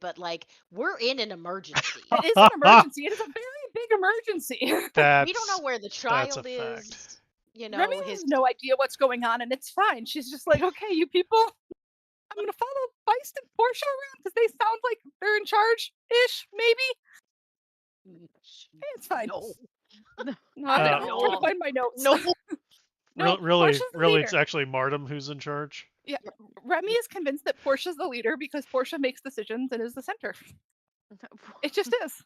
but like we're in an emergency. It is an emergency. It is a very big emergency. We don't know where the That's a child fact. is. You Remy know, has no idea what's going on, and it's fine. She's just like, okay, you people, I'm gonna follow Feist and Portia around because they sound like they're in charge-ish, maybe. It's fine. No. No, I'm trying to No. find my notes. No. No, really, Portia's the really, leader. it's actually Martum who's in charge. Yeah, Remy is convinced that Portia's the leader because Portia makes decisions and is the center. It just is.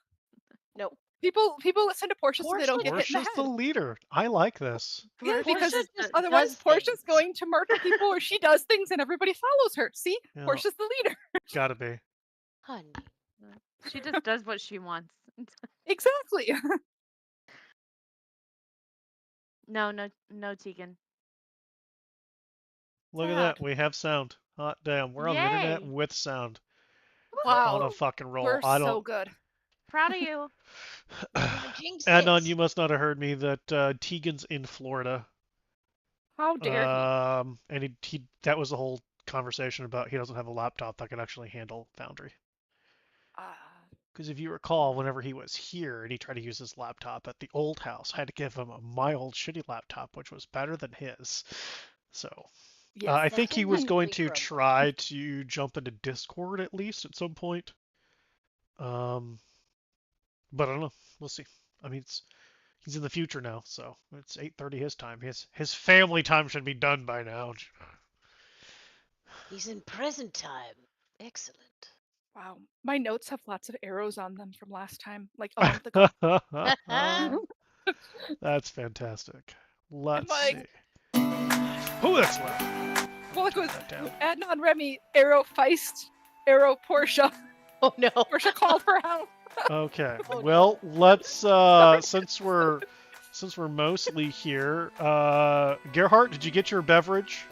No. People listen to Portia so they don't get hit in the Portia's head. the leader. I like this. Yeah, because Portia just otherwise does Portia's things. going to murder people or she does things and everybody follows her. See? Yeah. Portia's the leader. Gotta be. Honey. She just does what she wants. Exactly. No, Tegan. Look at that. We have sound. Hot damn. We're on the internet Yay. with sound. Wow. On a fucking roll. We're I don't. so good. Proud of you. Adnan, you must not have heard me that Tegan's in Florida. How dare he? And he that was the whole conversation about he doesn't have a laptop that can actually handle Foundry. Because if you recall, whenever he was here and he tried to use his laptop at the old house, I had to give him my old shitty laptop, which was better than his. So Yes, I think he was going to incredible. try to jump into Discord at least at some point. But I don't know. We'll see. I mean, he's in the future now, so it's 8:30 his time. His family time should be done by now. He's in present time. Excellent. Wow. My notes have lots of arrows on them from last time, like a month ago. That's fantastic. Let's like- see. Who that's left? Well, it goes That down. Adnan, Remy, Arrow, Feist, Arrow, Portia. Oh no. Portia called for help. Okay. Oh, no. Well, let's since we're mostly here, Gerhardt, did you get your beverage?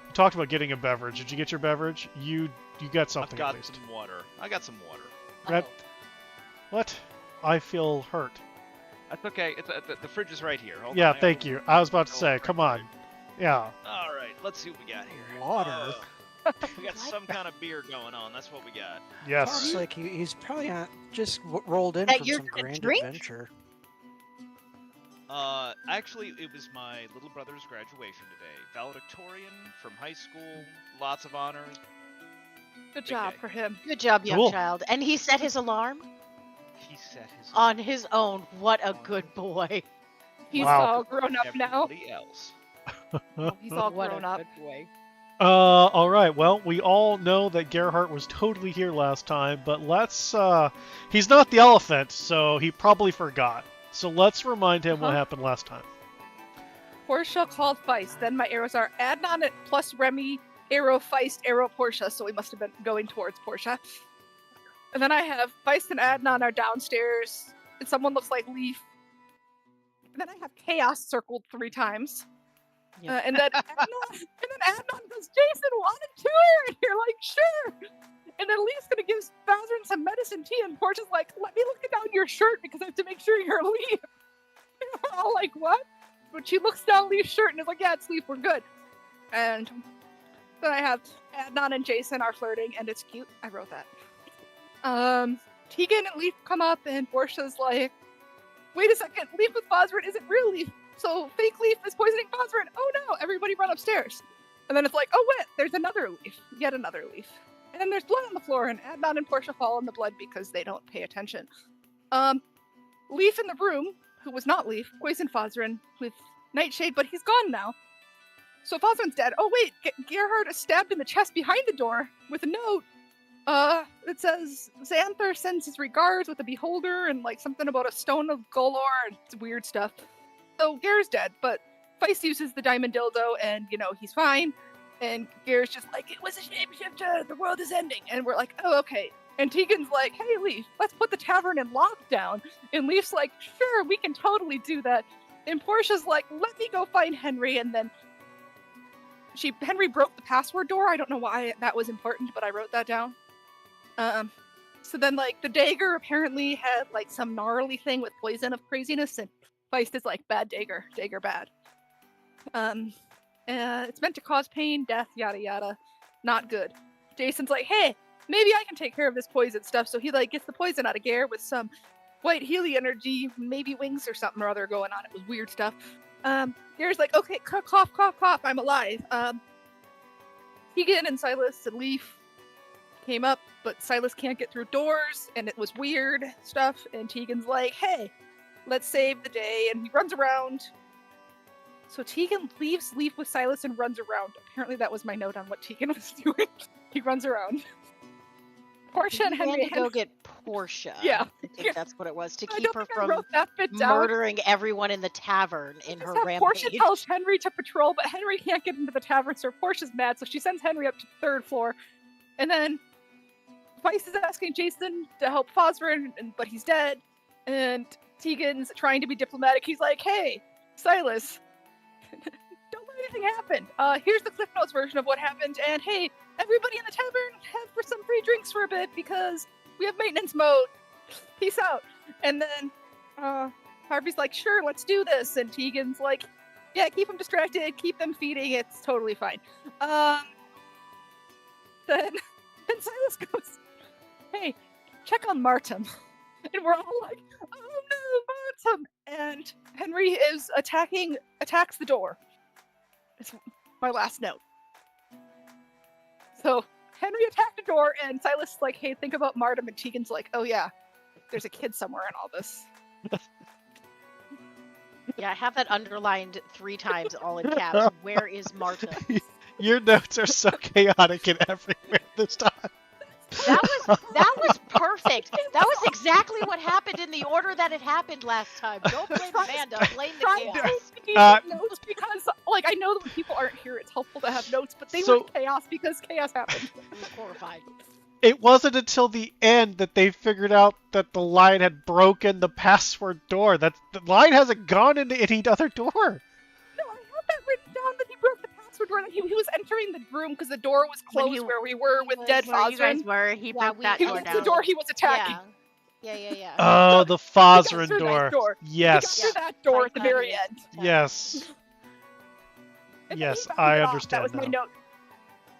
You talked about getting a beverage. Did you get your beverage? You got something I've at got least. some water. I got some water. Red- What? I feel hurt. That's okay. It's the fridge is right here. Hold Yeah, on, thank you. I was about to Oh, say, right, come on. right. Yeah. All right, let's see what we got here. Water. We got some kind of beer going on. That's what we got. Yes. Sounds like he's probably not just rolled in That from you're some gonna grand drink? adventure. Actually, it was my little brother's graduation today. Valedictorian from high school. Lots of honors. Good job day. for him. Good job, young Cool. child. And he set his alarm He set his on his own. What a good boy. He's Wow. all grown up now. everybody else. He's all What grown a up. good boy. All right. Well, we all know that Gerhardt was totally here last time, but let's. He's not the elephant, so he probably forgot. So let's remind him what Uh-huh. happened last time. Portia called Feist. Then my arrows are Adnan plus Remy, Arrow, Feist, Arrow, Portia. So we must have been going towards Portia. And then I have Feist and Adnan are downstairs, and someone looks like Leaf. And then I have Chaos circled 3 times. Yeah. And then Adnan goes, Jason wanted tour, and you're like, sure. And then Leaf's gonna give Bazrin some medicine tea, and Portia's like, let me look down your shirt because I have to make sure you're Leaf. And we're all like, what? But she looks down Leaf's shirt and is like, yeah, it's Leaf, we're good. And then I have Adnan and Jason are flirting, and it's cute. I wrote that. Tegan and Leaf come up, and Portia's like, wait a second, Leaf with Bazrin isn't real Leaf. So fake Leaf is poisoning Bazrin. Oh no, everybody run upstairs. And then it's like, oh wait, there's another Leaf. Yet another Leaf. And then there's blood on the floor, and Adnan and Portia fall in the blood because they don't pay attention. Leaf in the room, who was not Leaf, poisoned Fosrin with Nightshade, but he's gone now. So Fosrin's dead. Oh wait, Gerhard is stabbed in the chest behind the door with a note. It says, Xanther sends his regards with a beholder and like something about a stone of Golor and it's weird stuff. So Ger's dead, but Feist uses the diamond dildo and, he's fine. And Ger's just like, it was a shapeshifter, the world is ending. And we're like, oh, okay. And Tegan's like, hey, Leaf, let's put the tavern in lockdown. And Leaf's like, sure, we can totally do that. And Portia's like, let me go find Henry. And then Henry broke the password door. I don't know why that was important, but I wrote that down. So then, the dagger apparently had, some gnarly thing with poison of craziness, and Feist is like, bad dagger bad. It's meant to cause pain, death, yada yada. Not good. Jason's like, hey, maybe I can take care of this poison stuff. So he like gets the poison out of Gare with some white Healy energy, maybe wings or something or other going on. It was weird stuff. Gare's like, okay, cough, cough, cough, I'm alive. Tegan and Silas and Leaf came up, but Silas can't get through doors, and it was weird stuff. And Tegan's like, hey, let's save the day, and he runs around. So Tegan leaves Leaf with Silas and runs around. Apparently that was my note on what Tegan was doing. He runs around. Portia and He ran Henry. to go get Portia. Yeah. I think that's what it was, to I keep don't her think I from wrote that bit down. murdering everyone in the tavern in her rampage. Portia tells Henry to patrol, but Henry can't get into the tavern, so Portia's mad, so she sends Henry up to the 3rd floor. And then Vice is asking Jason to help Fosrin, but he's dead. And Tegan's trying to be diplomatic. He's like, hey, Silas, don't let anything happen. Here's the Cliff Notes version of what happened. And hey, everybody in the tavern, have for some free drinks for a bit because we have maintenance mode. Peace out. And then Harvey's like, sure, let's do this. And Tegan's like, yeah, keep them distracted, keep them feeding, it's totally fine. Then Silas goes, hey, check on Martin. And we're all like, oh no, Martin. And Henry is attacks the door. It's my last note. So Henry attacked the door, and Silas is like, hey, think about Martin. And Tegan's like, oh yeah, there's a kid somewhere in all this. Yeah, I have that underlined 3 times, all in caps. Where is Marta? Your notes are so chaotic and everywhere this time. That was perfect. That was exactly what happened in the order that it happened last time. Don't blame Amanda, blame the chaos. Notes because, like, I know that when people aren't here, it's helpful to have notes, but they So- were chaos because chaos happened. I was horrified. It wasn't until the end that they figured out that the lion had broken the password door. That the lion hasn't gone into any other door. No, I had that written down that he broke the password door. That he was entering the room because the door was When closed he- where we were with was dead Where you guys Fosrin. were, he broke that He door was down. the door he was attacking. Yeah. Oh, the He got Fosrin through that door. door. Yes. He got through that door at the Fight very Maddie. end. Yes. And then Yes, he bounded I off. understand That was my now. note.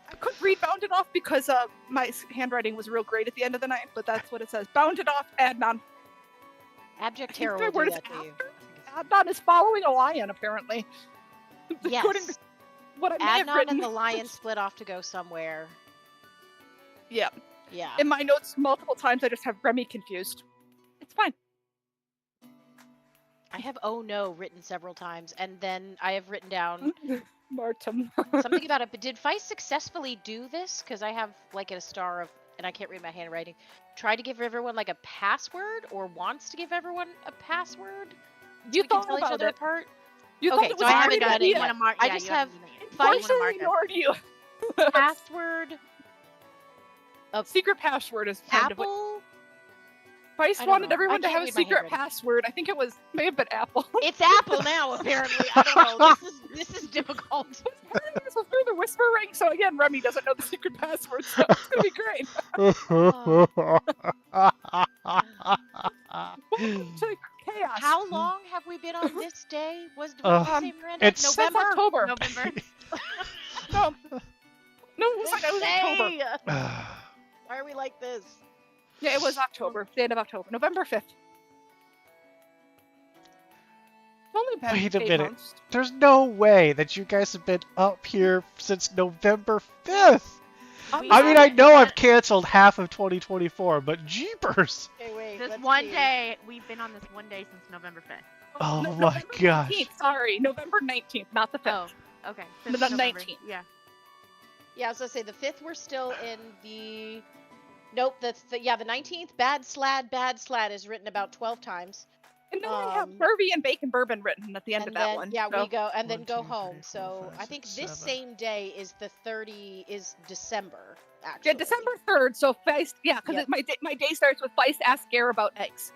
I couldn't read bounded off because my handwriting was real great at the end of the night, but that's what it says. Bounded off, Adnan. Abject I think terror the will word do is that to you. Adnan is following a lion, apparently. According to Yes. what I may have Adnan written. and the lion split off to go somewhere. Yeah. Yeah. In my notes, multiple times, I just have Remy confused. It's fine. I have oh no written several times, and then I have written down Martin. something about it. But did Vice successfully do this? Because I have like a star of, and I can't read my handwriting. Try to give everyone like a password, or wants to give everyone a password. You We can thought tell each about other it. apart. You Okay, thought it so was I a haven't great done it idea. yet. I just have Vice Vice ignored you. password Secret password is kind of what Apple. Vice I don't wanted know. everyone I to can't have a read my secret handwriting. password. I think it may have been Apple. It's Apple now, apparently. I don't know. This is difficult. This was through the whisper ring, so again, Remy doesn't know the secret password, so it's gonna be great. Welcome to chaos. How long have we been on this day? Was Uh, say Miranda? it's- Since November. October. November. No, it was like October. Say! Why are we like this? Yeah, it was October. The end of October. November 5th. It's only been Wait a 8 minute. months. There's no way that you guys have been up here since November 5th. I mean, I know I've canceled half of 2024, but jeepers. Okay, wait. This let's one see. day, we've been on this one day since November 5th. Oh No, my November gosh. 19th, sorry, November 19th, not the 5th. Oh, okay. The Since November. 19th. Yeah. Yeah, I was gonna say the 5th. We're still in the. Nope, that's the 19th. Bad slad is written about 12 times. And then I have Um, Harvey and Bacon Bourbon written at the end and of that then, one. yeah, so. we go and then 1, go 2, home. 3, 4, So 5, I think 6, this 7. same day is the 30 is December. Actually. Yeah, December 3rd, so Feist, yeah, because Yep. my day starts with Feist ask Gare about eggs.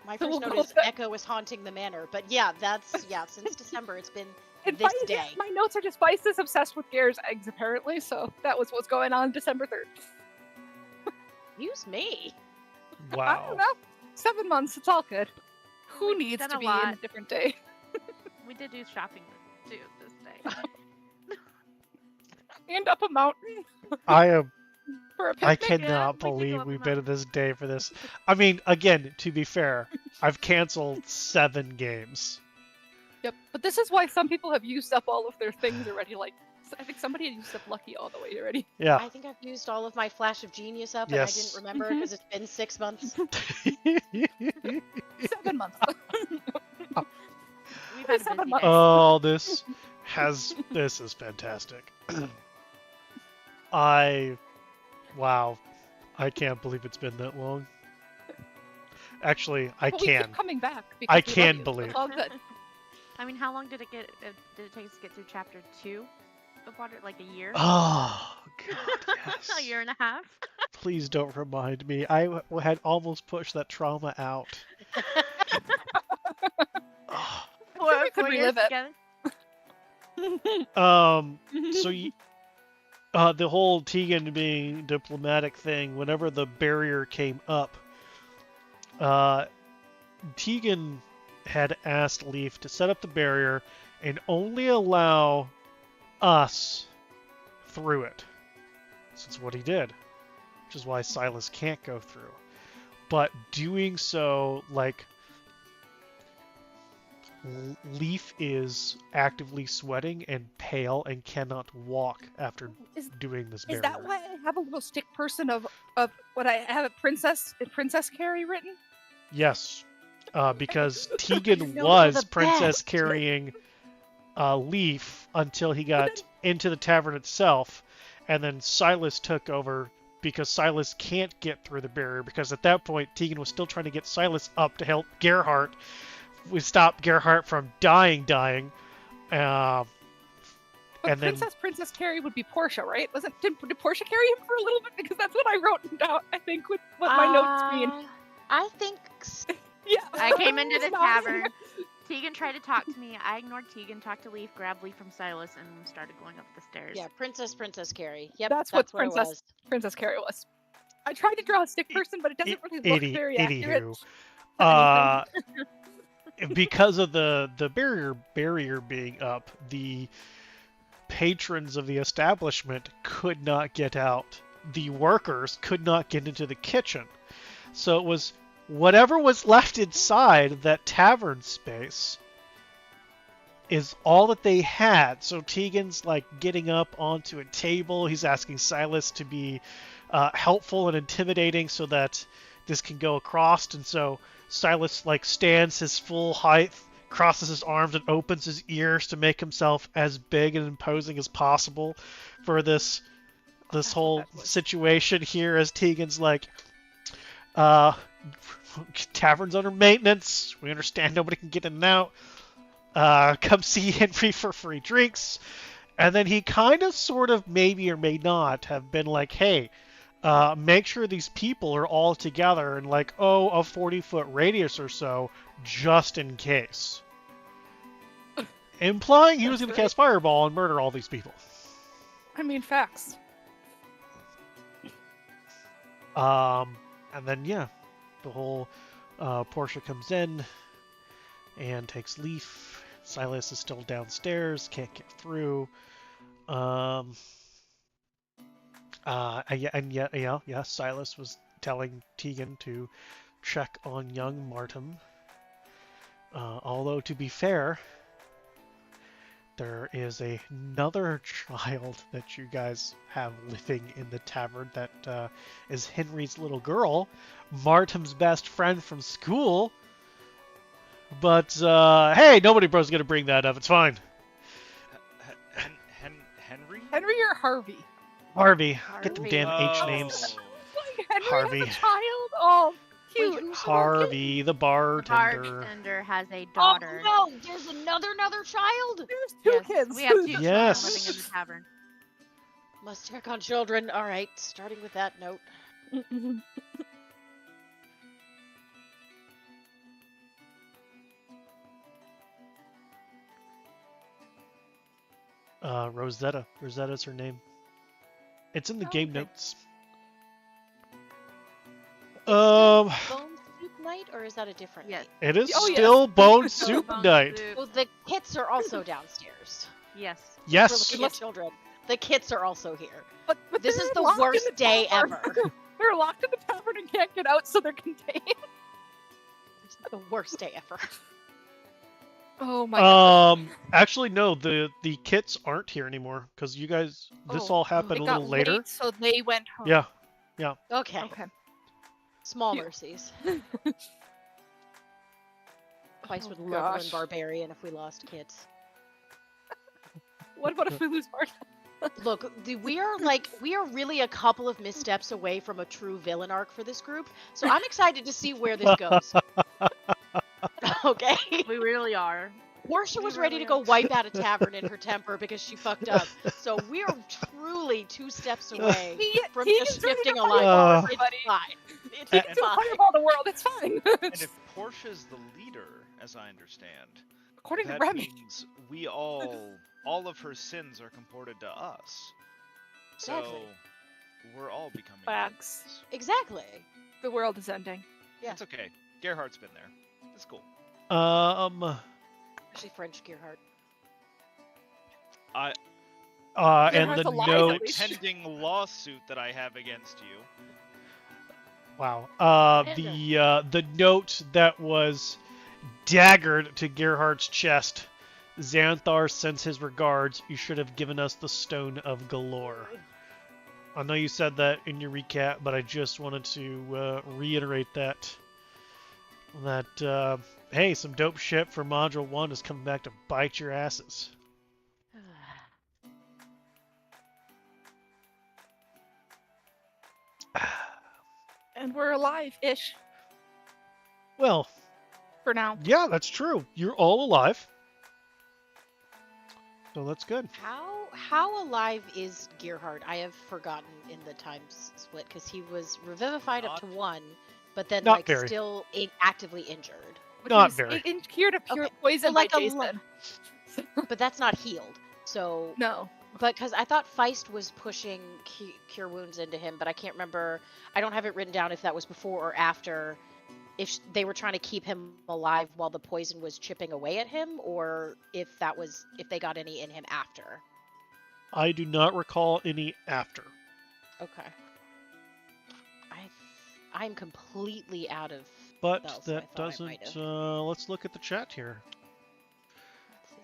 My So first we'll note go is with- Echo is haunting the manor, but yeah, that's since December it's been And this Feist- day. My notes are just Feist is obsessed with Gare's eggs, apparently, so that was what's going on December 3rd. Use me. I don't Wow. know. 7 months, it's all good. Who We've needs done to a be in a lot. different day? We did do shopping too this day. And up a mountain I am. for a I picnic. cannot we can go believe up we've the been at this day for this. I mean, again, to be fair, I've canceled 7 games. Yep. But this is why some people have used up all of their things already. Like, I think somebody had used up Lucky all the way already. Yeah. I think I've used all of my Flash of Genius up, Yes. and I didn't remember because it's been 6 months. 7 months. We've had a 7 busy months. day. Oh, this is fantastic. Wow. I can't believe it's been that long. Actually, I But we can. keep coming back. I because we love can you. believe. It's all good. I mean, how long did it take us to get through chapter 2 of Water? Like a year? Oh, God, yes. A year and a half? Please don't remind me. I had almost pushed that trauma out. Oh. we could 4 years relive it. together? So the whole Tegan being diplomatic thing, whenever the barrier came up, Tegan had asked Leaf to set up the barrier and only allow us through it. So that's what he did, which is why Silas can't go through. But doing so, like, Leaf is actively sweating and pale and cannot walk after doing this barrier. Is that why I have a little stick person of what I have a Princess Carrie written? Yes, because Tegan No, was they're the princess best. carrying Leaf until he got into the tavern itself, and then Silas took over because Silas can't get through the barrier, because at that point Tegan was still trying to get Silas up to help Gerhardt. We stopped Gerhardt from dying. But And then- Princess Carrie would be Portia, right? Did Portia carry him for a little bit? Because that's what I wrote down. I think with what my notes mean. I think Yeah. I came into the It's not tavern. here. Tegan tried to talk to me. I ignored Tegan, talked to Leaf, grabbed Leaf from Silas, and started going up the stairs. yeah, Princess Carrie. Yep, That's what it was. Princess Carrie was. I tried to draw a stick person, but it doesn't really look very accurate. Anywho, because of the barrier being up, the patrons of the establishment could not get out. The workers could not get into the kitchen. So it was whatever was left inside that tavern space is all that they had. So Tegan's like getting up onto a table. He's asking Silas to be helpful and intimidating so that this can go across. And so Silas like stands his full height, crosses his arms, and opens his ears to make himself as big and imposing as possible for this whole situation here, as Tegan's like, tavern's under maintenance. We understand nobody can get in and out. Come see Henry for free drinks. And then he kind of, sort of, maybe or may not have been like, hey, make sure these people are all together in like, a 40-foot radius or so, just in case. Implying he was going to cast Fireball and murder all these people. I mean, facts. And then, yeah, the whole Portia comes in and takes Leaf. Silas is still downstairs, can't get through. Silas was telling Tegan to check on young Martin. Although, to be fair, there is another child that you guys have living in the tavern that is Henry's little girl, Martin's best friend from school. But, hey, nobody bro's gonna bring that up. It's fine. Henry? Henry or Harvey? Harvey. Get them damn H Oh. names. Like Henry Harvey. has a child? Oh, cute. Wait, who's Harvey, the The bartender. bartender has a daughter. Oh no, there's another child. There's two Yes, kids. we have 2 children Yes. living in the tavern. Must check on children. All right, starting with that note. Rosetta. Rosetta's her name. It's in the Oh, game okay. notes. Bone soup night, or is that a different Yes. night? It is Oh, yes. still Bone Soup Bone Night. soup. Well, the kits are also downstairs. Yes. We're Yes. looking at children. The kits are also here. But This is they're the locked in worst day tavern. ever. They're locked in the tavern and can't get out, so they're contained. This is the worst day ever. Oh my god. Actually, no. The kits aren't here anymore because you guys. This Oh, all happened It a got little later. late, so they went home. Yeah. Okay. Okay. Small Phew. mercies. Feist would Oh, love one gosh. barbarian if we lost kits. What about if we lose Mark? Look, we are really a couple of missteps away from a true villain arc for this group. So I'm excited to see where this goes. Okay. We really are. Portia was We ready really to go are. wipe out a tavern in her temper because she fucked up. So we are truly 2 steps away from just shifting a line. Uh, It's fine. It's He can still fine. fireball the world. It's fine. And if Portia's the leader, as I understand, According to that Remy. means we all of her sins are comported to us. So Exactly. we're all becoming Facts. villains. Exactly. The world is ending. Yeah. It's okay. Gerhardt's been there. It's cool. Actually, French Gearhart. I and Gerhardt's the alive, note. at least. pending lawsuit that I have against you. Wow. The note that was daggered to Gerhardt's chest. Xanthar sends his regards. You should have given us the Stone of Galore. I know you said that in your recap, but I just wanted to reiterate that. Hey, some dope shit for Module 1 is coming back to bite your asses. And we're alive-ish Well, for now. yeah, that's true. You're all alive. So that's good. How alive is Gearhart? I have forgotten in the time split because he was revivified up to 1, but then Not like very. still actively injured. But Not he's very. cured of pure Okay, poison like by a Jason. But that's not healed. So, No. but because I thought Feist was pushing cure wounds into him, but I can't remember. I don't have it written down if that was before or after. If they were trying to keep him alive while the poison was chipping away at him, or if they got any in him after. I do not recall any after. Okay. I'm completely out of. But spells, so I that thought I might doesn't. have. Let's look at the chat here.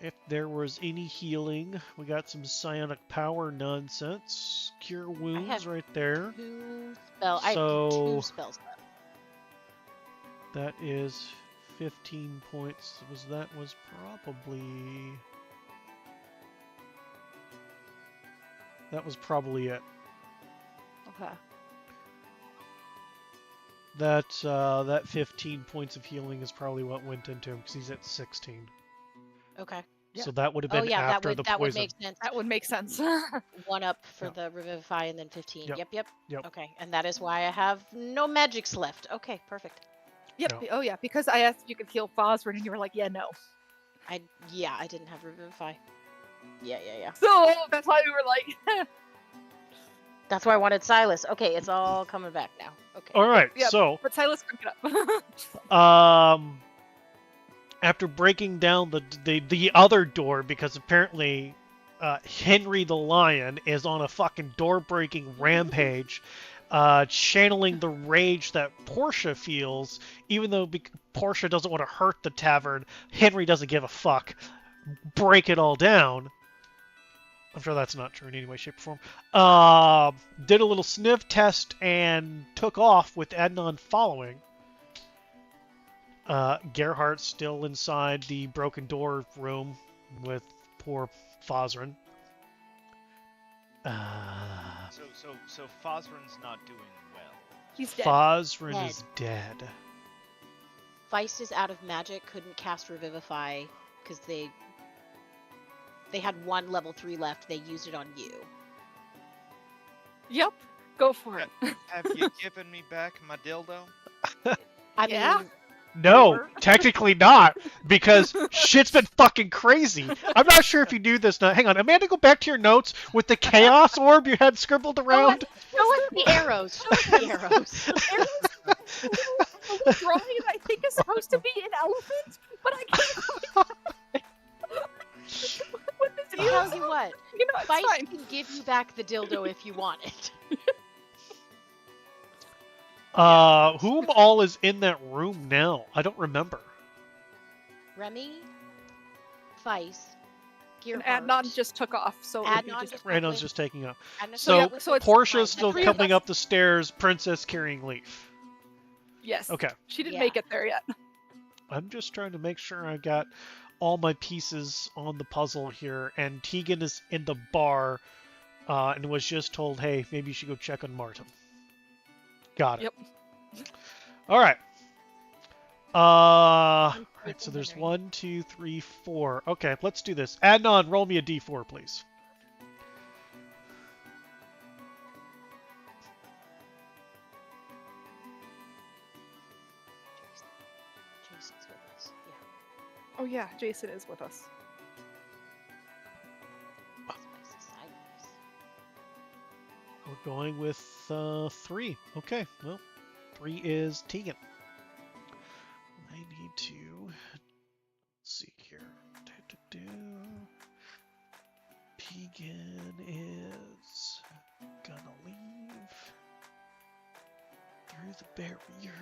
If there was any healing, we got some psionic power nonsense. Cure wounds have right there. 2 spells. I have So- 2 spells left. That is 15 points. That was probably it. Okay. That 15 points of healing is probably what went into him because he's at 16. Okay. So that would have Oh been yeah, after the that would poison. make sense. That would make sense. 1 up for Yeah. the revivify and then 15. Yep. Yep. Yep. Okay, and that is why I have no magics left. Okay, perfect. Yep. No. Oh yeah, because I asked if you could heal Fosford, and you were like, "Yeah, no." I didn't have revivify. Yeah. So that's why we were like, That's why I wanted Silas. Okay, it's all coming back now. Okay. All right. Yep. So but Silas couldn't get up. after breaking down the other door because apparently Henry the Lion is on a fucking door-breaking rampage, channeling the rage that Portia feels, even though Portia doesn't want to hurt the tavern, Henry doesn't give a fuck. Break it all down. I'm sure that's not true in any way, shape, or form. Did a little sniff test and took off with Adnan following. Gerhardt's still inside the broken door room with poor Fosrin. So Fosrin's not doing well. He's dead. Fosrin Dead. is dead. Feist is out of magic. Couldn't cast revivify because they had 1 level 3 left. They used it on you. Yep. Go for it. Have you given me back my dildo? I Yeah. mean, No, Or- technically not, because shit's been fucking crazy. I'm not sure if you knew this. Now, hang on, Amanda, go back to your notes with the chaos orb you had scribbled around. show us the arrows. Show us the arrows. The drawing I think is supposed to be an elephant, but I can't. What this I'll is? tell you what. You know, it's Feist fine. can give you back the dildo if you want it. Whom all is in that room now? I don't remember. Remy, Feist, And Gearhart. Adnan just took off, so it would be Adnan just... just Randall's just taking up. Adnan So, so it's Portia's fine. still Three of coming us. up the stairs, Princess carrying Leaf. Yes. Okay. She didn't Yeah. make it there yet. I'm just trying to make sure I got all my pieces on the puzzle here, and Tegan is in the bar and was just told, hey, maybe you should go check on Martin. Got it. Yep. All right. Right, so there's 1, 2, 3, 4. Okay, let's do this. Adnan, roll me a d4, please. Jason's with us. Yeah. Oh yeah, Jason is with us. We're going with 3. Okay, well, 3 is Tegan. I need to see here. Tegan is gonna leave through the barrier.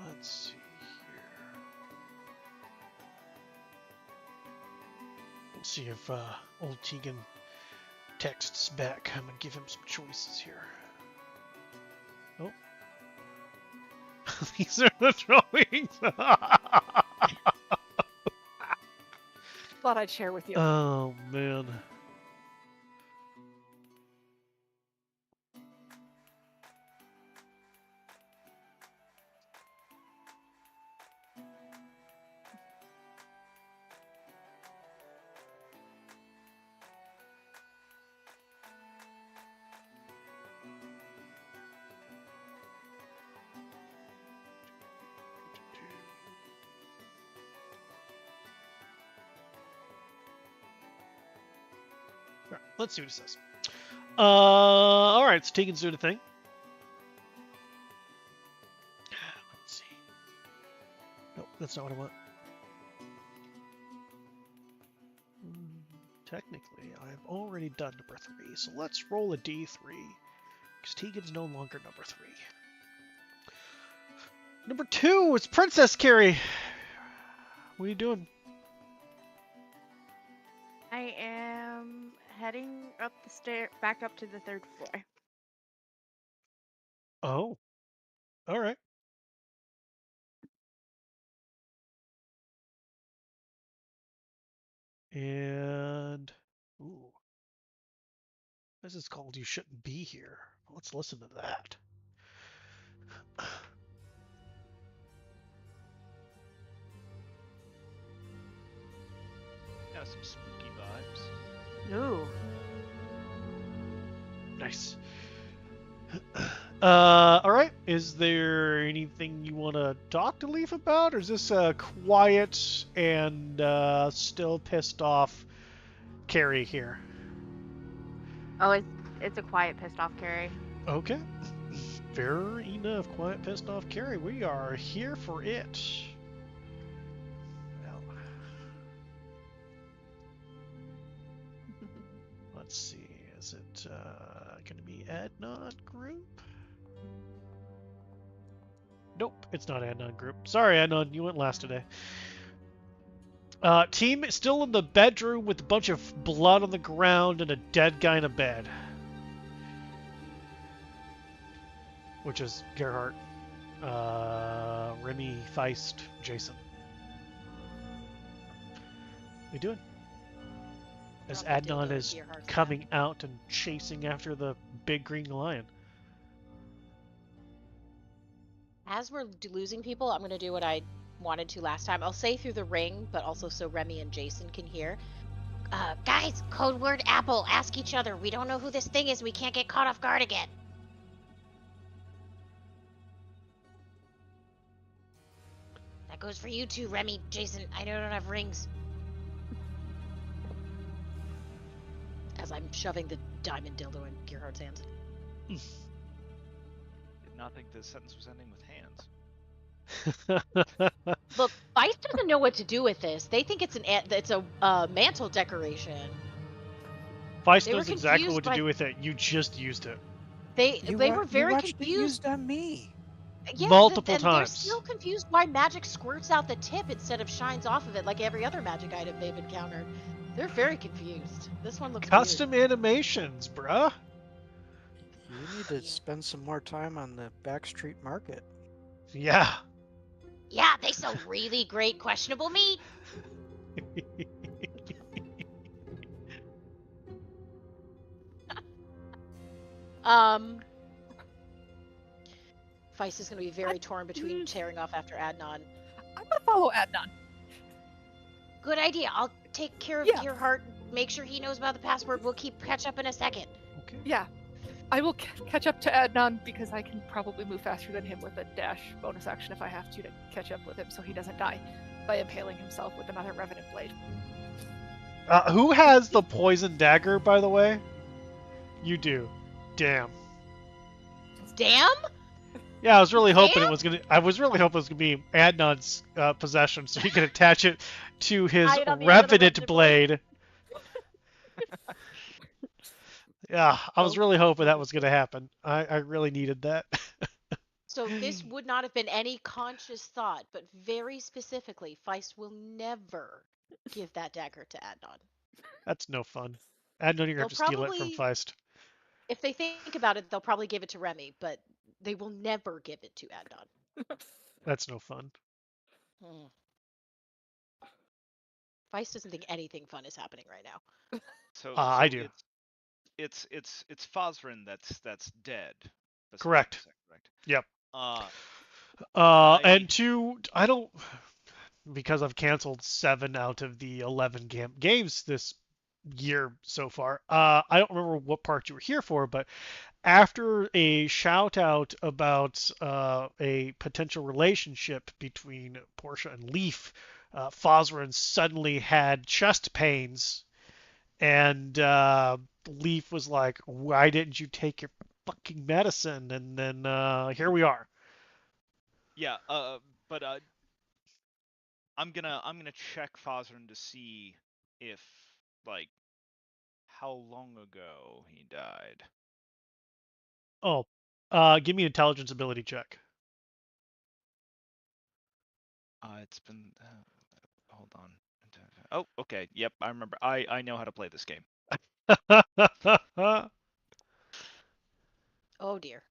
Let's see here. Let's see if old Tegan texts back. I'm gonna give him some choices here. Oh. These are the drawings. Thought I'd share with you. Oh man. Right, let's see what it says. All right, so Tegan's doing a thing. Let's see. Nope, that's not what I want. Technically, I've already done number 3, so let's roll a d3, because Tegan's no longer number 3. Number 2, it's Princess Carrie. What are you doing? I am heading up the stair, back up to the 3rd floor. Oh, all right. And, ooh, this is called You Shouldn't Be Here. Let's listen to that. Yeah, some spooky vibes. Ooh. Nice. All right. Is there anything you want to talk to Leaf about, or is this a quiet and still pissed off Carrie here? Oh, it's a quiet, pissed off Carrie. Okay. Fair enough. Quiet, pissed off Carrie. We are here for it. Well, let's see. Is it going to be Adnan Group? Nope, it's not Adnan Group. Sorry, Adnan, you went last today. Team is still in the bedroom with a bunch of blood on the ground and a dead guy in a bed. Which is Gerhardt. Remy, Feist, Jason. What you doing? As Drop the Adnan dildo in is Gearhart's coming back. out and chasing after the big green lion. As we're losing people, I'm going to do what I wanted to last time. I'll say through the ring, but also so Remy and Jason can hear. Guys, code word apple. Ask each other. We don't know who this thing is. We can't get caught off guard again. That goes for you too, Remy, Jason. I know I don't have rings. As I'm shoving the diamond dildo in Gearhart's hands. Did not think this sentence was ending with hands. Look, Feist doesn't know what to do with this. They think it's a mantle decoration. Feist They were knows exactly confused what to by- do with it. You just used it. They You were very watched it confused. used on me. Yeah, Multiple and they're times. still confused why magic squirts out the tip instead of shines off of it like every other magic item they've encountered. They're very confused. This one looks Custom animations, bruh. You need to spend some more time on the backstreet market. Yeah. Yeah, they sell really great questionable meat. Feist is going to be very torn between tearing off after Adnan. I'm gonna follow Adnan. Good idea. I'll take care of Yeah. Gearhart. Make sure he knows about the password. We'll catch up in a second. Okay. Yeah, I will catch up to Adnan because I can probably move faster than him with a dash bonus action if I have to catch up with him so he doesn't die by impaling himself with another Revenant Blade. Who has the poison dagger, by the way? You do. Damn. Damn? Yeah, I was really hoping Damn? it was gonna be Adnan's possession, so he could attach it to his Tie it on the end of the Revenant Revenant blade. Yeah, I was Oh. really hoping that was gonna happen. I really needed that. So this would not have been any conscious thought, but very specifically, Feist will never give that dagger to Adnan. That's no fun. Adnan, you're gonna have to steal it from Feist. If they think about it, they'll probably give it to Remy, but they will never give it to Adnan. That's no fun. Feist doesn't think anything fun is happening right now. So, I do. It's Fosrin that's dead. That's Correct. correct. Yep. I- And two, I don't, because I've canceled 7 out of the 11 games this year so far. I don't remember what part you were here for, but after a shout out about a potential relationship between Portia and Leaf, Fosrin suddenly had chest pains, and Leaf was like, "Why didn't you take your fucking medicine?" And then here we are. Yeah. But I'm gonna check Fosrin to see if like how long ago he died. Oh, give me an intelligence ability check. It's been. Hold on. Oh, okay. Yep, I remember. I know how to play this game. Oh dear.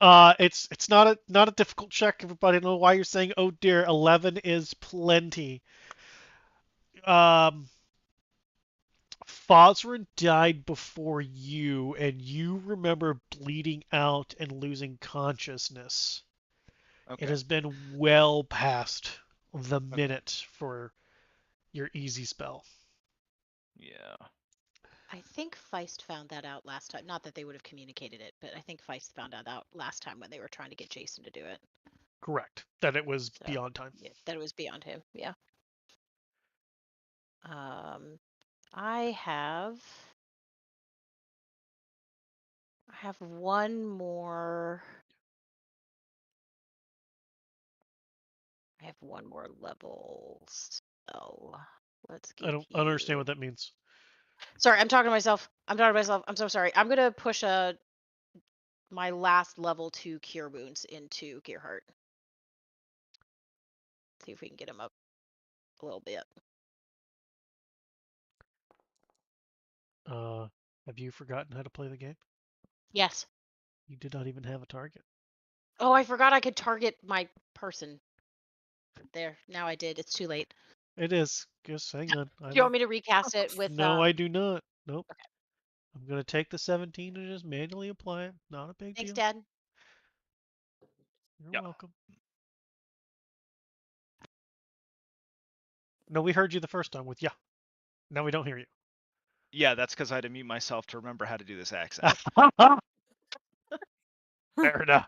It's not a difficult check. Everybody, I don't know why you're saying oh dear. 11 is plenty. Fosrin died before you, and you remember bleeding out and losing consciousness. Okay. It has been well past the minute for your easy spell. Yeah. I think Feist found that out last time. Not that they would have communicated it, but I think Feist found that out last time when they were trying to get Jason to do it. Correct. That it was So, beyond time. yeah, that it was beyond him. Yeah. I have one more. I have one more level spell. Let's give I don't understand what that means. Sorry, I'm talking to myself. I'm so sorry. I'm gonna push my last level 2 cure wounds into Gearheart. See if we can get him up a little bit. Have you forgotten how to play the game? Yes. You did not even have a target. Oh, I forgot I could target my person. There, now I did. It's too late. It is. Just hang on. Do you want me to recast it with? No, I do not. Nope. Okay. I'm gonna take the 17 and just manually apply it. Not a big Thanks, deal. Dad. You're Yep. welcome. No, we heard you the first time with yeah. Now we don't hear you. Yeah, that's because I had to mute myself to remember how to do this accent. Fair enough.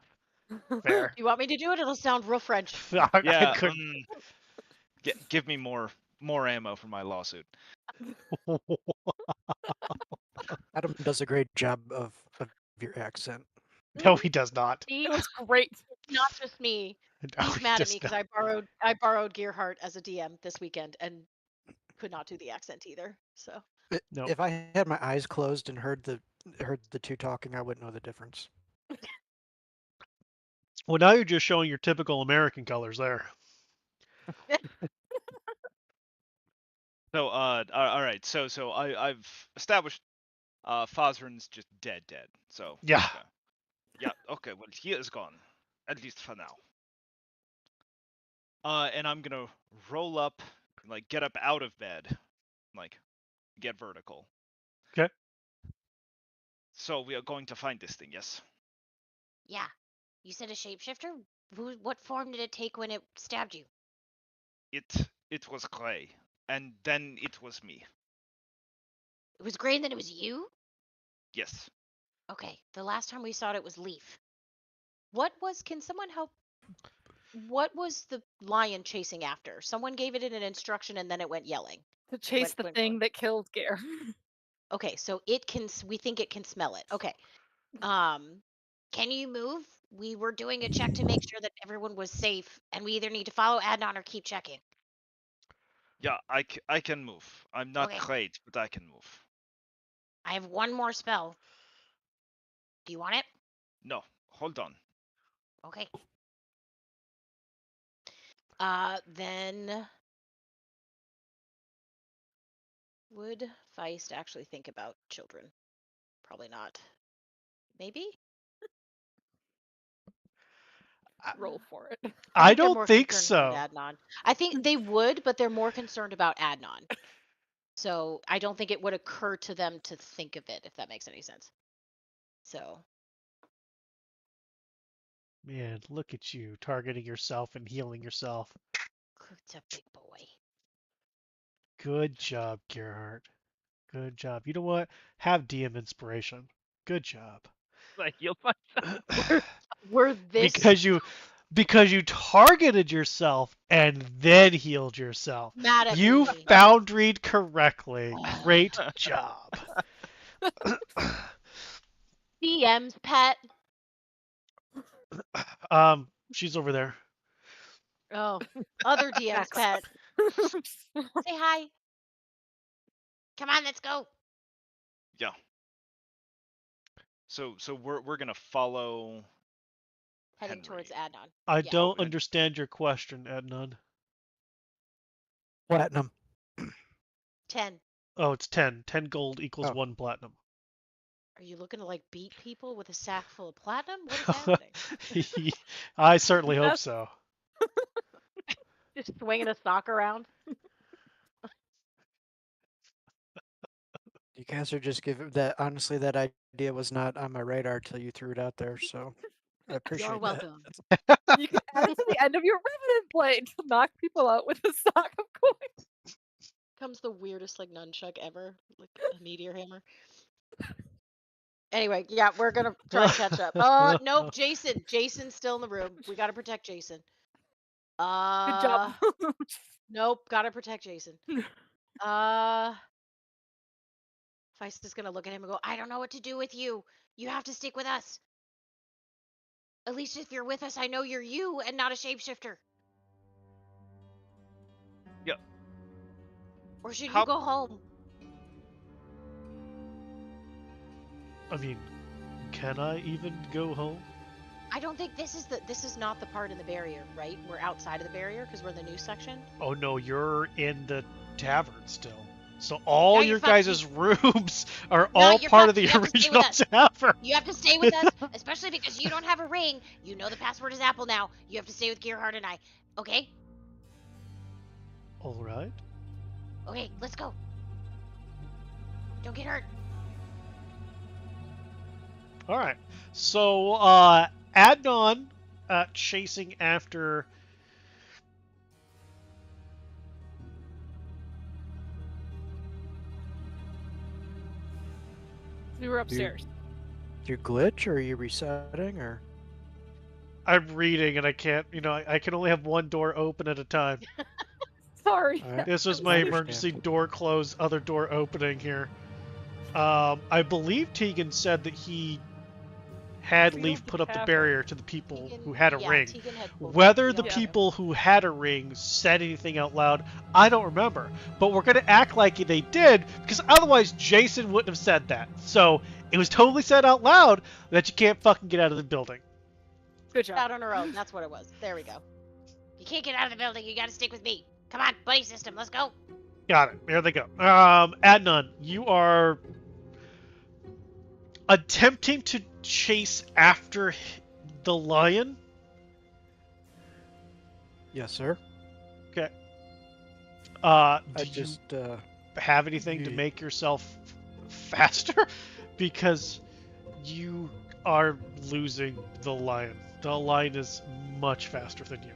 Fair. Do you want me to do it? It'll sound real French. Yeah, I couldn't. give me more ammo for my lawsuit. Adam does a great job of your accent. No, he does not. See? It was great. Not just me. No, He's he mad at does me because not. I borrowed Gearhart as a DM this weekend and could not do the accent either. So No. If I had my eyes closed and heard the two talking, I wouldn't know the difference. Well, now you're just showing your typical American colors there. So, all right. So I've established Fosrin's just dead. So Yeah. Okay. Yeah. Okay. Well, he is gone, at least for now. And I'm gonna roll up, like get up out of bed, like get vertical. Okay. So we are going to find this thing. Yes. yeah, you said a shapeshifter. What form did it take when it stabbed you? It was Clay, and then it was me. It was gray and then it was you? Yes. Okay, the last time we saw it was Leaf. Can someone help? What was the lion chasing after? Someone gave it an instruction and then it went yelling. To chase the Went thing what? that killed Gare. Okay, so we think it can smell it. Okay. Can you move? We were doing a check to make sure that everyone was safe, and we either need to follow Adnan or keep checking. Yeah, I can move. I'm not Okay. great, but I can move. I have one more spell. Do you want it? No, hold on. Okay. Then would Feist actually think about children? Probably not. Maybe? Roll for it. I I think they're don't more think concerned so. about Adnan. I think they would, but they're more concerned about Adnan. So I don't think it would occur to them to think of it, if that makes any sense. So Man, look at you targeting yourself and healing yourself. it's a big boy. Good job, Gerhardt. Good job. You know what? Have DM inspiration. Good job. I healed myself. We're this because you targeted yourself and then healed yourself. mad at You me. boundaried correctly. Great job. DM's pet. She's over there. Oh, other DM's pet. Say hi. Come on, let's go. Yeah. So we're gonna follow. Heading Henry. towards Adnan. I Yeah. don't and- understand your question, Adnan. Platinum. 10. Oh, it's 10. 10 gold equals Oh. 1 platinum. Are you looking to like beat people with a sack full of platinum? What is happening? I certainly hope so. Just swinging a sock around. You guys are just giving that. Honestly, that idea was not on my radar till you threw it out there. So I appreciate You're that. welcome. You can add it to the end of your Revenant blade to knock people out with a sock of coins. Comes the weirdest like nunchuck ever, like a meteor hammer. Anyway, yeah, we're gonna try to catch up. Nope, Jason. Jason's still in the room. We gotta protect Jason. Good job. Nope, gotta protect Jason. Feist is gonna look at him and go, I don't know what to do with you. You have to stick with us. At least if you're with us, I know you're you and not a shapeshifter. Yep. Or should How- you go home? I mean, can I even go home? I don't think this is not the part in the barrier, right? We're outside of the barrier because we're in the new section. Oh no, you're in the tavern still. So all Now you're your guys' fucked. rooms are No, all you're part of fucked. the You have to stay with original us. tavern. You have to stay with us, especially because you don't have a ring. You know the password is Apple now. You have to stay with Gearhart and I. Okay? All right. Okay, let's go. Don't get hurt. All right. So Adnan chasing after. We were upstairs. You glitch or are you resetting or? I'm reading and I can't. I can only have one door open at a time. Sorry. Alright. This was I my understand. emergency door close, other door opening here. I believe Tegan said that he had We Leaf don't put up the have barrier to the people Tegan, who had a yeah, ring. Tegan had pulled Whether up the Yeah. people who had a ring said anything out loud, I don't remember. But we're going to act like they did, because otherwise Jason wouldn't have said that. So it was totally said out loud that you can't fucking get out of the building. Good job. out on her own. That's what it was. There we go. You can't get out of the building. You gotta stick with me. Come on, buddy system. Let's go. Got it. There they go. Adnan, you are attempting to chase after the lion. Yes, sir. Okay. Do I you just have anything to you- make yourself faster? Because you are losing the lion. The lion is much faster than you.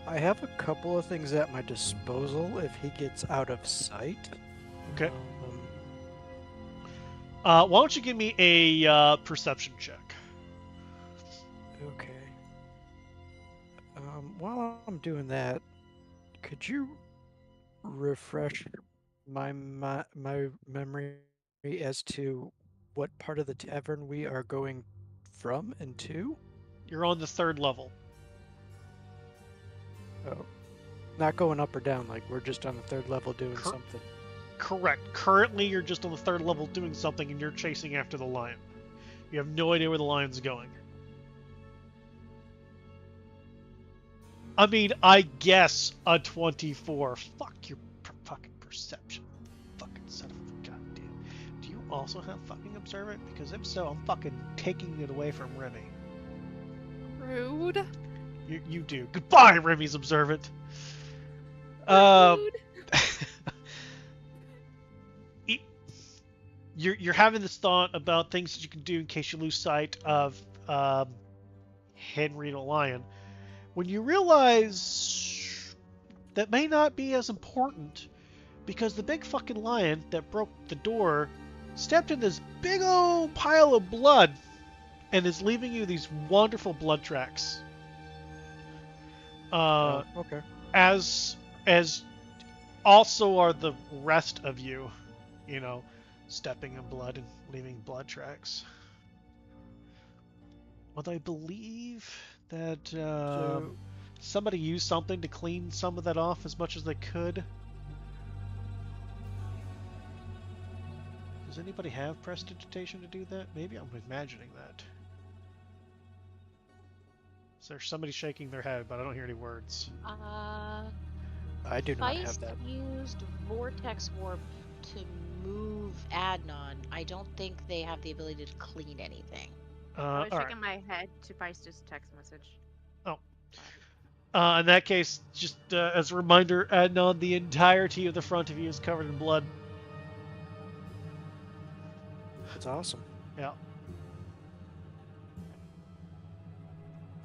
I have a couple of things at my disposal if he gets out of sight. Okay. Um, Why don't you give me a perception check? okay. While I'm doing that, could you refresh my memory as to what part of the tavern we are going from and to? You're on the 3rd level. Oh, not going up or down. Like we're just on the 3rd level doing Cor- something. Correct. Currently, you're just on the 3rd level doing something, and you're chasing after the lion. You have no idea where the lion's going. I mean, I guess a 24. Fuck your fucking perception. Fucking son of a goddamn. Do you also have fucking observant? Because if so, I'm fucking taking it away from Remy. Rude. You do. Goodbye, Remy's observant. Rude. You're having this thought about things that you can do in case you lose sight of Henry the lion. When you realize that may not be as important, because the big fucking lion that broke the door stepped in this big old pile of blood and is leaving you these wonderful blood tracks. Okay. As also are the rest of you, stepping in blood and leaving blood tracks. Although I believe that somebody used something to clean some of that off as much as they could. Does anybody have prestidigitation to do that? Maybe I'm imagining that. Is there somebody shaking their head, but I don't hear any words? I do not have Feist that. used Vortex Warp to move Adnan. I don't think they have the ability to clean anything. I was All right. shaking my head to Feist's text message. In that case, just as a reminder, Adnan, the entirety of the front of you is covered in blood. That's awesome. Yeah.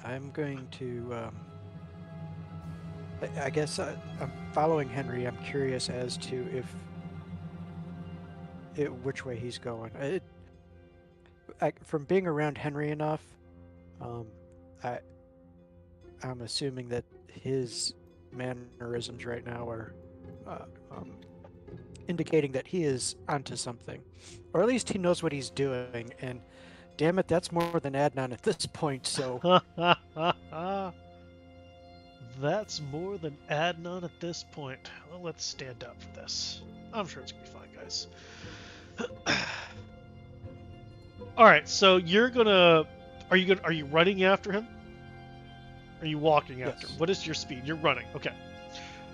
I'm going to. I guess I'm following Henry. I'm curious as to which way he's going. From being around Henry enough, I'm assuming that his mannerisms right now are indicating that he is onto something, or at least he knows what he's doing. And damn it, that's more than Adnan at this point. So that's more than Adnan at this point. Well, let's stand up for this. I'm sure it's gonna be fine, guys. All right, so you're gonna. Are you running after him? Are you walking after him? Yes. What is your speed? You're running. Okay.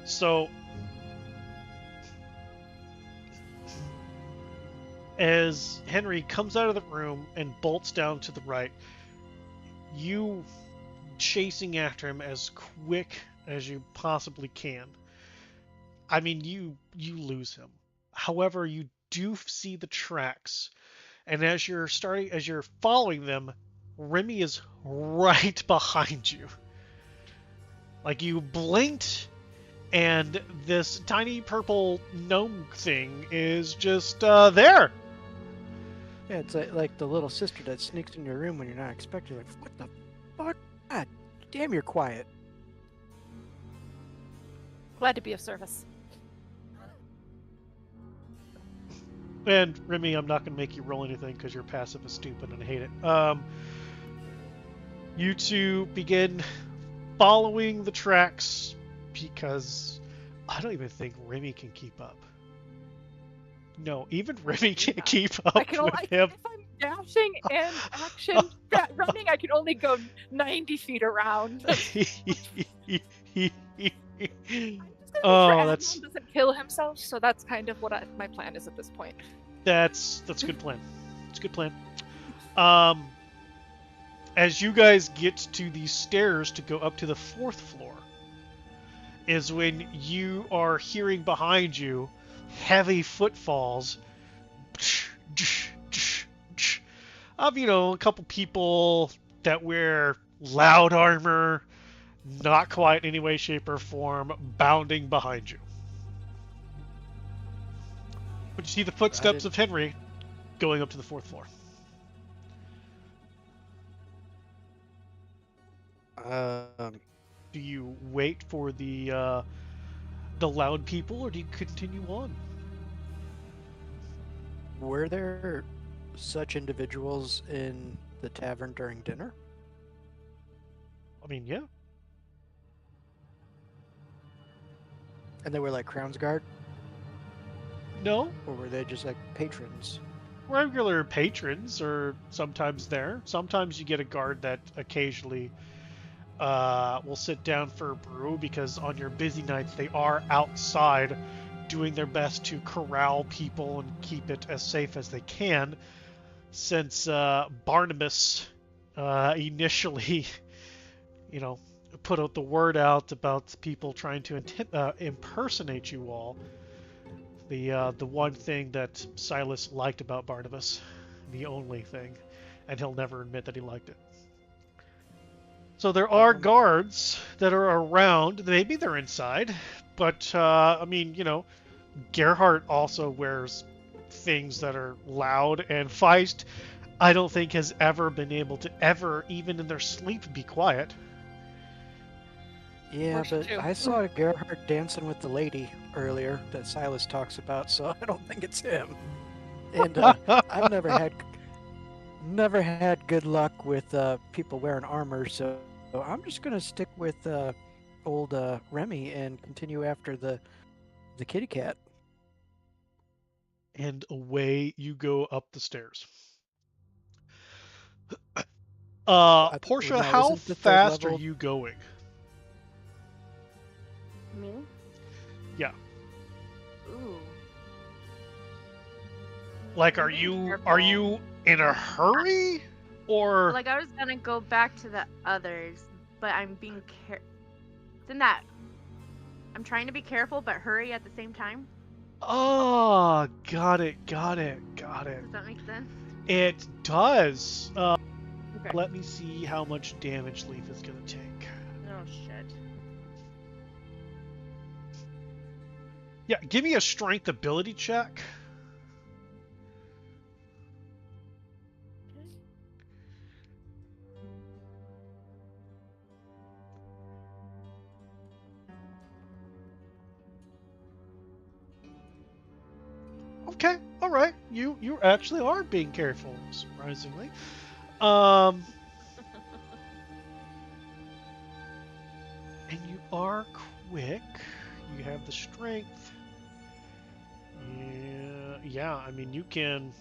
So, as Henry comes out of the room and bolts down to the right, you chasing after him as quick as you possibly can. I mean, you lose him. However, you do see the tracks, and as you're following them, Remy is right behind you. Like, you blinked, and this tiny purple gnome thing is just there. Yeah, it's like the little sister that sneaks in your room when you're not expecting. Like, what the fuck? God damn, you're quiet. Glad to be of service. And Remy, I'm not going to make you roll anything because your passive is stupid and I hate it. You two begin following the tracks because I don't even think Remy can keep up. No, even Remy can't keep up with him. If I'm dashing and action running, I can only go 90 feet around. Oh, that's doesn't kill himself, so that's kind of what my plan is at this point. That's a good plan. It's a good plan. As you guys get to the stairs to go up to the 4th floor, is when you are hearing behind you heavy footfalls of, a couple people that wear loud armor, not quiet in any way, shape, or form, bounding behind you. But you see the footsteps of Henry going up to the 4th floor. Do you wait for the loud people, or do you continue on? Were there such individuals in the tavern during dinner? I mean, yeah. And they were like Crown's Guard? No. Or were they just like patrons? Regular patrons are sometimes there. Sometimes you get a guard that occasionally will sit down for a brew, because on your busy nights they are outside doing their best to corral people and keep it as safe as they can, since Barnabas initially put out the word out about people trying to impersonate you all. The one thing that Silas liked about Barnabas, the only thing, and he'll never admit that he liked it. So there are guards that are around. Maybe they're inside, but I mean, Gerhardt also wears things that are loud, and Feist, I don't think, has ever been able to even in their sleep, be quiet. Yeah, but I saw Gerhardt dancing with the lady earlier that Silas talks about, so I don't think it's him. And I've never had good luck with people wearing armor, so I'm just gonna stick with old Remy and continue after the kitty cat. And away you go up the stairs. Portia, how fast are you going? Me? Yeah. Ooh. Like, are you in a hurry, or like I was gonna go back to the others, but I'm being it's in that I'm trying to be careful but hurry at the same time. Oh, got it. Does that make sense? It does. Okay. Let me see how much damage Leaf is gonna take. Oh shit. Yeah, give me a strength ability check. Okay, all right. You actually are being careful, surprisingly. And you are quick. You have the strength. Yeah. I mean, you can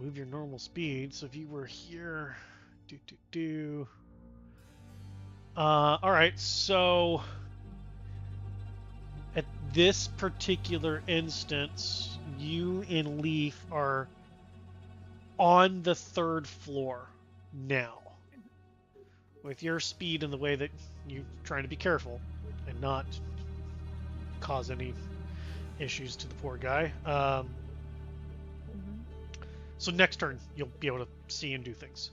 move your normal speed. So if you were here, All right, so at this particular instance, you and Leaf are on the 3rd floor now. With your speed and the way that you're trying to be careful and not cause any issues to the poor guy. So next turn, you'll be able to see and do things.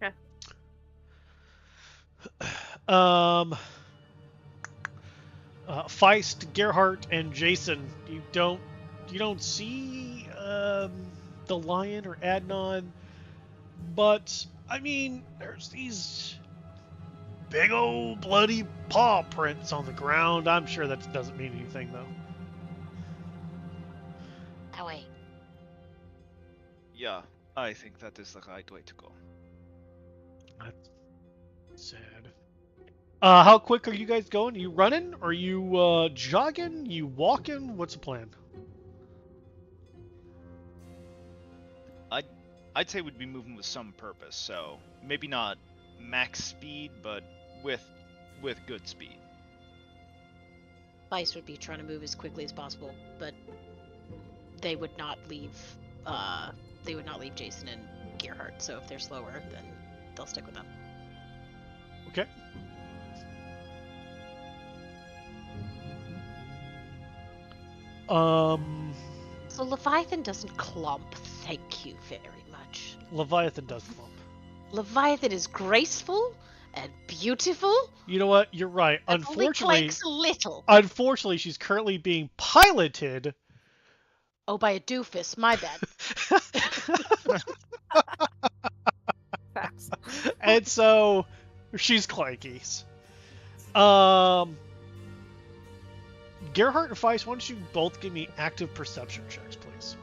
Okay. Feist, Gerhardt, and Jason, you don't see the lion or Adnan, but I mean, there's these big old bloody paw prints on the ground. I'm sure that doesn't mean anything though. That way. Yeah, I think that is the right way to go. That's sad. How quick are you guys going? Are you running? Are you jogging? You walking? What's the plan? I'd say we'd be moving with some purpose, so maybe not max speed, but with good speed. Vice would be trying to move as quickly as possible, but they would not leave. They would not leave Jason and Gerhardt. So if they're slower, then they'll stick with them. Okay. So Leviathan doesn't clump. Thank you very much. Leviathan does clump. Leviathan is graceful and beautiful. You know what? You're right. And Unfortunately, only clanks little. Unfortunately, she's currently being piloted. Oh, by a doofus. My bad. Facts. And so she's clanky. Gerhardt and Feist, why don't you both give me active perception checks, please?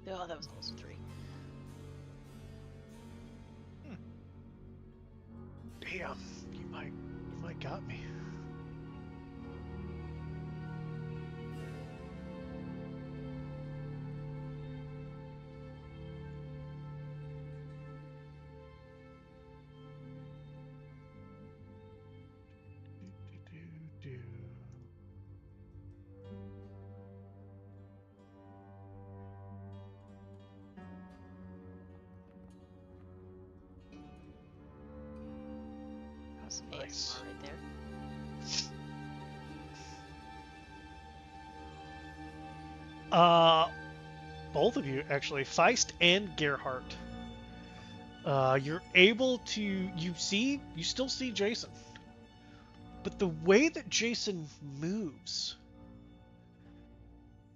Oh, that was close to 3. Damn, you might got me. That's some Nice. ASMR right there. Both of you actually, Feist and Gerhardt. You're able to you still see Jason. But the way that Jason moves,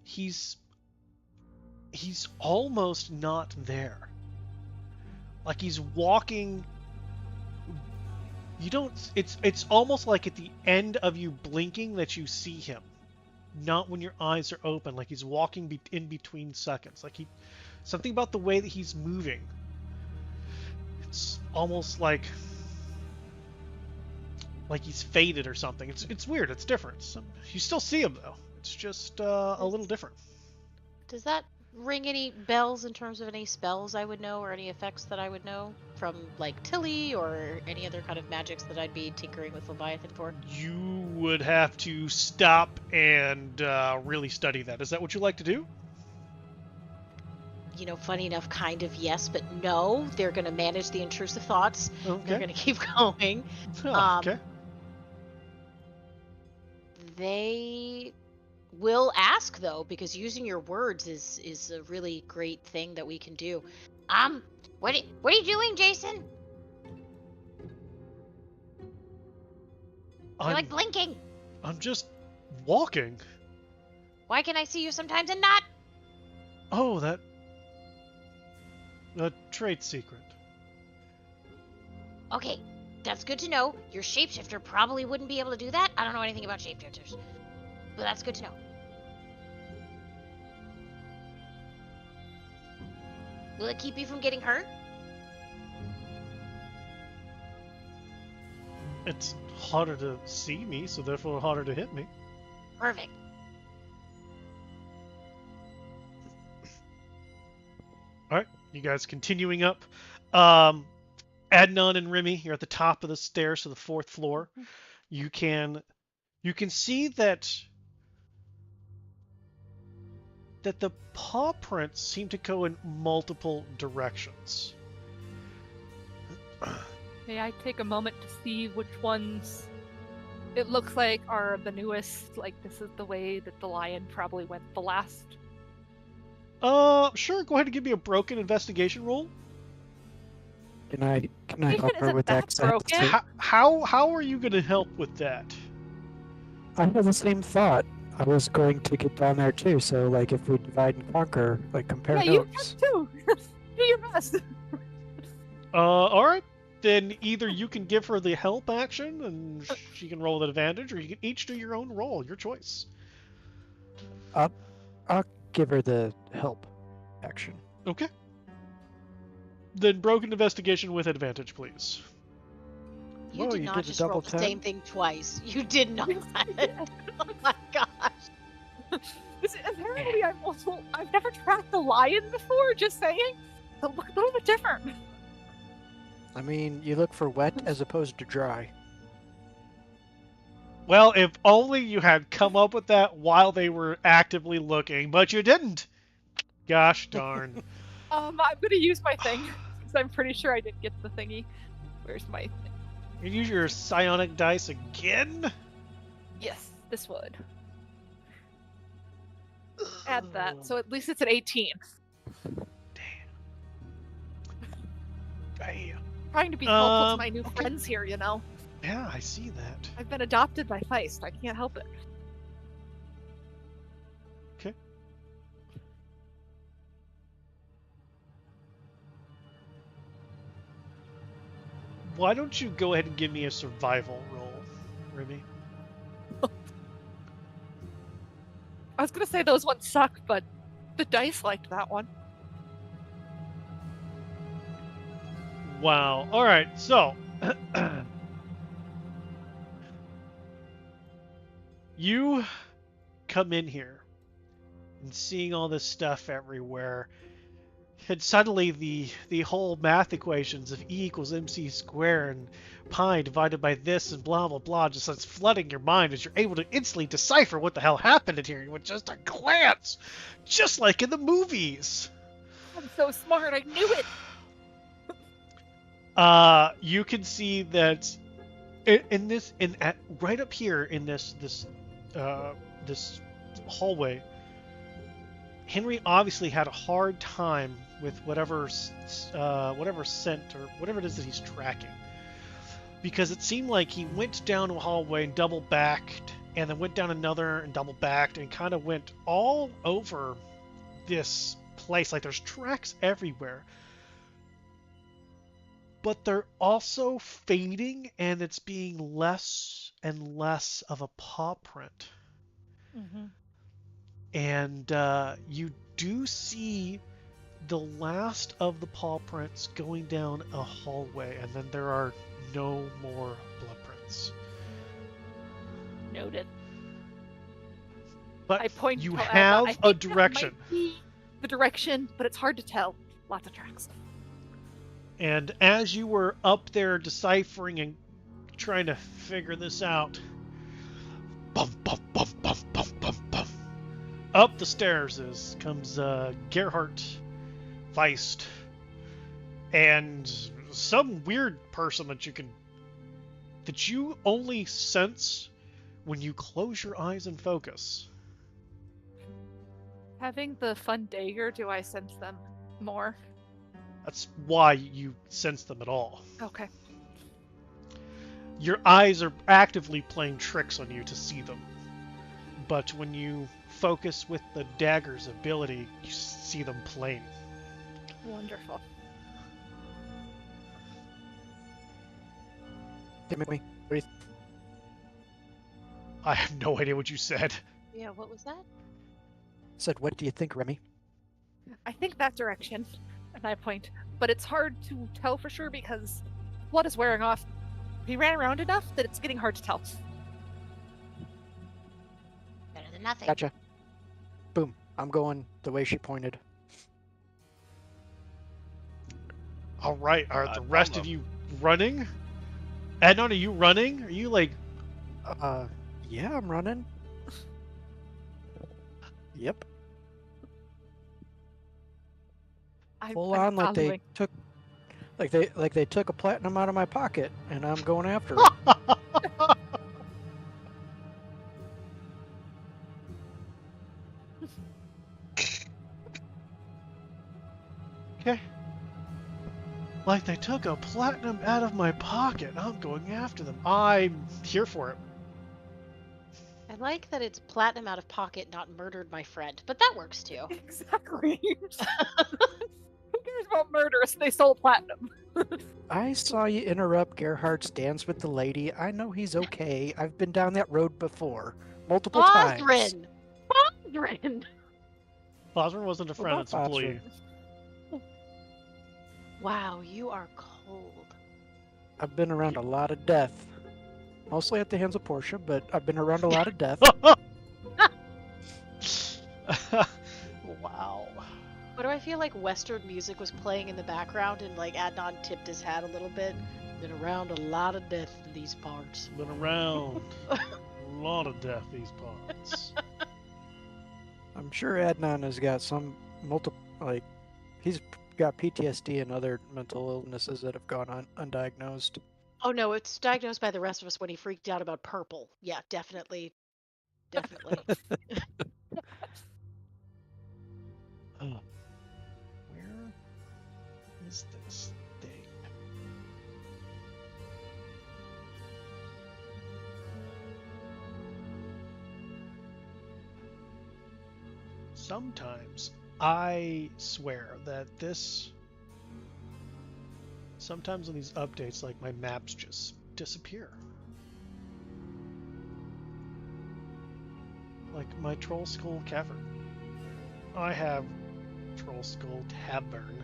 he's almost not there. Like he's walking. You don't. It's almost like at the end of you blinking that you see him, not when your eyes are open. Like he's walking in between seconds. Like something about the way that he's moving. It's almost like he's faded or something. It's weird. It's different. You still see him though. It's just a little different. Does that ring any bells in terms of any spells I would know or any effects that I would know from like Tilly or any other kind of magics that I'd be tinkering with Leviathan for? You would have to stop and really study that. Is that what you like to do? You know, funny enough, kind of yes, but no. They're going to manage the intrusive thoughts. Okay. They're going to keep going. Oh, okay. They will ask though, because using your words is a really great thing that we can do. What are you doing, Jason? You're like blinking. I'm just walking. Why can I see you sometimes and not? Oh, a trade secret. Okay, that's good to know. Your shapeshifter probably wouldn't be able to do that. I don't know anything about shapeshifters, but that's good to know. Will it keep you from getting hurt? It's harder to see me, so therefore harder to hit me. Perfect. All right, you guys continuing up. Adnan and Remy, you're at the top of the stairs to the 4th floor. You can see that the paw prints seem to go in multiple directions. May I take a moment to see which ones it looks like are the newest? Like, this is the way that the lion probably went the last. Sure. Go ahead and give me a broken investigation roll. Can I help her Isn't with that that? 'Cause I have the broken? same- How are you going to help with that? I had the same thought. I was going to get down there too, so like if we divide and conquer, like compare Yeah, you notes. can too. Do your best. All right. Then either you can give her the help action and she can roll with advantage, or you can each do your own roll. Your choice. I'll give her the help action. Okay. Then broken investigation with advantage, please. You Whoa, did you not did a just roll double the same 10? thing twice. You did not. Oh my gosh. Apparently, I've never tracked a lion before. Just saying, they look a little bit different. I mean, you look for wet as opposed to dry. Well, if only you had come up with that while they were actively looking, but you didn't. Gosh darn. I'm gonna use my thing because I'm pretty sure I didn't get the thingy. Where's my thing? You use your psionic dice again? Yes, this would. Add that, so at least it's an 18. Damn. Trying to be helpful to my new okay. friends here, you know. Yeah, I see that. I've been adopted by Feist. I can't help it. Okay. Why don't you go ahead and give me a survival roll, Remy? I was gonna say those ones suck, but the dice liked that one. Wow. All right. So, you come in here and seeing all this stuff everywhere, and suddenly the whole math equations of E equals MC squared and pi divided by this and blah blah blah just starts flooding your mind as you're able to instantly decipher what the hell happened in here with just a glance, just like in the movies. I'm so smart. I knew it. You can see that right up here in this hallway, Henry obviously had a hard time with whatever scent or whatever it is that he's tracking, because it seemed like he went down a hallway and double backed, and then went down another and double backed, and kind of went all over this place. Like there's tracks everywhere. But they're also fading, and it's being less and less of a paw print. Mm-hmm. And you do see the last of the paw prints going down a hallway, and then there are no more blood prints. Noted. But I point you to have I a think that direction. might be the direction, but it's hard to tell. Lots of tracks. And as you were up there deciphering and trying to figure this out, bump, bump, bump, bump, bump, bump, bump. Up the stairs comes Gerhardt Feist, and some weird person that you only sense when you close your eyes and focus. Having the fun dagger, do I sense them more? That's why you sense them at all. Okay. Your eyes are actively playing tricks on you to see them. But when you focus with the dagger's ability, you see them plain. Wonderful. Hey, Mimi, what do you I have no idea what you said. Yeah, what was that? said? What do you think, Remy? I think that direction. And I point. But it's hard to tell for sure because blood is wearing off. He ran around enough that it's getting hard to tell. Better than nothing. Gotcha. Boom. I'm going the way she pointed. All right, are I the found rest of them. you running? Adnan, are you running? Are you like... Yeah, I'm running. Yep. Full on, like they following. took, like they took a platinum out of my pocket, and I'm going after it. Okay. Like they took a platinum out of my pocket. I'm going after them. I'm here for it. I like that it's platinum out of pocket, not murdered my friend, but that works too. Exactly. Who cares about murderers? They stole platinum. I saw you interrupt Gerhardt's dance with the lady. I know he's okay. I've been down that road before, multiple times. Osrin! Osrin! Bosmer wasn't a friend, What it's about employee. Osrin? Wow, you are cold. I've been around a lot of death. Mostly at the hands of Portia, but I've been around a lot of death. Wow. What do I feel like Western music was playing in the background and like Adnan tipped his hat a little bit? Been around a lot of death in these parts. Been around a lot of death these parts. I'm sure Adnan has got some he's got PTSD and other mental illnesses that have gone undiagnosed. Oh no, it's diagnosed by the rest of us when he freaked out about purple. Yeah, definitely. Definitely. Where is this thing? Sometimes I swear that sometimes on these updates, like my maps just disappear. Like my Troll Skull Cavern. I have Troll Skull Tavern.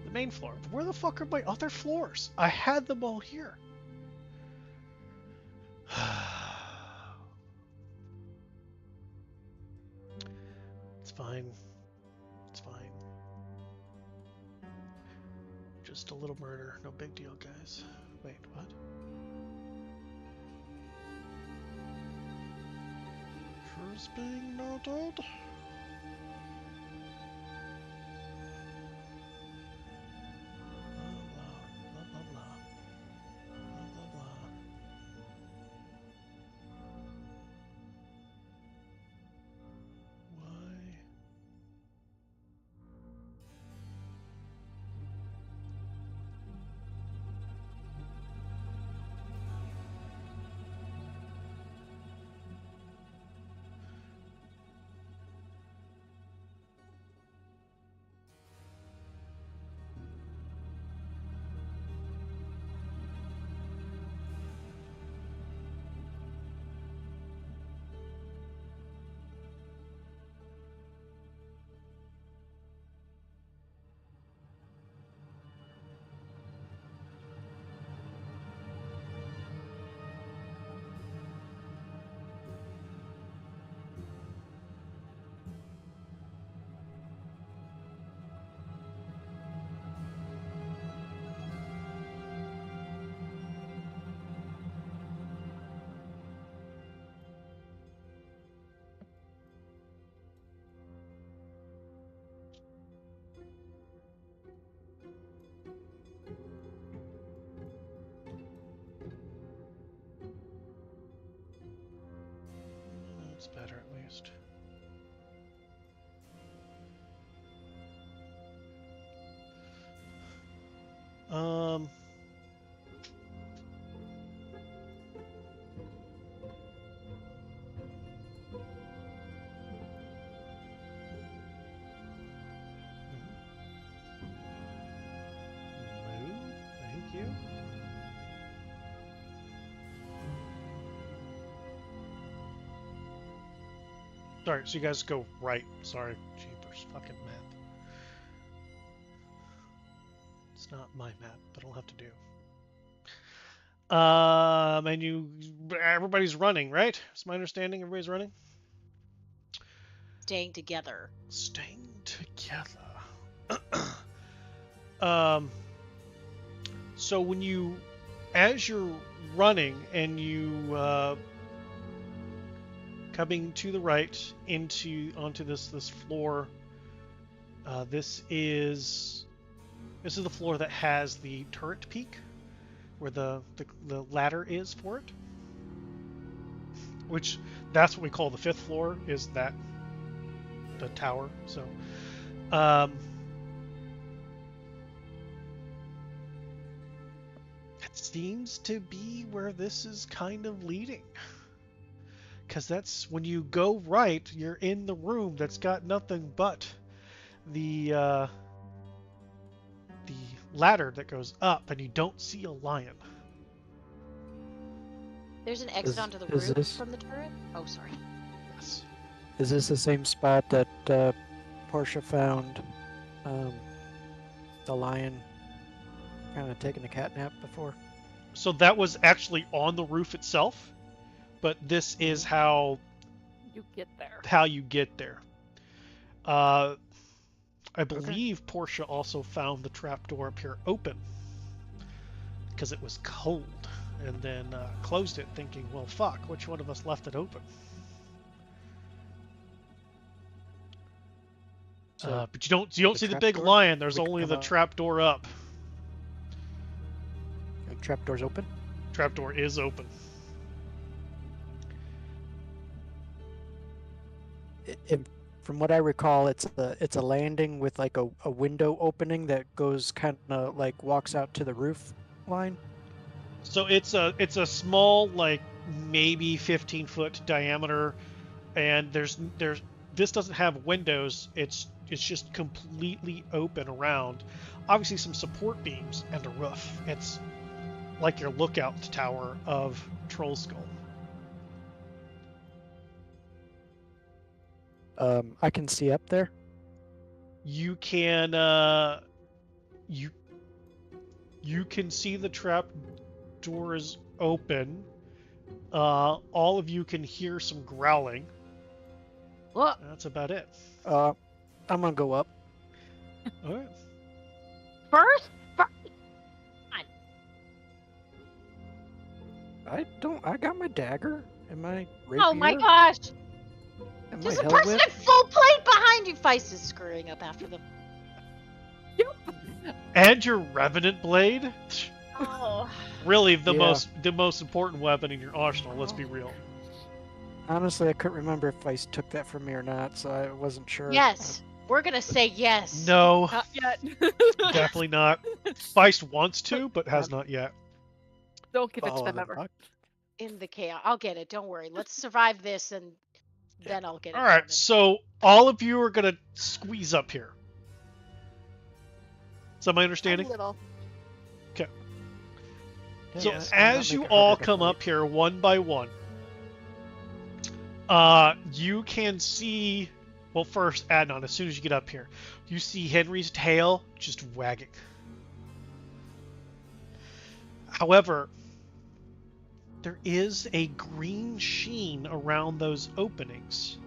The main floor. Where the fuck are my other floors? I had them all here. It's fine. It's fine. Just a little murder. No big deal, guys. Wait, what? Truth being noted. Blah, blah, blah. Blah, blah, blah. Why? That's better at least. Um. Move. Thank you. Sorry, so you guys go right. Sorry, jeepers, fucking map. It's not my map, but I'll have to do. And everybody's running, right? It's my understanding everybody's running? Staying together. Staying together. So as you're running and you coming to the right onto this floor, this is the floor that has the turret peak, where the ladder is for it. Which that's what we call the 5th floor, is that the tower. So, it seems to be where this is kind of leading. Because that's when you go right, you're in the room that's got nothing but the ladder that goes up, and you don't see a lion. There's an exit onto the is roof this- from the turret? Oh, sorry. Yes. Is this the same spot that Portia found the lion kind of taking a cat nap before? So that was actually on the roof itself, but this is how You get there. you get there. I believe Portia also found the trapdoor up here open because it was cold, and then closed it, thinking, "Well, fuck, which one of us left it open?" So but you don't see the big trapdoor? lion. There's We can only come the out. trapdoor up. the trapdoor's open? Trapdoor is open. From what I recall, it's a landing with like a window opening that goes kind of like walks out to the roof line. So it's a small, like maybe 15-foot diameter, and this doesn't have windows. It's just completely open around. Obviously some support beams and a roof. It's like your lookout tower of Troll Skull. I can see up there. You can you can see the trap door is open. All of you can hear some growling. What? That's about it. I'm gonna go up. All right. First? I got my dagger and my rapier. Oh my gosh! And There's my a hell person whip. at full plate behind you! Feist is scurrying up after them. And your Revenant Blade? Oh. Really the Yeah. most important weapon in your arsenal, let's be real. Honestly, I couldn't remember if Feist took that from me or not, so I wasn't sure. Yes. We're gonna say yes. No, Not yet. definitely not. Feist wants to, but has not yet. Don't give it to Follow them the ever. buck. In the chaos. I'll get it. Don't worry. Let's survive this, and then I'll get it. All right, from him. so all of you are gonna squeeze up here. Is that my understanding? A little. So Yes, why not as you make it all harder to come fight? up here one by one, you can see. Well, first, Adnan, as soon as you get up here, you see Henry's tail just wagging. However, there is a green sheen around those openings.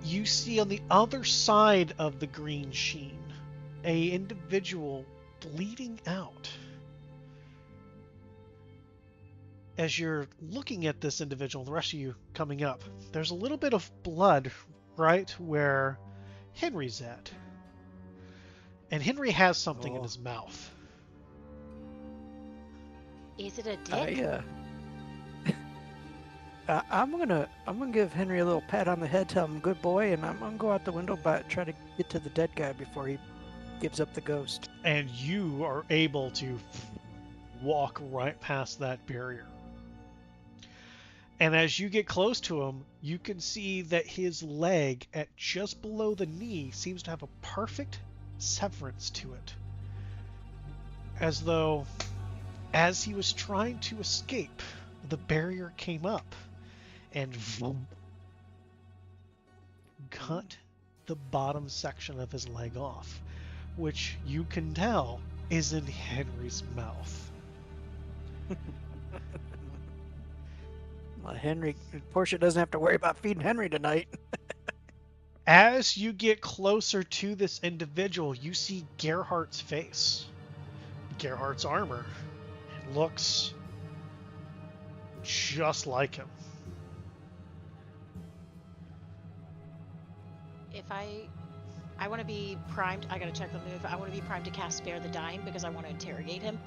You see on the other side of the green sheen a individual bleeding out. As you're looking at this individual, the rest of you coming up, there's a little bit of blood right where Henry's at. And Henry has something in Oh. his mouth. Is it a dick? I'm gonna give Henry a little pat on the head, tell him good boy, and I'm gonna go out the window, but try to get to the dead guy before he gives up the ghost. And you are able to walk right past that barrier. And as you get close to him, you can see that his leg at just below the knee seems to have a perfect severance to it. As though, as he was trying to escape, the barrier came up and cut the bottom section of his leg off, which you can tell is in Henry's mouth. Portia doesn't have to worry about feeding Henry tonight. As you get closer to this individual, you see Gerhardt's face. Gerhardt's armor. It looks just like him. If I want to be primed, I gotta check the move. I want to be primed to cast Spare the Dying because I want to interrogate him.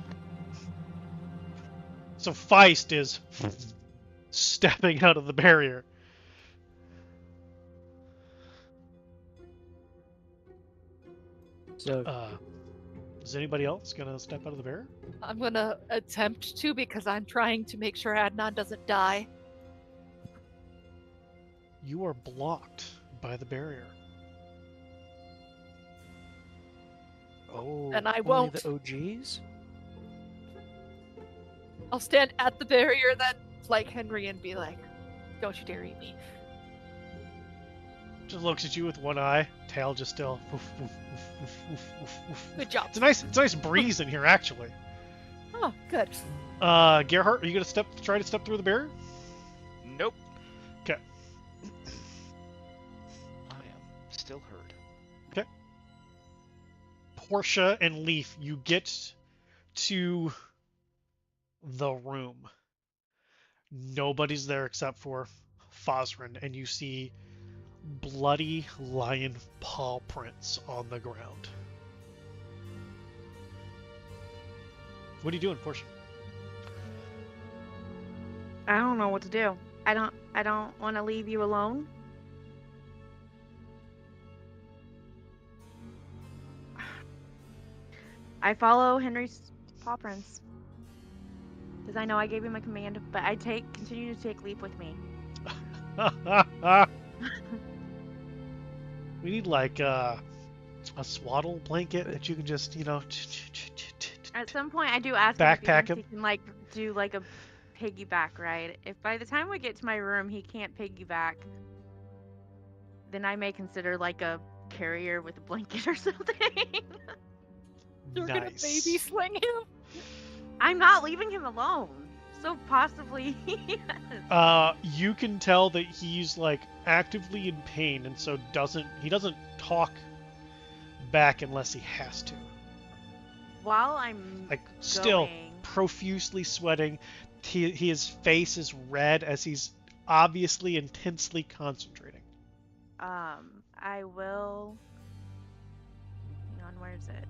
So Feist is stepping out of the barrier. So Is anybody else gonna step out of the barrier? I'm gonna attempt to because I'm trying to make sure Adnan doesn't die. You are blocked by the barrier. oh, And I only won't. the OGs? I'll stand at the barrier then, like Henry, and be like, "Don't you dare eat me." Just looks at you with one eye, tail just still. Woof, woof, woof, woof, woof, woof, woof. Good job. It's a nice breeze in here, actually. Oh, good. Gerhardt, are you gonna try to step through the barrier? Nope. Okay. I am still hurt. Okay. Portia and Leaf, you get to the room. Nobody's there except for Fosrin, and you see bloody lion paw prints on the ground. What are you doing, Portia? I don't know what to do. I don't want to leave you alone. I follow Henry's paw prints. Because I know I gave him a command, but I continue to take Leaf with me. We need like a swaddle blanket that you can just, At some point, I do ask Backpack him if he can do like a piggyback ride. If by the time we get to my room he can't piggyback, then I may consider like a carrier with a blanket or something. You're gonna baby sling him? I'm not leaving him alone. So possibly yes. You can tell that he's like actively in pain, and so he doesn't talk back unless he has to. While I'm still going, profusely sweating, his face is red as he's obviously intensely concentrating. I will. Hang on, where is it?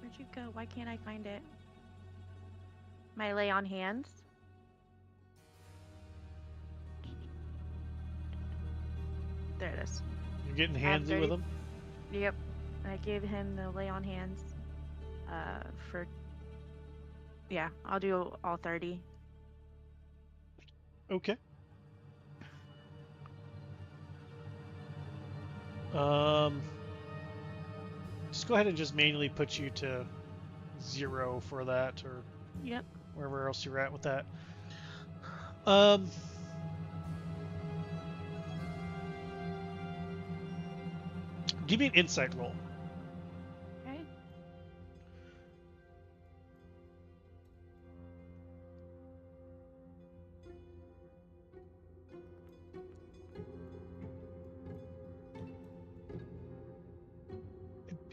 Where'd you go? Why can't I find it? My lay on hands. There it is. You're getting handsy with him? Yep. I gave him the lay on hands. Yeah, I'll do all 30. Okay. Just go ahead and just manually put you to 0 for that, or Yep. wherever else you're at with that. Give me an insight roll. Okay.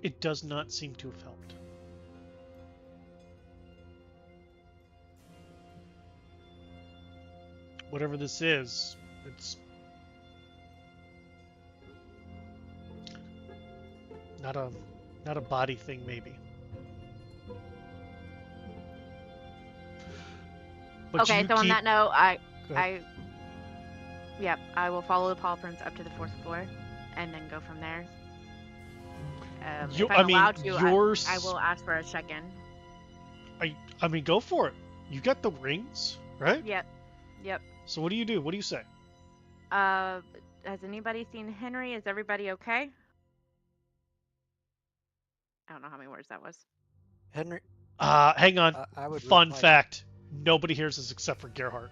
It does not seem to have helped. Whatever this is, it's not a body thing, maybe. But Okay, you so on that note, Go ahead. I will follow the paw prints up to the 4th floor, and then go from there. If I'm allowed to, I will ask for a check-in. I mean, go for it. You got the rings, right? Yep. So what do you do? What do you say? Has anybody seen Henry? Is everybody okay? I don't know how many words that was. Henry, Hang on. I would Fun reply- fact. Nobody hears this except for Gerhardt.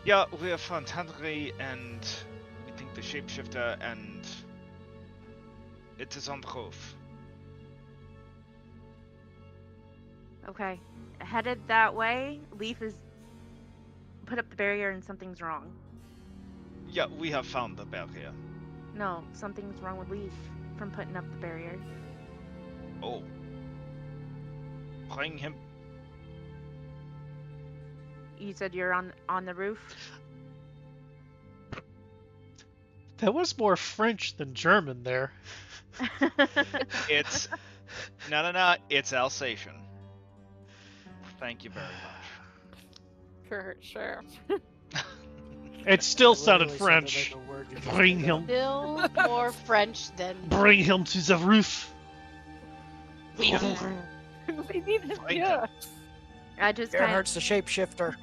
Yeah, we have found Henry, and we think the shapeshifter, and it is on the roof. Okay. Headed that way, Leaf is put up the barrier and something's wrong. Yeah, we have found the barrier. No, something's wrong with Leaf from putting up the barrier. Oh. Bring him. You said you're on the roof? That was more French than German there. It's... No. It's Alsatian. Thank you very much. Sure. It still It sounded literally French. like a word you just Bring made him. up. Still more French than. Bring him to the roof. We need him. Find Yeah. I just kind of... Gerhardt's the shapeshifter.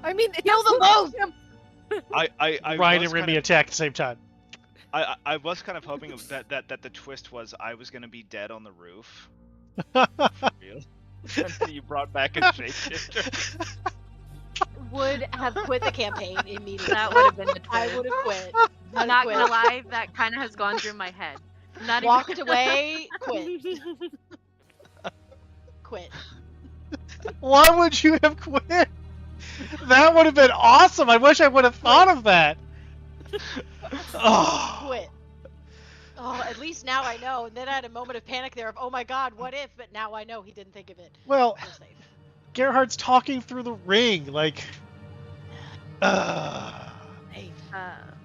I mean, it Kill them does both! look like him. I Ryan was and Remy kind attack at the same time. of, I was kind of hoping that the twist was I was gonna be dead on the roof. Real. And then you brought back a shapeshifter. Would have quit the campaign immediately. That would have been the twist. I would have quit. I'm not gonna lie, that kind of has gone through my head. Not Walked even... away, quit. Quit. Why would you have quit? That would have been awesome. I wish I would have thought of that. Oh. Quit. Oh, at least now I know. And then I had a moment of panic there of, oh my god, what if? But now I know he didn't think of it. Well, We're safe. Gerhardt's talking through the ring, like... Safe.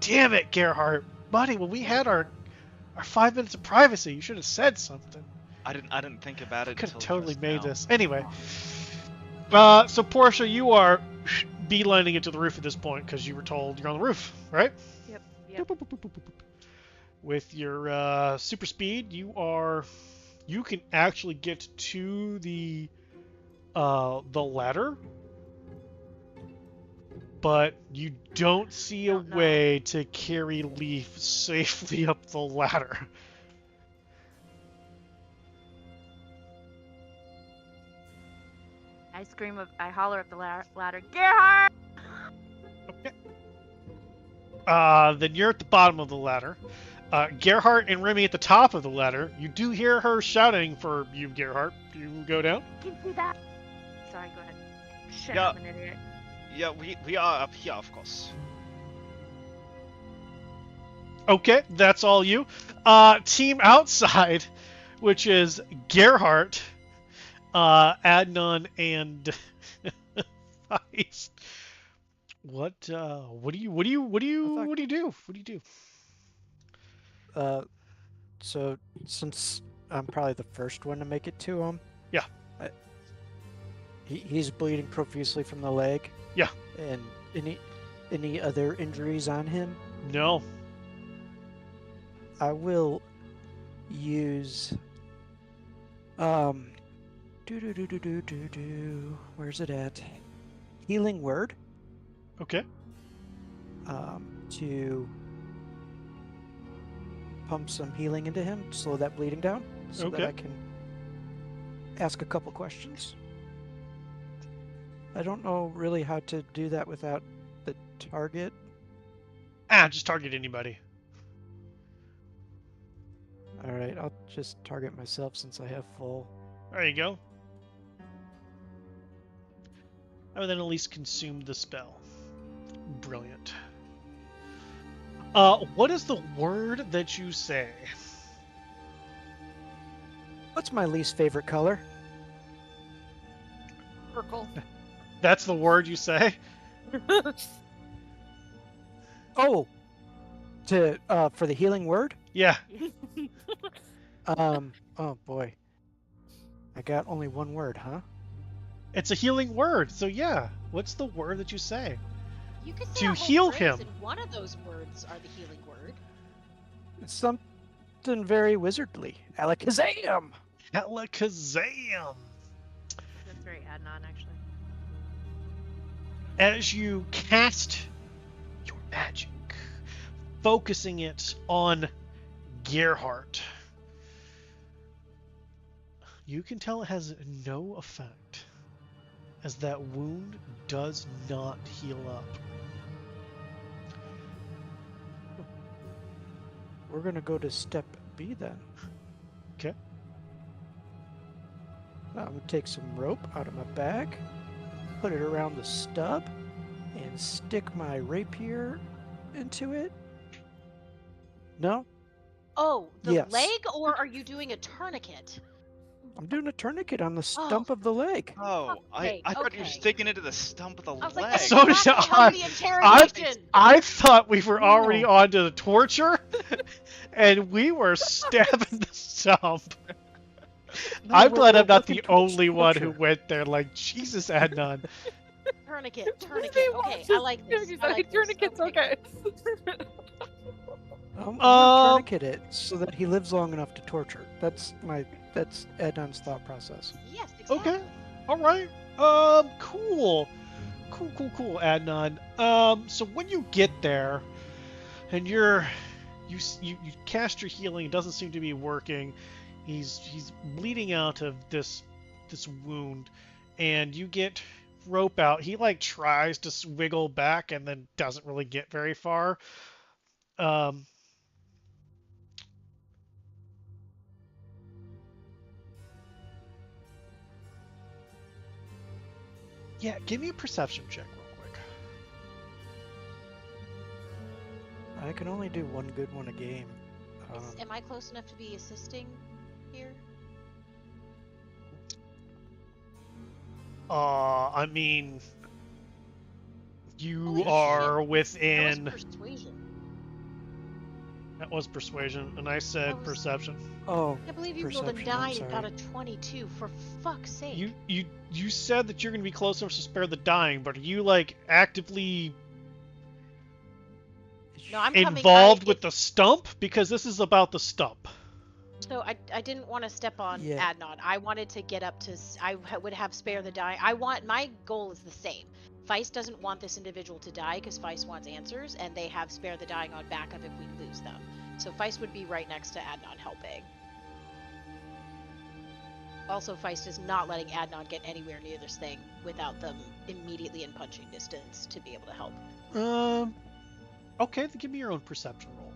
Damn it, Gerhardt. Buddy, when we had our 5 minutes of privacy, you should have said something. I didn't think about it. Could have until totally just made now. this. Anyway. So, Portia, you are beelining it to the roof at this point because you were told you're on the roof, right? Yep. Boop, boop, boop, boop, boop, boop, boop. With your super speed, you can actually get to the ladder, but you don't see a Don't know. way to carry Leaf safely up the ladder. I holler up the ladder, Gerhard! Then you're at the bottom of the ladder. Gerhardt and Remy at the top of the ladder. You do hear her shouting for you, Gerhardt. You go down. Can you see that? Sorry, go ahead. Shit, Yeah. I'm an idiot. Yeah, we are up here, of course. Okay, that's all you. Team outside, which is Gerhardt, Adnan, and Feist. What do you do? So since I'm probably the first one to make it to him, Yeah. He's bleeding profusely from the leg. Yeah. And any other injuries on him? No. I will use where's it at? Healing word. Okay. To pump some healing into him, slow that bleeding down, so that Okay. I can ask a couple questions. I don't know really how to do that without the target. Just target anybody. Alright, I'll just target myself since I have full. There you go. I would then at least consume the spell. Brilliant. What is the word that you say? What's my least favorite color? Purple. That's the word you say? Oh! For the healing word? Yeah. Oh boy. I got only one word, huh? It's a healing word, so yeah. What's the word that you say? You could say To a whole heal phrase, him. and one of those words are the healing word. It's something very wizardly. Alakazam! Alakazam! That's very Adnan, actually. As you cast your magic, focusing it on Gerhardt, you can tell it has no effect, as that wound does not heal up. We're gonna go to step B then. Okay. I'm gonna take some rope out of my bag, put it around the stub, and stick my rapier into it. No? Oh, the Yes. leg, or are you doing a tourniquet? I'm doing a tourniquet on the stump of the leg. Oh, Okay, I thought you were okay. sticking into the stump of the I was like, leg. that is So not did gonna help the interrogation. I thought we were already No. on to the torture, and we were stabbing the stump. No, I'm we're glad I'm not working the towards only one who torture. went there. Like, Jesus, Adnan. Tourniquet. They Okay, watch I us like doing this. these I like this. tourniquet's okay. I'm gonna tourniquet it so that he lives long enough to torture. That's Adnan's thought process. Yes, exactly. Okay. All right. Cool. Cool, Adnan. So when you get there, and you cast your healing, it doesn't seem to be working. He's bleeding out of this wound, and you get rope out. He like tries to wiggle back and then doesn't really get very far. Yeah, give me a perception check real quick. I can only do one good one a game. Am I close enough to be assisting here? I mean, you Holy are shit. within. That was persuasion. That was persuasion, and I said That was- perception. Oh, I can't believe you rolled a perception, I'm 9 and got a sorry. 22. For fuck's sake. You said that you're going to be close enough to spare the dying, but are you like actively No, I'm involved coming. with the stump? Because this is about the stump. So I didn't want to step on Yeah. Adnan. I wanted to get up to. Would have spare the dying. My goal is the same. Feist doesn't want this individual to die because Feist wants answers, and they have spare the dying on backup if we lose them. So Feist would be right next to Adnan helping. Also, Feist is not letting Adnan get anywhere near this thing without them immediately in punching distance to be able to help. Okay, then give me your own perception roll.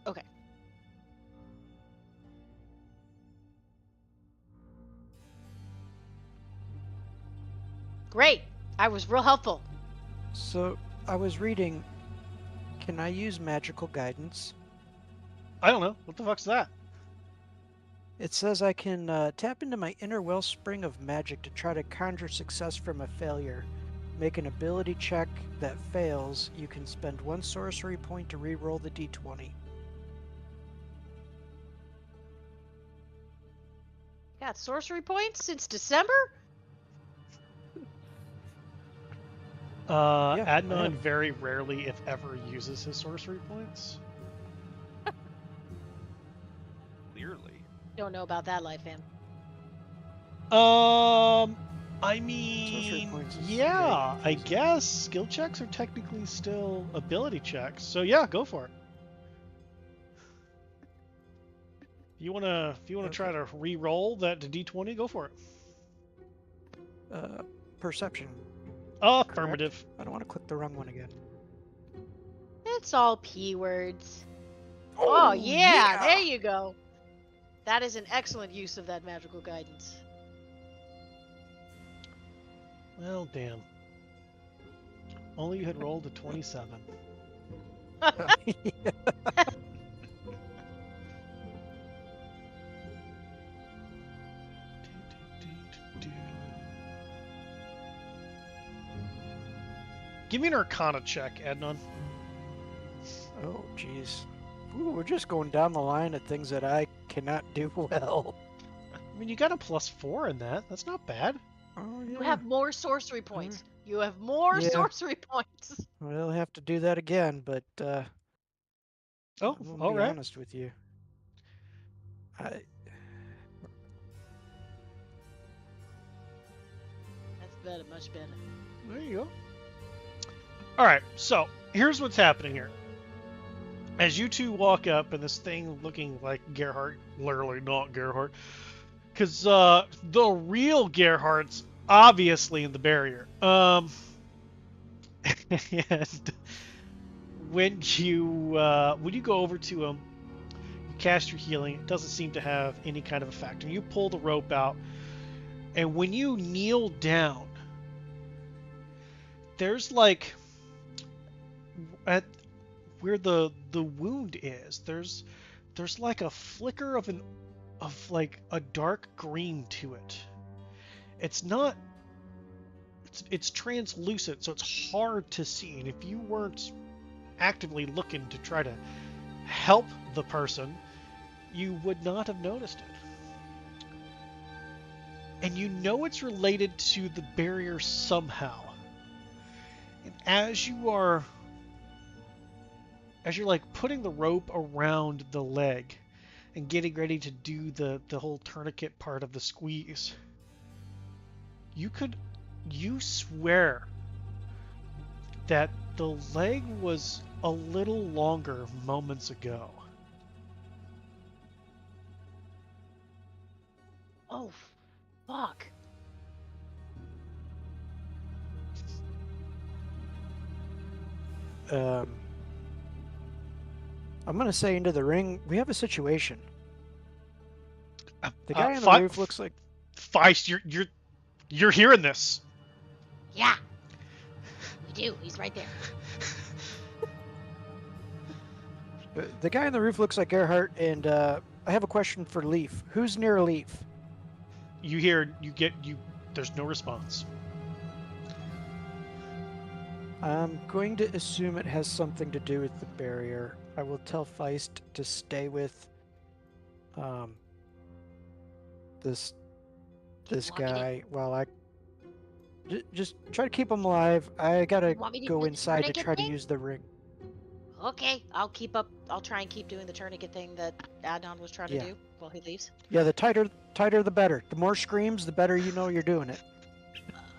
Okay. Great! I was real helpful. So I was reading. Can I use magical guidance? I don't know. What the fuck's that? It says I can tap into my inner wellspring of magic to try to conjure success from a failure. Make an ability check that fails. You can spend 1 sorcery point to re-roll the d20. Got sorcery points since December? Yeah, I Adnan have. very rarely, if ever, uses his sorcery points. Clearly. Don't know about that life, fam. I mean, points is yeah, very I guess skill checks are technically still ability checks. So yeah, go for it. If you wanna try to re-roll that to d20, go for it. Perception. Affirmative. I don't want to click the wrong one again. It's all P words. Oh, yeah, there you go. That is an excellent use of that magical guidance. Well, damn. Only you had rolled a 27. Give me an Arcana check, Adnan. Oh, jeez. Ooh, we're just going down the line of things that I cannot do well. I mean, you got a +4 in that. That's not bad. Oh, yeah. You have more sorcery points. You have more Yeah. sorcery points. We'll have to do that again, but Oh, I'm gonna all be right. honest with you. That's better, much better. There you go. All right, so here's what's happening here. As you two walk up, and this thing looking like Gerhardt, literally not Gerhardt, because the real Gerhardt's obviously in the barrier. And when you go over to him, you cast your healing. It doesn't seem to have any kind of effect, and you pull the rope out. And when you kneel down, there's like at where the wound is, there's like a flicker of like a dark green to it. It's not it's translucent, so it's hard to see. And if you weren't actively looking to try to help the person, you would not have noticed it. And you know it's related to the barrier somehow. And as you're like putting the rope around the leg and getting ready to do the whole tourniquet part of the squeeze, you swear that the leg was a little longer moments ago. Oh, fuck. I'm gonna say into the ring, we have a situation. The guy on the roof looks like Feist. You're hearing this. Yeah. You do. He's right there. The guy on the roof looks like Gerhardt, and I have a question for Leaf. Who's near Leaf? There's no response. I'm going to assume it has something to do with the barrier. I will tell Feist to stay with this guy while I just try to keep him alive. I gotta go inside to try to use the ring. Okay, I'll try and keep doing the tourniquet thing that Adnan was trying to do while he leaves. Yeah, the tighter the better. The more screams, the better you know you're doing it.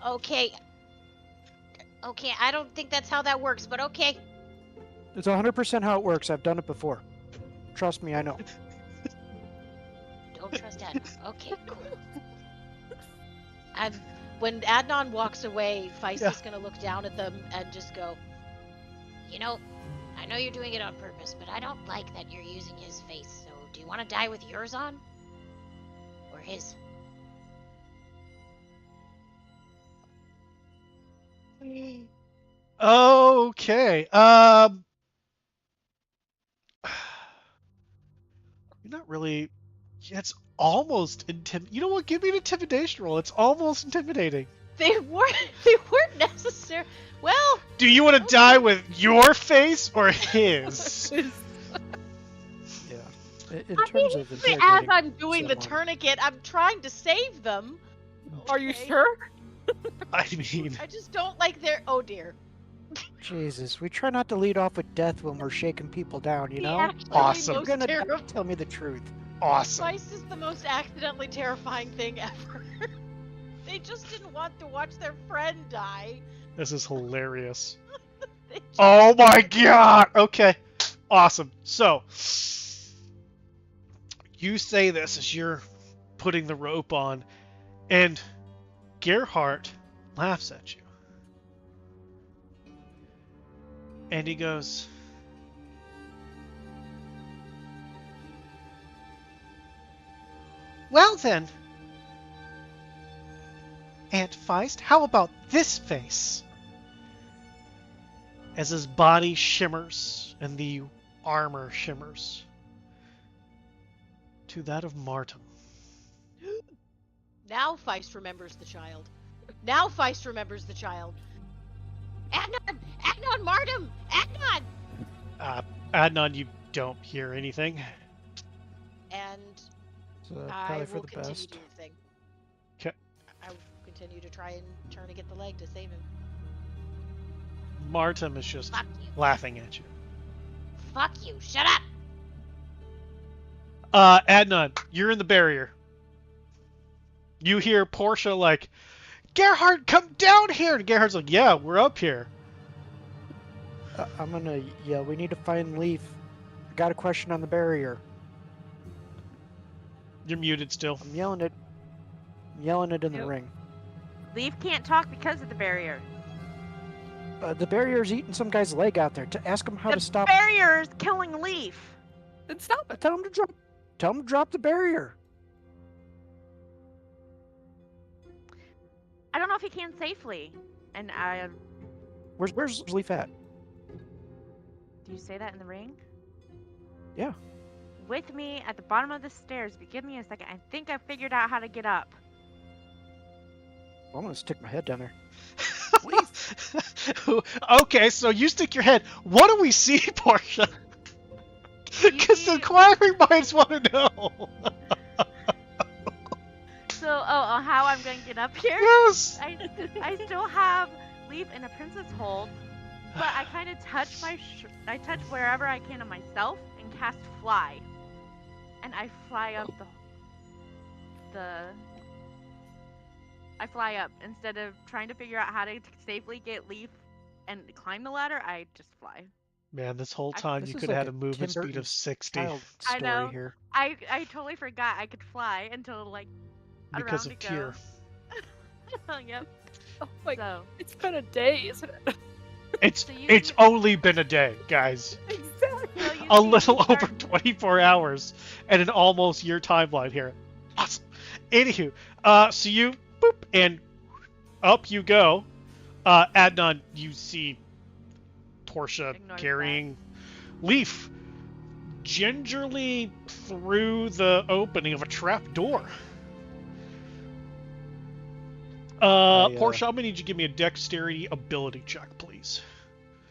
Okay, I don't think that's how that works, but okay. It's 100% how it works. I've done it before. Trust me, I know. Don't trust Adnan. Okay, cool. When Adnan walks away, Feist is going to look down at them and just go, you know, I know you're doing it on purpose, but I don't like that you're using his face, so do you want to die with yours on? Or his? Okay. You're not really. It's almost You know what? Give me an intimidation roll. It's almost intimidating. They weren't necessary. Well. Do you want to die with your face or his? In terms of as I'm doing the tourniquet, I'm trying to save them. Are you sure? I mean, I just don't like their. Oh dear. Jesus, we try not to lead off with death when we're shaking people down, you know? Awesome. You're gonna tell me the truth. Awesome. Spice is the most accidentally terrifying thing ever. They just didn't want to watch their friend die. This is hilarious. Oh my god! Okay. Awesome. So, you say this as you're putting the rope on, and Gerhardt laughs at you. And he goes, well then, Aunt Feist, how about this face? As his body shimmers and the armor shimmers to that of Martin. Now Feist remembers the child. Adnan, Martin! Adnan! Adnan, you don't hear anything. And probably for the continue best. to do the thing. Okay. I will continue to try and turn to get the leg to save him. Martin is just laughing at you. Fuck you, shut up! Adnan, you're in the barrier. You hear Portia like, Gerhardt, come down here! And Gerhardt's like, yeah, we're up here. I'm gonna yell, we need to find Leaf. I got a question on the barrier. You're muted still. I'm yelling it in the ring. Leaf can't talk because of the barrier. The barrier's eating some guy's leg out there. To ask him how to stop. The barrier is killing Leaf. Then stop it. Tell him to drop the barrier. I don't know if he can safely. And Where's Leaf at? do you say that in the ring? Yeah. With me at the bottom of the stairs, but give me a second. I think I figured out how to get up. I'm gonna stick my head down there. Okay, so you stick your head. What do we see, Portia? You Because the see- inquiring minds want to know. So, how I'm going to get up here? Yes. I still have Leaf in a princess hold, but I kind of touch I touch wherever I can on myself and cast fly, and I fly up I fly up instead of trying to figure out how to safely get Leaf and climb the ladder. I just fly. Man, this whole time This you is could have like had a a movement Tim speed of Burton's 60 child I story know. here. I totally forgot I could fly until like a because round of to Kier. go. Yep. Oh my So It's been a day, isn't it? It's So you it's see- only been a day, guys. Exactly. so you A see me little start- over 24 hours and an almost year timeline here. Awesome. Anywho, so you boop and up you go. Adnan, you see Portia Ignore carrying Leaf gingerly through the opening of a trap door. Portia, I'm gonna need you to give me a dexterity ability check, please.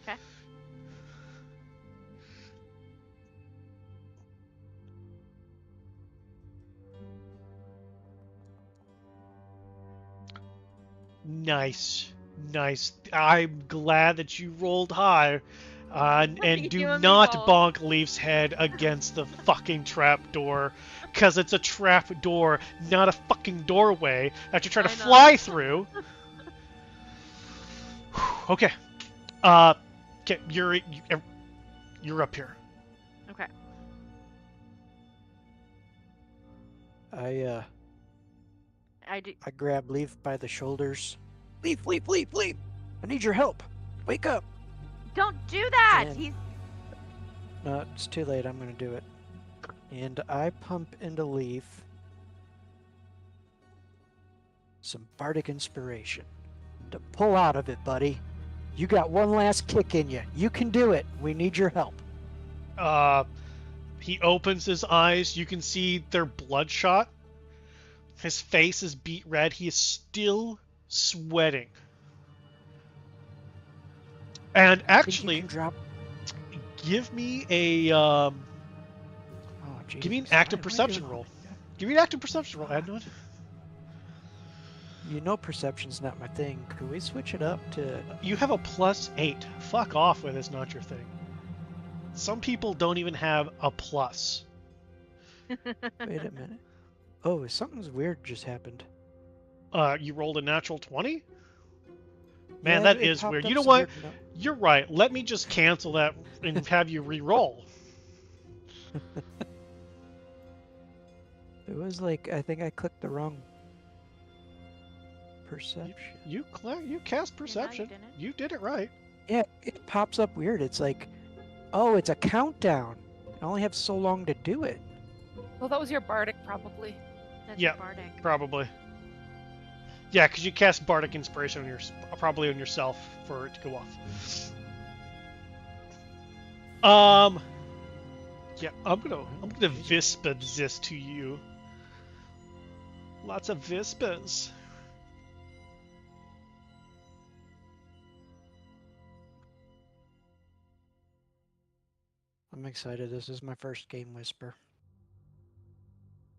Okay. Nice. I'm glad that you rolled high. And You do and me not both. bonk Leaf's head against the fucking trap door. Because it's a trap door, not a fucking doorway that you're trying to I know. fly through. Okay. Okay, you're up here. Okay. I I do. I grab Leaf by the shoulders. Leaf! I need your help. Wake up! Don't do that. And- He's No, it's too late. I'm gonna do it. And I pump into Leaf some bardic inspiration to pull out of it, buddy. You got one last kick in you. You can do it. We need your help. He opens his eyes. You can see they're bloodshot. His face is beet red. He is still sweating. And I think you actually, can drop. give me a Oh, give me an Jesus. active Why perception do- roll. Give me an active perception roll, Adnan. You know perception's not my thing. Could we switch it up to? You have a +8. Fuck off with it's not your thing. Some people don't even have a plus. Wait a minute. Oh, something's weird just happened. You rolled a natural 20? Man, Yeah, that it is popped weird. up You know some what? weird You're right. Let me just cancel that and have you re-roll. It was like I think I clicked the wrong perception. You cast perception. didn't. You did it right. Yeah, it pops up weird. It's like, oh, it's a countdown. I only have so long to do it. Well, that was your bardic, probably. That's Yeah. bardic. Probably. Yeah, because you cast Bardic Inspiration on probably on yourself for it to go off. Yeah, I'm gonna Vispa this to you. Lots of Vispas. I'm excited. This is my first game whisper.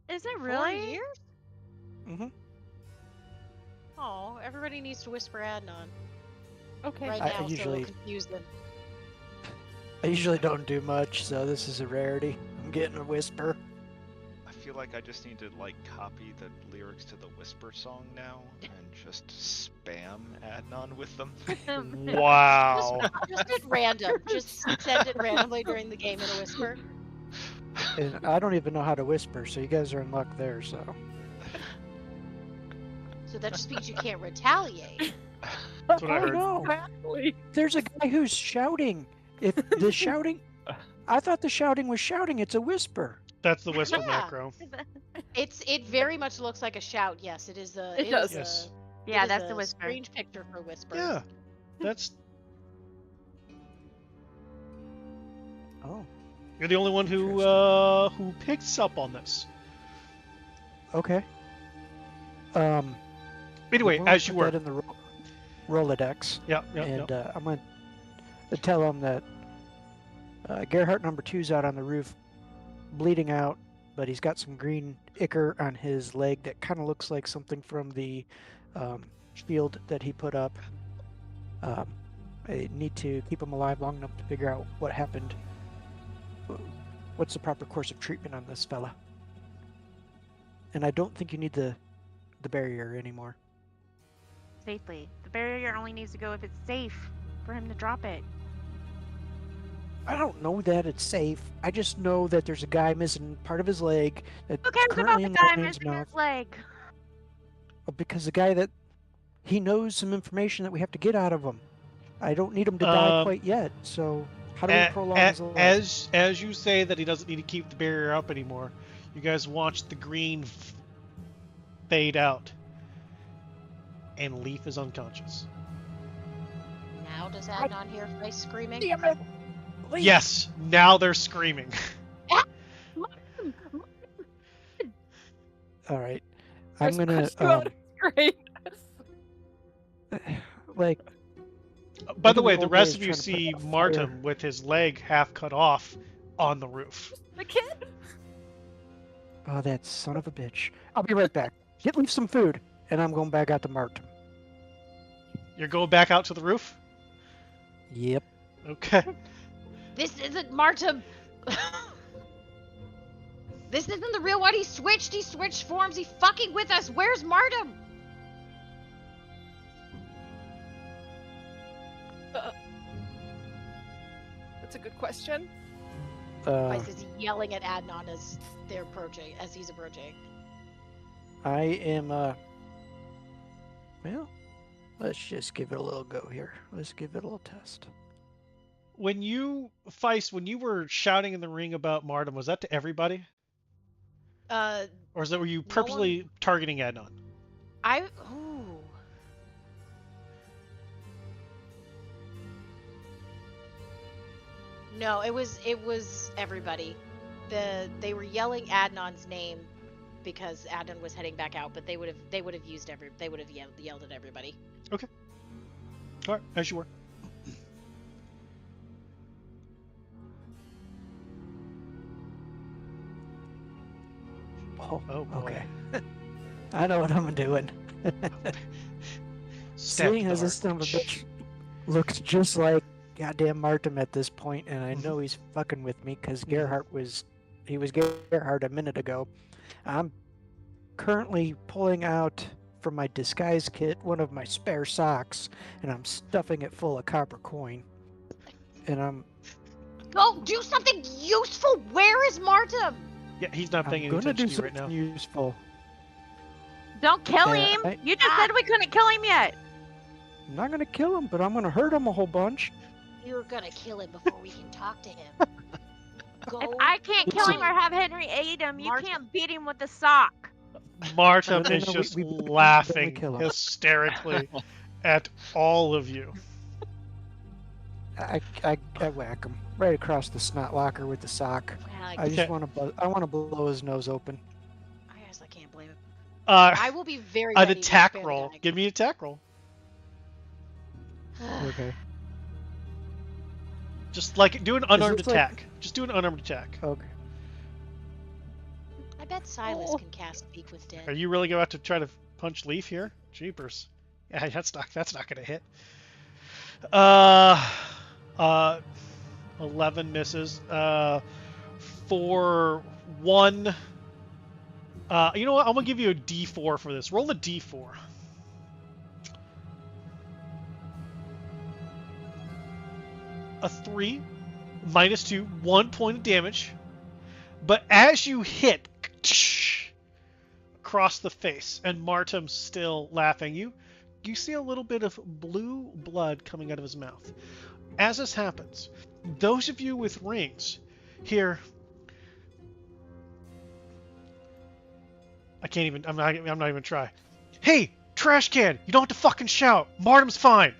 Is it 4 really? years? Mm-hmm. Oh, everybody needs to whisper Adnan Okay. right I now, so usually- it'll confuse them. I usually don't do much, so this is a rarity. I'm getting a whisper. I feel like I just need to like copy the lyrics to the Whisper song now and just spam Adnan with them. Wow. Just at random. Just send it randomly during the game in a whisper. And I don't even know how to whisper, so you guys are in luck there, so. So that just means you can't retaliate. That's what I Oh, heard. no. Exactly. There's a guy who's shouting. If the shouting, I thought the shouting was shouting. It's a whisper. That's the whisper Yeah. macro. It very much looks like a shout. Yes, it is a. It does. is a- Yes. Yeah, It is that's a the whisper. strange picture for whispers. Yeah, that's. Oh, You're the only one who picks up on this. okay. Anyway, we'll as you put were. that in the Rolodex, Yeah. and I'm going to tell him that Gerhardt number 2's out on the roof, bleeding out, but he's got some green ichor on his leg that kind of looks like something from the shield that he put up. I need to keep him alive long enough to figure out what happened. What's the proper course of treatment on this fella? And I don't think you need the barrier anymore. Safely. The barrier only needs to go if it's safe for him to drop it. I don't know that it's safe. I just know that there's a guy missing part of his leg that's Who cares about currently the in guy the lion's missing mouth. his leg? Because the guy that he knows some information that we have to get out of him. I don't need him to die quite yet. So how do we prolong his life? As you say that he doesn't need to keep the barrier up anymore, you guys watch the green fade out, and Leaf is unconscious. Now does Adnan hear Face screaming? Damn it! Leaf. Yes, now they're screaming. All right, I'm gonna Great. like. By the way, the old rest way of you is trying to see put out Martin fire. with his leg half cut off on the roof. The kid. Oh, that son of a bitch! I'll be right back. Get Leaf some food, and I'm going back out to Martin. You're going back out to the roof? Yep. Okay. This isn't Martum. This isn't the real one. He switched forms. He's fucking with us. Where's Martum? That's a good question. Vice is yelling at Adnan as they're approaching, as he's approaching. I am. Well, let's just give it a little go here. Let's give it a little test. When you, Feist, when you were shouting in the ring about Martin, was that to everybody? Or were you purposely targeting Adnan? No, it was everybody. They were yelling Adnan's name because Adnan was heading back out, but they would have yelled at everybody. Okay. All right, as you were. Oh boy. Okay. I know what I'm doing. Seeing as this son of a bitch looks just like goddamn Martin at this point, and I know he's fucking with me because Gerhardt was Gerhardt a minute ago. I'm currently pulling out from my disguise kit one of my spare socks, and I'm stuffing it full of copper coin. And I'm Go do something useful. Where is Martum? Yeah, he's not paying any gonna attention do to you right now. something useful. Don't kill Yeah, him! You just said we couldn't kill him yet! I'm not gonna kill him, but I'm gonna hurt him a whole bunch. You're gonna kill him before we can talk to him. Go. If I can't kill him or have Henry aid him, you can't beat him with a sock. Martin No, is just we laughing kill him. hysterically at all of you. I whack him right across the snot locker with the sock. I just want to blow his nose open. I guess I can't blame him. I I will be very an ready to attack spare the roll. gag. Give me an attack roll. Okay. Just like do an unarmed this like- attack. Just do an unarmed attack. Okay. I bet Silas can cast Speak with Dead. Are you really going to have to try to punch Leaf here? Jeepers. Yeah, that's not going to hit. 11 misses. For 1. You know what? I'm going to give you a D4 for this. Roll a D4. A 3, -2, 1 point of damage. But as you hit across the face, and Martum's still laughing, you see a little bit of blue blood coming out of his mouth. As this happens, those of you with rings hear. I'm not even try. Hey, trash can! You don't have to fucking shout! Martin's fine!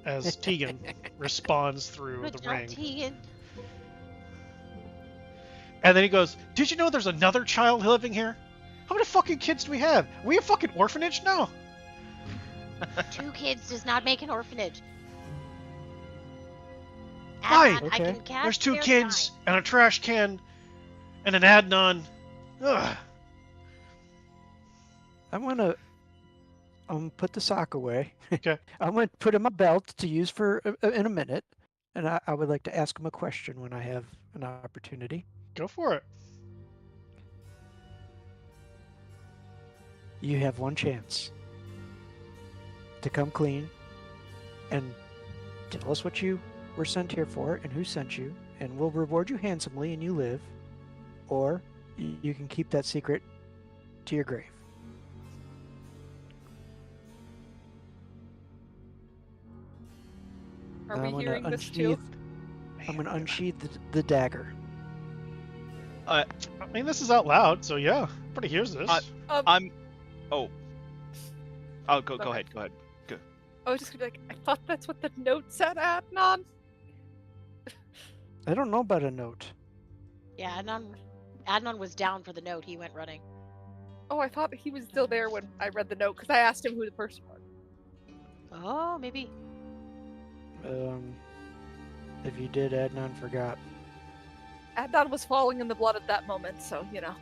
As Tegan responds through Good the job, ring. Tegan. And then he goes, did you know there's another child living here? How many fucking kids do we have? Are we a fucking orphanage now? 2 kids does not make an orphanage. Why? Adnan, I Okay. can cast There's 2 Fair kids Time. and a trash can and an Adnan. Ugh. I'm gonna put the sock away. Okay. I'm gonna put in my belt to use for in a minute, and I would like to ask him a question when I have an opportunity. Go for it. You have one chance to come clean and tell us what you were sent here for and who sent you, and we'll reward you handsomely and you live, or you can keep that secret to your grave. Are And we I'm gonna hearing this too? I'm gonna unsheath the dagger. I mean, this is out loud, so yeah. Everybody hears this. I'm. Oh. Oh, go Sorry. ahead. Go ahead. I was just gonna be like, I thought that's what the note said, Adnan. I don't know about a note. Yeah, Adnan was down for the note. He went running. Oh, I thought he was still there when I read the note because I asked him who the person was. Oh, maybe. If you did, Adnan forgot. Adnan was falling in the blood at that moment, so you know.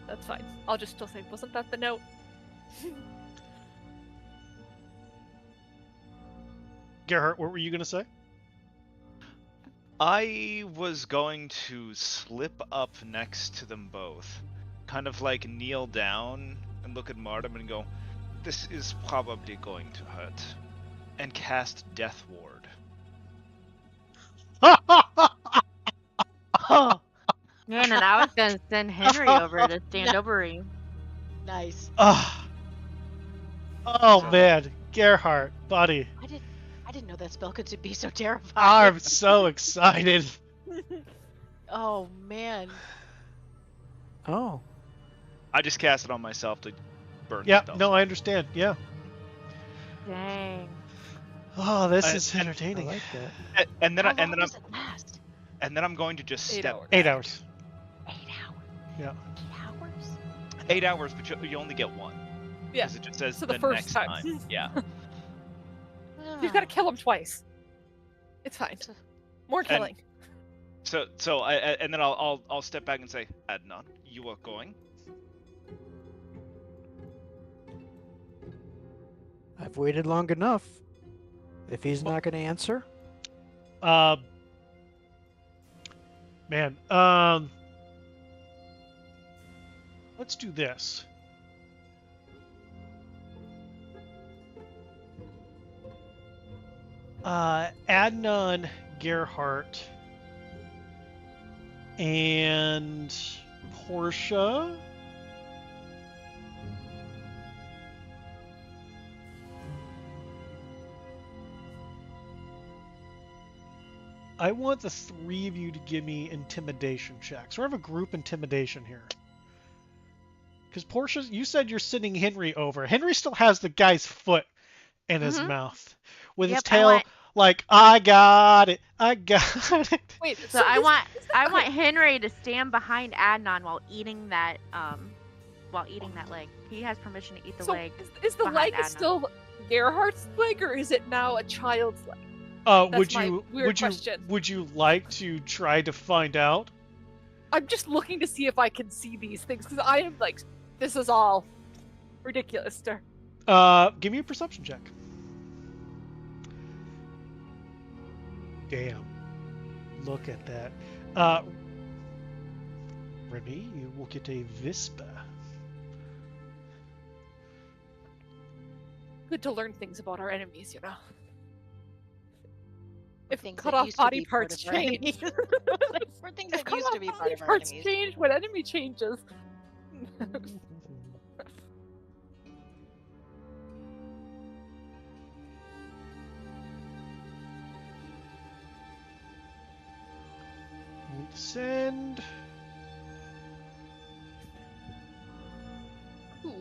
That's fine. I'll just still say, wasn't that the note? Gerhard, what were you going to say? I was going to slip up next to them both, kind of like kneel down and look at Martin and go, "This is probably going to hurt," and cast Death Ward. Oh, Man, and I was gonna send Henry over to stand over you. nice. Oh man, Gerhard, buddy. I didn't know that spell could be so terrifying. I'm so excited. Oh man. Oh, I just cast it on myself to burn Yeah, stuff. no, I understand. Yeah. Dang. Oh, this I- is I entertaining. like that. And then How and long then does it last? I'm going to just 8 step hours. 8 hours. 8 hours. Yeah. 8 hours? 8 hours, but you only get one. Yeah. Because it just says So the the first next time. time. Yeah. You've got to kill him twice. It's fine. More killing. So I and then I'll step back and say, Adnan, you are going. I've waited long enough. If he's not going to answer, Man, let's do this. Adnan, Gerhardt, and Portia. I want the 3 of you to give me intimidation checks. We have a group intimidation here. Because Portia, you said you're sending Henry over. Henry still has the guy's foot in his mouth. With his Yep, tail like, I got it. I got it. Wait, So I this- want Henry to stand behind Adnan while eating that leg. He has permission to eat the so leg. is the behind leg Adnan. still Gerhardt's leg, or is it now a child's leg? Would my you weird question. would you like to try to find out? I'm just looking to see if I can see these things because I am like, this is all ridiculous. Sir. Give me a perception check. Damn. Look at that. Remy, you will get a Vispa. Good to learn things about our enemies, you know. If Things cut that off used to body be part parts of our change, enemies. For things if that cut used off to be part body of our parts enemies. change when enemy changes. Send. Ooh.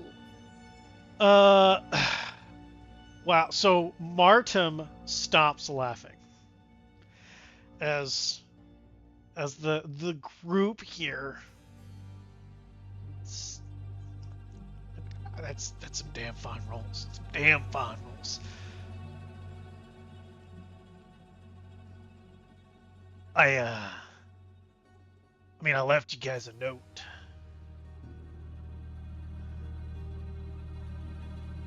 Wow. So Martum stops laughing as the group here. That's some damn fine rolls. Some damn fine rolls. I mean, I left you guys a note.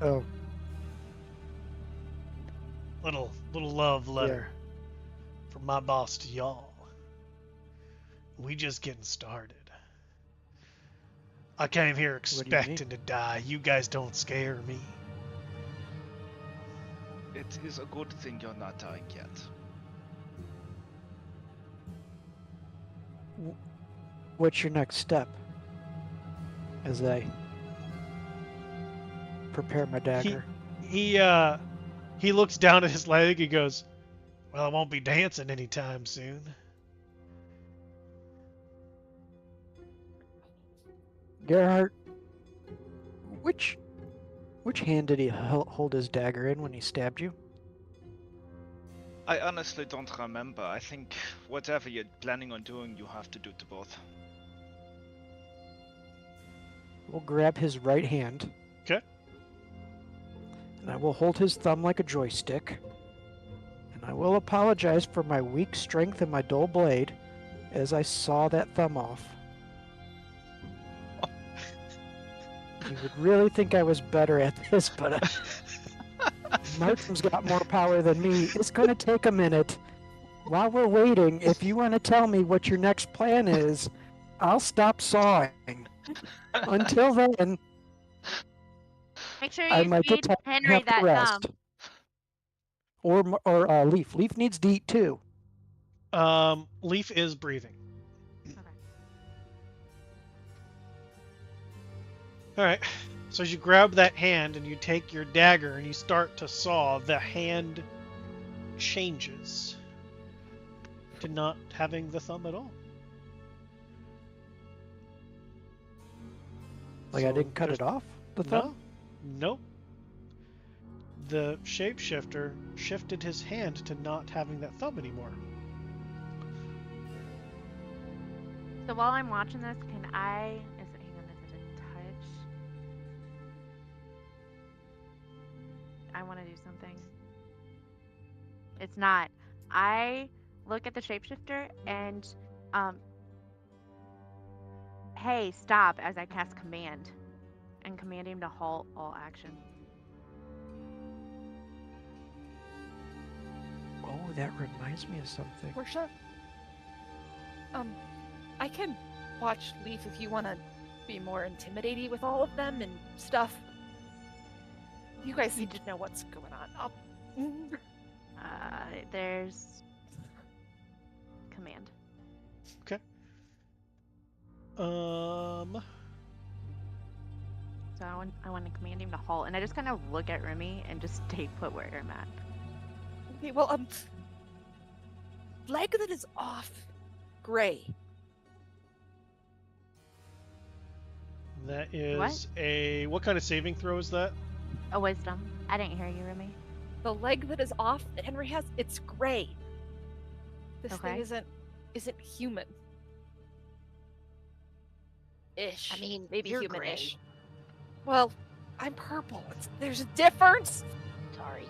Oh, Little love letter from my boss to y'all. We just getting started. I came here What do you mean? expecting to die. You guys don't scare me. It is a good thing you're not dying yet. What's your next step? As I prepare my dagger. He looks down at his leg and goes, "Well, I won't be dancing anytime soon." Gerhardt, which hand did he hold his dagger in when he stabbed you? I honestly don't remember. I think whatever you're planning on doing, you have to do to both. We'll grab his right hand. Okay. And I will hold his thumb like a joystick. And I will apologize for my weak strength and my dull blade as I saw that thumb off. You would really think I was better at this, but Martin's got more power than me. It's going to take a minute. While we're waiting, if you want to tell me what your next plan is, I'll stop sawing. Until then, Make sure I you might get feed to Henry have to that rest. thumb. Or Leaf. Leaf needs to eat too. Leaf is breathing. Okay. All right. So as you grab that hand and you take your dagger and you start to saw, the hand changes to not having the thumb at all. Like I didn't cut it off? The thumb? No. Nope. The shapeshifter shifted his hand to not having that thumb anymore. So while I'm watching this, can I? Is it a touch? I want to do something. It's not. I look at the shapeshifter and hey, stop, as I cast command and command him to halt all action. Oh, that reminds me of something. Portia, I can watch Leaf if you want to be more intimidating with all of them and stuff. You guys seem to know what's going on. There's command. Okay. So I want to command him to halt, and I just kind of look at Remy and just stay put where I'm at. Okay, well, leg that is off, gray. That is what kind of saving throw is that? A wisdom. I didn't hear you, Remy. The leg that is off that Henry has, it's gray. This thing isn't human. Ish. I mean, maybe you're human-ish. gray. Well, I'm purple. There's a difference. Sorry.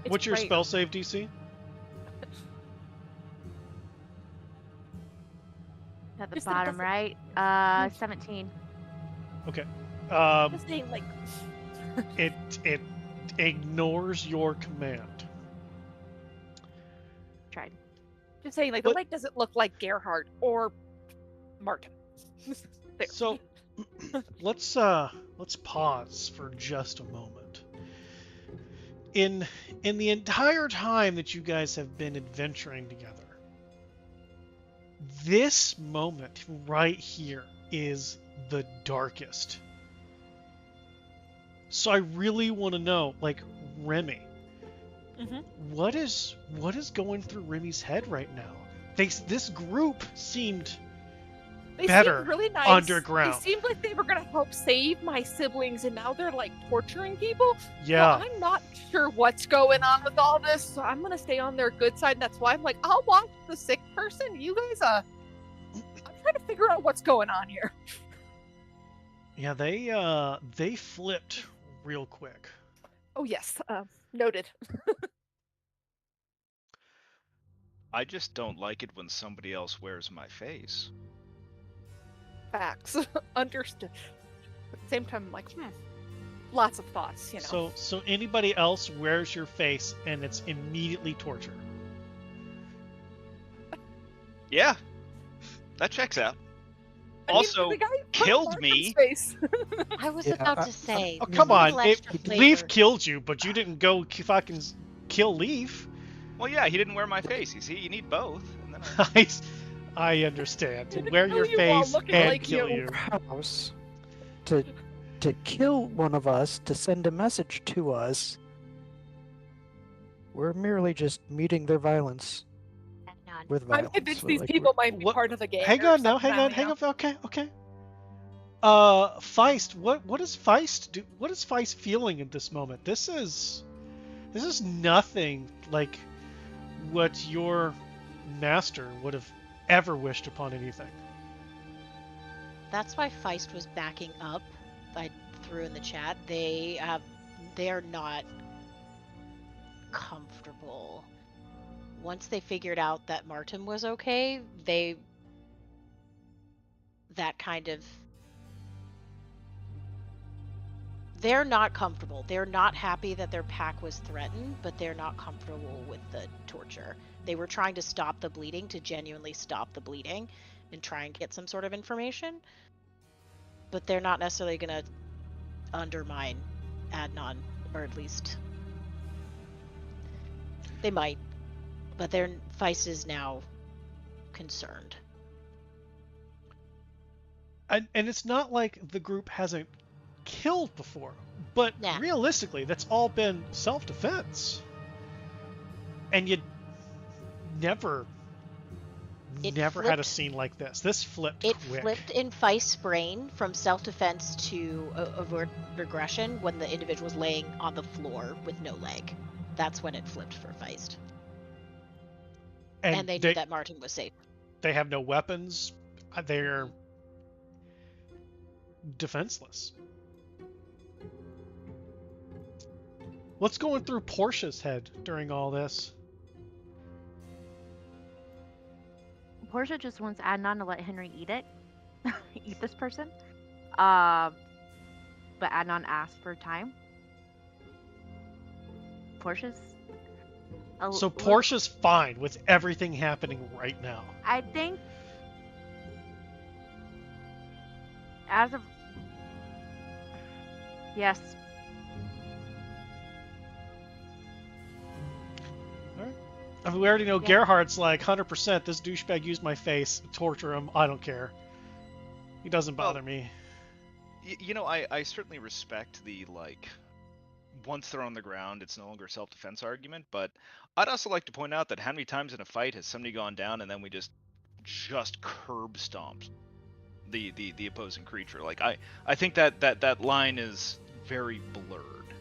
It's What's your gray. spell save DC? At the Just that bottom doesn't- right. 17. Okay. Just saying, like, It ignores your command. Tried. just saying, like, the But- leg doesn't look like Gerhardt or Martin. There. So let's pause for just a moment. In the entire time that you guys have been adventuring together, this moment right here is the darkest. So I really want to know, like, Remy, Mhm. what is going through Remy's head right now? this group seemed They better seemed really nice. underground. They seemed like they were gonna help save my siblings, and now they're like torturing people. Yeah. So I'm not sure what's going on with all this. So I'm gonna stay on their good side. And that's why I'm like, I'll watch the sick person. You guys, I'm trying to figure out what's going on here. Yeah, they flipped real quick. Oh yes, noted. I just don't like it when somebody else wears my face. Facts. Understood. At the same time, I'm like, lots of thoughts, you know. So anybody else wears your face and it's immediately torture. Yeah, that checks out. I mean, Also, the guy put killed Mark in me. space. I was Yeah, about to say. Oh, this come is a on. little extra Leaf flavor. killed you, but you didn't go fucking kill Leaf. Well, yeah, he didn't wear my face. You see, you need both. And then I understand. Wear Kill your you while face looking and like kill you. you. House to kill one of us, to send a message to us. We're merely just meeting their violence with violence. I'm convinced So, these like, people might be What- part of the gang. Hang or on now, something, hang you on. Okay. Feist, what does Feist do? What is Feist feeling at this moment? This is nothing like what your master would have ever wished upon anything. That's why Feist was backing up. I threw in the chat. They're not comfortable. Once they figured out that Martin was okay, they're not comfortable. They're not happy that their pack was threatened, but they're not comfortable with the torture. They were trying to stop the bleeding, to genuinely stop the bleeding and try and get some sort of information. But they're not necessarily going to undermine Adnan, or at least they might. But their Feist is now concerned. And it's not like the group hasn't killed before, but Nah. realistically, that's all been self-defense. And you never It had a flipped- scene like this. This flipped It quick. flipped in Feist's brain from self-defense to overt aggression when the individual was laying on the floor with no leg. That's when it flipped for Feist. And they knew that Martin was safe. They have no weapons. They're defenseless. What's going through Portia's head during all this? Portia just wants Adnan to let Henry eat it. Eat this person. But Adnan asked for time. Portia's... So Portia's fine with everything happening right now. I think... As of... Yes. I mean, we already know Yeah. Gerhardt's like 100%. This douchebag used my face. Torture him. I don't care. He doesn't bother me. You know, I certainly respect the, like, once they're on the ground, it's no longer a self-defense argument, but I'd also like to point out that how many times in a fight has somebody gone down and then we just curb stomped the opposing creature? Like, I think that line is very blurred.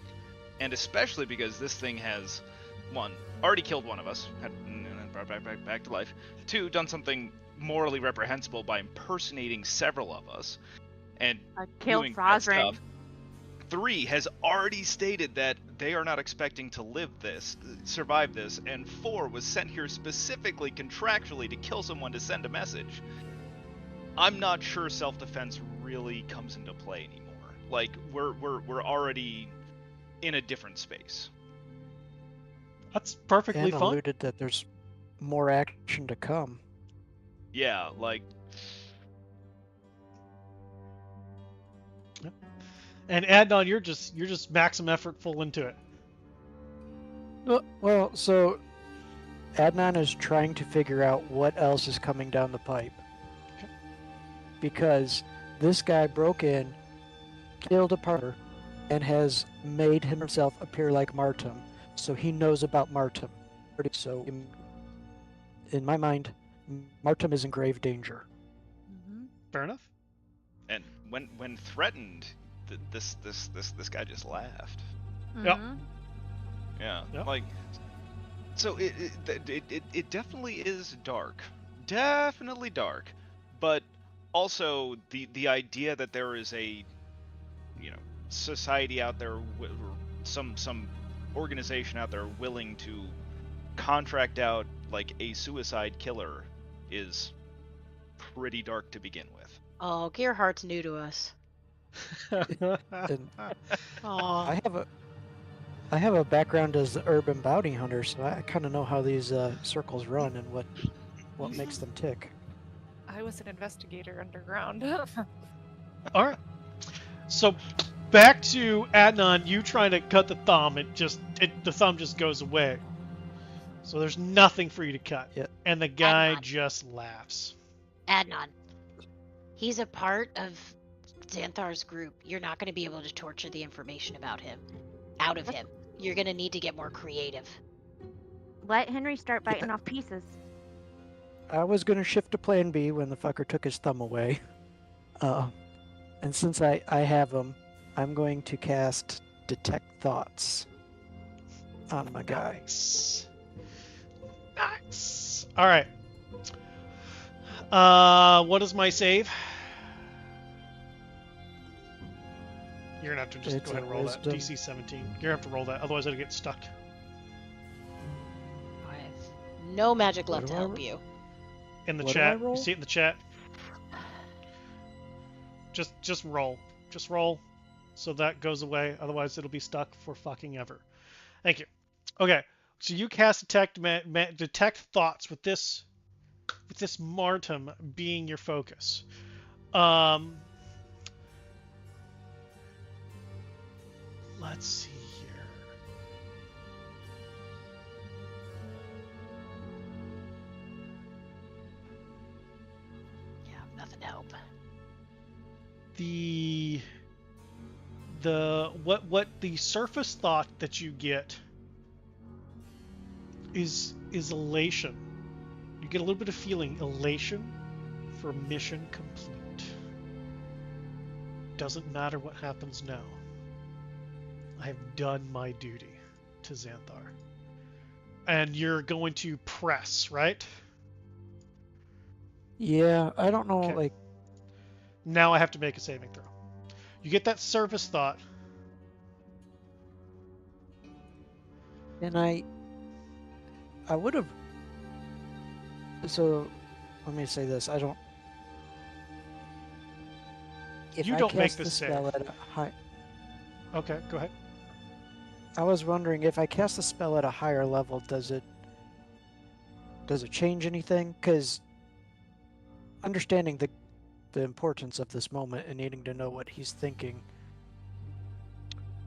And especially because this thing has, one, already killed one of us, and then brought back to life. Two, done something morally reprehensible by impersonating several of us. And killed doing bad Frozran. stuff. 3 has already stated that they are not expecting to survive this, and 4 was sent here specifically contractually to kill someone to send a message. I'm not sure self-defense really comes into play anymore. Like, we're already in a different space. That's perfectly and fine. alluded that there's more action to come. Yeah, like, And Adnan, you're just maximum effort full into it. Well, so Adnan is trying to figure out what else is coming down the pipe. Okay. Because this guy broke in, killed a partner, and has made himself appear like Martum. So he knows about Martum. So in my mind, Martum is in grave danger. Mm-hmm. Fair enough. And when threatened, this guy just laughed. Yep. Mm-hmm. Yeah, Yep. like, so it definitely is dark, definitely dark, but also the idea that there is a, society out there, or some organization out there willing to contract out like a suicide killer is pretty dark to begin with. Oh, Gearhart's new to us. And Aw. I have a background as an urban bounty hunter, so I kind of know how these circles run and what makes them tick. I was an investigator underground. All right. So back to Adnan, you trying to cut the thumb, the thumb just goes away. So there's nothing for you to cut. Yeah. And the guy Adnan. just laughs. Adnan. He's a part of Xanthar's group. You're not going to be able to torture the information about him out of him. You're going to need to get more creative. Let Henry start biting off pieces. I was going to shift to plan B when the fucker took his thumb away. And since I have him, I'm going to cast Detect Thoughts on my guy. Nice. All right. What is my save? You're gonna have to just It's go ahead and a roll that. wisdom. DC 17. You're gonna have to roll that, otherwise it'll get stuck. I have no magic What left do to I help ro- you. In the What do I chat. You roll? see it in the chat. Just roll. Just roll. So that goes away. Otherwise it'll be stuck for fucking ever. Thank you. Okay. So you cast detect thoughts with this Martum being your focus. Let's see here. Yeah, nothing to help. What the surface thought that you get is elation. You get a little bit of feeling elation for mission complete. Doesn't matter what happens now. I have done my duty to Xanthar. And you're going to press, right? Yeah, I don't know, Okay. Now I have to make a saving throw. You get that surface thought. and I would have. So, let me say this: I don't. If You I don't make cast the the save. spell at a high, Okay, go ahead. I was wondering if I cast the spell at a higher level, does it change anything? Because understanding the importance of this moment and needing to know what he's thinking,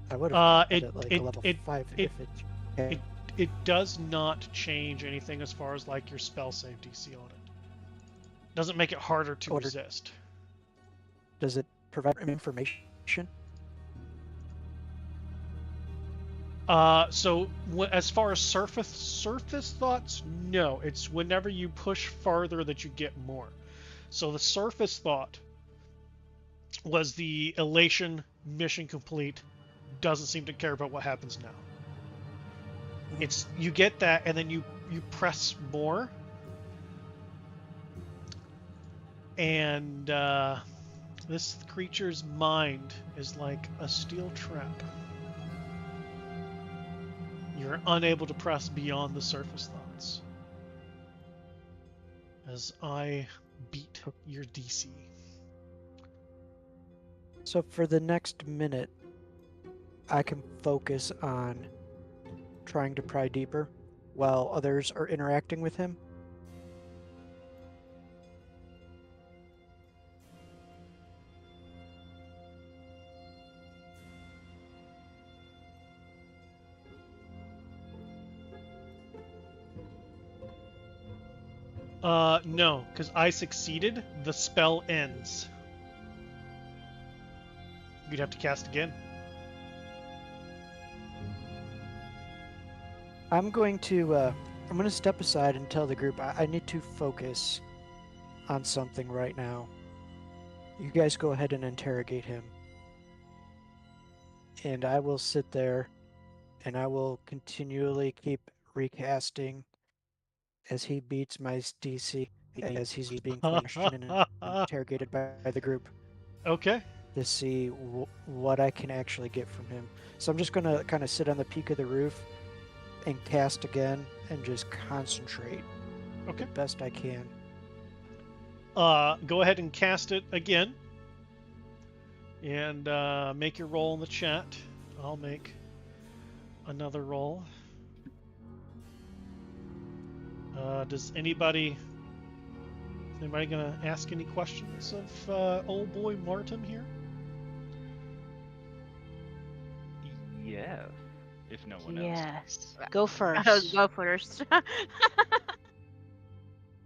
I would have It- it like it- a level it- 5 it- if it. It does not change anything as far as like your spell save DC on it. Doesn't make it harder to Order- resist. Does it provide information? So as far as surface thoughts, no. It's whenever you push farther that you get more. So the surface thought was the elation, mission complete, doesn't seem to care about what happens now. It's you get that and then you press more. And this creature's mind is like a steel trap. You're unable to press beyond the surface thoughts. As I beat your DC. So for the next minute, I can focus on trying to pry deeper while others are interacting with him. No, because I succeeded. The spell ends. You'd have to cast again. I'm going to I'm going to step aside and tell the group I need to focus on something right now. You guys go ahead and interrogate him. And I will sit there and I will continually keep recasting as he beats my DC, as he's being questioned and interrogated by the group Okay. to see what I can actually get from him. So I'm just going to kind of sit on the peak of the roof and cast again and just concentrate Okay. the best I can. Go ahead and cast it again. And make your roll in the chat. I'll make another roll. Is anybody gonna ask any questions of old boy Martin here? Yes. If no one else. Yes. Go first. Go first.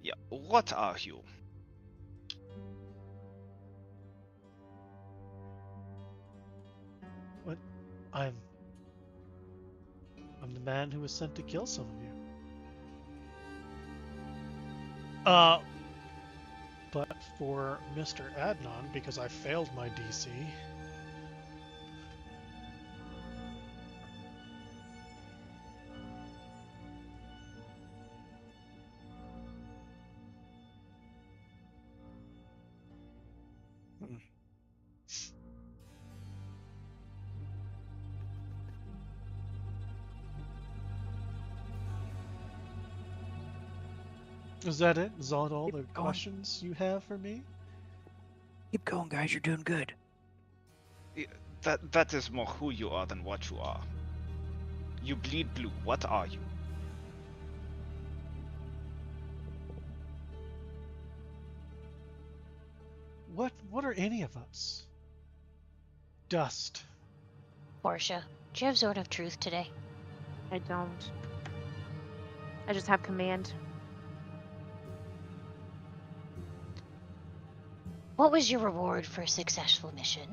Yeah. What are you? What? I'm the man who was sent to kill some of you. But for Mr. Adnan, because I failed my DC. Is that it? Is that all the questions you have for me? Keep going, guys. You're doing good. That is more who you are than what you are. You bleed blue. What are you? What are any of us? Dust. Portia, do you have Zone of Truth today? I don't. I just have command. What was your reward for a successful mission?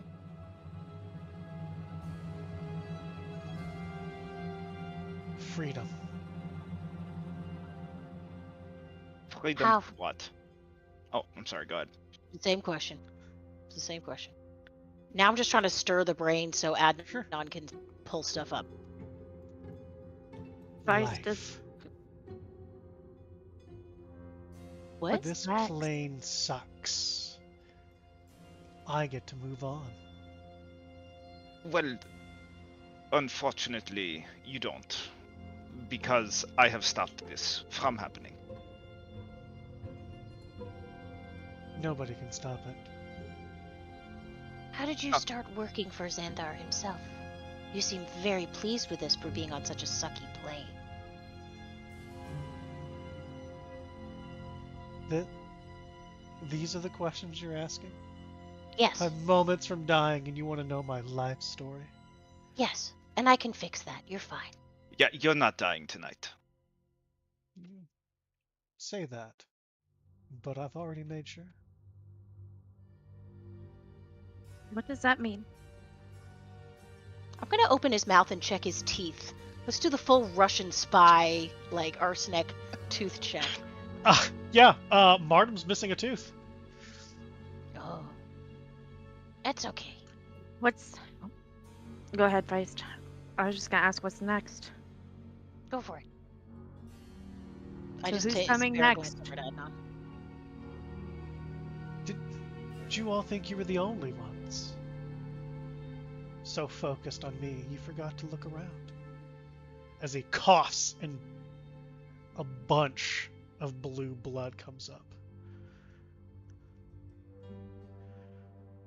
Freedom. Freedom How? from what? Oh, I'm sorry. Go ahead. Same question. It's the same question. Now I'm just trying to stir the brain so Adnan can pull stuff up. Life. What? This plane sucks. I get to move on. Well, unfortunately, you don't. Because I have stopped this from happening. Nobody can stop it. How did you start working for Xandar himself? You seem very pleased with this for being on such a sucky plane. These are the questions you're asking? Yes. I'm moments from dying and you want to know my life story? Yes, and I can fix that. You're fine. Yeah, you're not dying tonight. You say that, but I've already made sure. What does that mean? I'm gonna open his mouth and check his teeth. Let's do the full Russian spy, like, arsenic tooth check. Yeah, Martin's missing a tooth. Oh. That's okay. Go ahead, Feist. I was just gonna ask what's next. Go for it. So who's coming next? Did you all think you were the only ones? So focused on me, you forgot to look around. As he coughs and a bunch of blue blood comes up.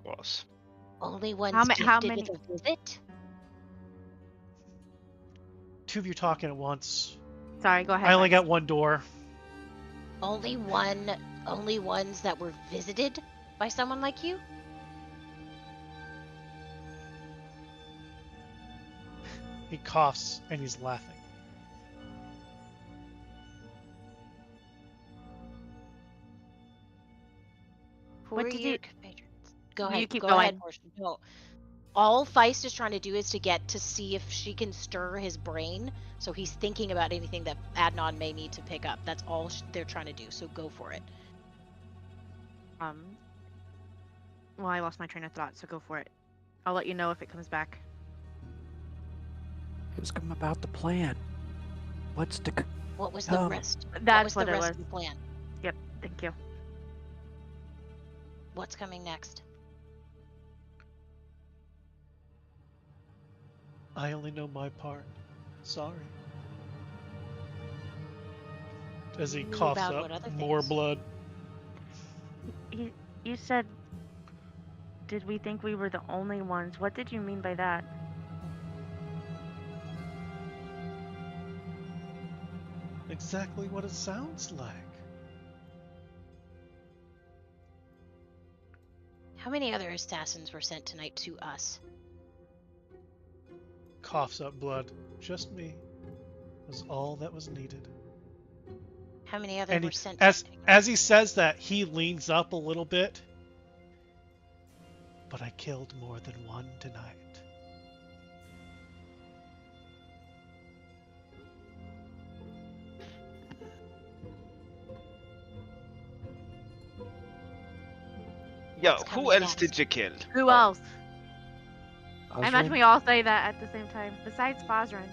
Was. Only ones how gifted many? with a visit? Two of you talking at once. Sorry, go ahead. I only Feist. got one door. Only ones that were visited by someone like you? He coughs and he's laughing. Who What are did your you- compatriots? Go You ahead. keep Go going. ahead, Portia. No. All Feist is trying to do is to get to see if she can stir his brain, so he's thinking about anything that Adnan may need to pick up. That's all they're trying to do. So go for it. Well, I lost my train of thought, so go for it. I'll let you know if it comes back. Ask him about the plan. What's to What was the come? rest? That's what what was the it rest was. of the plan? Yep, thank you. What's coming next? I only know my part. Sorry. As he You coughs about up what other more things? blood. You said, did we think we were the only ones? What did you mean by that? Exactly what it sounds like. How many other assassins were sent tonight to us? Coughs up blood. Just me. Was all that was needed. How many other And were he, sent? as he says that, he leans up a little bit. But I killed more than one tonight. Yo, What's who coming else next? did you kill? Who else? I imagine Osrin? we all say that at the same time, besides Fosrin.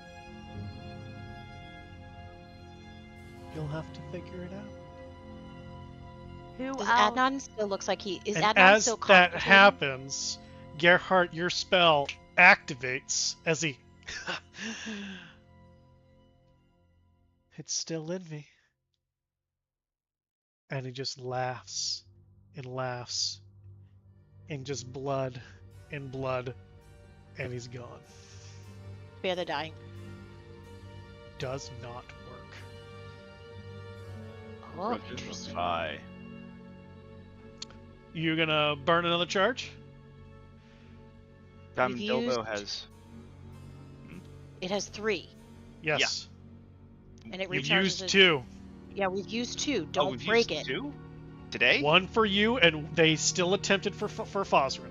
You'll have to figure it out. Who Does else? Adnan still looks like he is? And Adnan as still that contemplating? happens, Gerhardt, your spell activates as he... It's still in me. And he just laughs and laughs and just blood and blood, and he's gone. Spare the dying. Does not work. Oh, interesting. Revivify. You gonna burn another charge? Damn We've dildo used- has. It has 3, Yes. and it You've recharges. used 2. Yeah, we've used 2. Oh, Don't we've break used it. 2? Today? 1 for you, and they still attempted for Fosrin.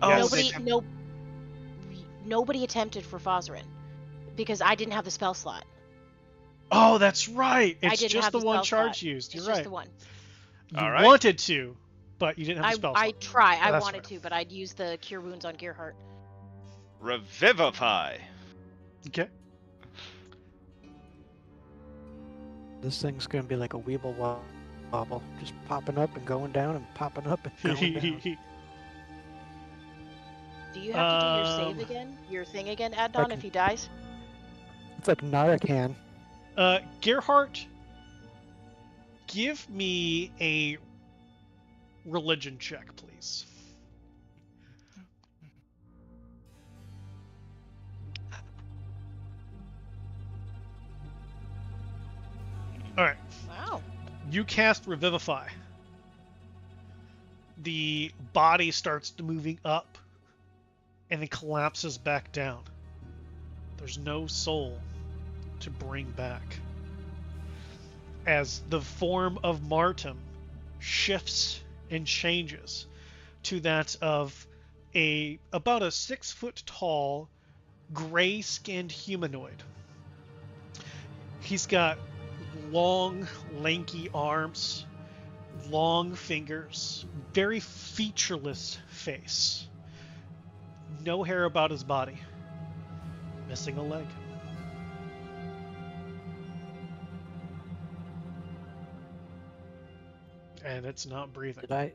Oh, Yes. Nobody, they attempt- no, nobody attempted for Fosrin because I didn't have the spell slot. Oh, that's right. I It's didn't just have the the one spell charge slot. used. It's You're just right. the one. You All right. wanted to, but you didn't have the spell I slot. try. I That's wanted right. to, but I'd use the cure wounds on Gearheart. Revivify. Okay. This thing's gonna be like a Weeble wobble, just popping up and going down and popping up and going down. Do you have to do your save Um, again? Your thing again, Adnan, can- if he dies? It's like Narcan. Gerhardt, give me a religion check, please. All right. Wow. You cast Revivify. The body starts moving up and then collapses back down. There's no soul to bring back. As the form of Martin shifts and changes to that of about a 6 foot tall, gray-skinned humanoid. He's got long, lanky arms, long fingers, very featureless face. No hair about his body. Missing a leg. And it's not breathing. Did I?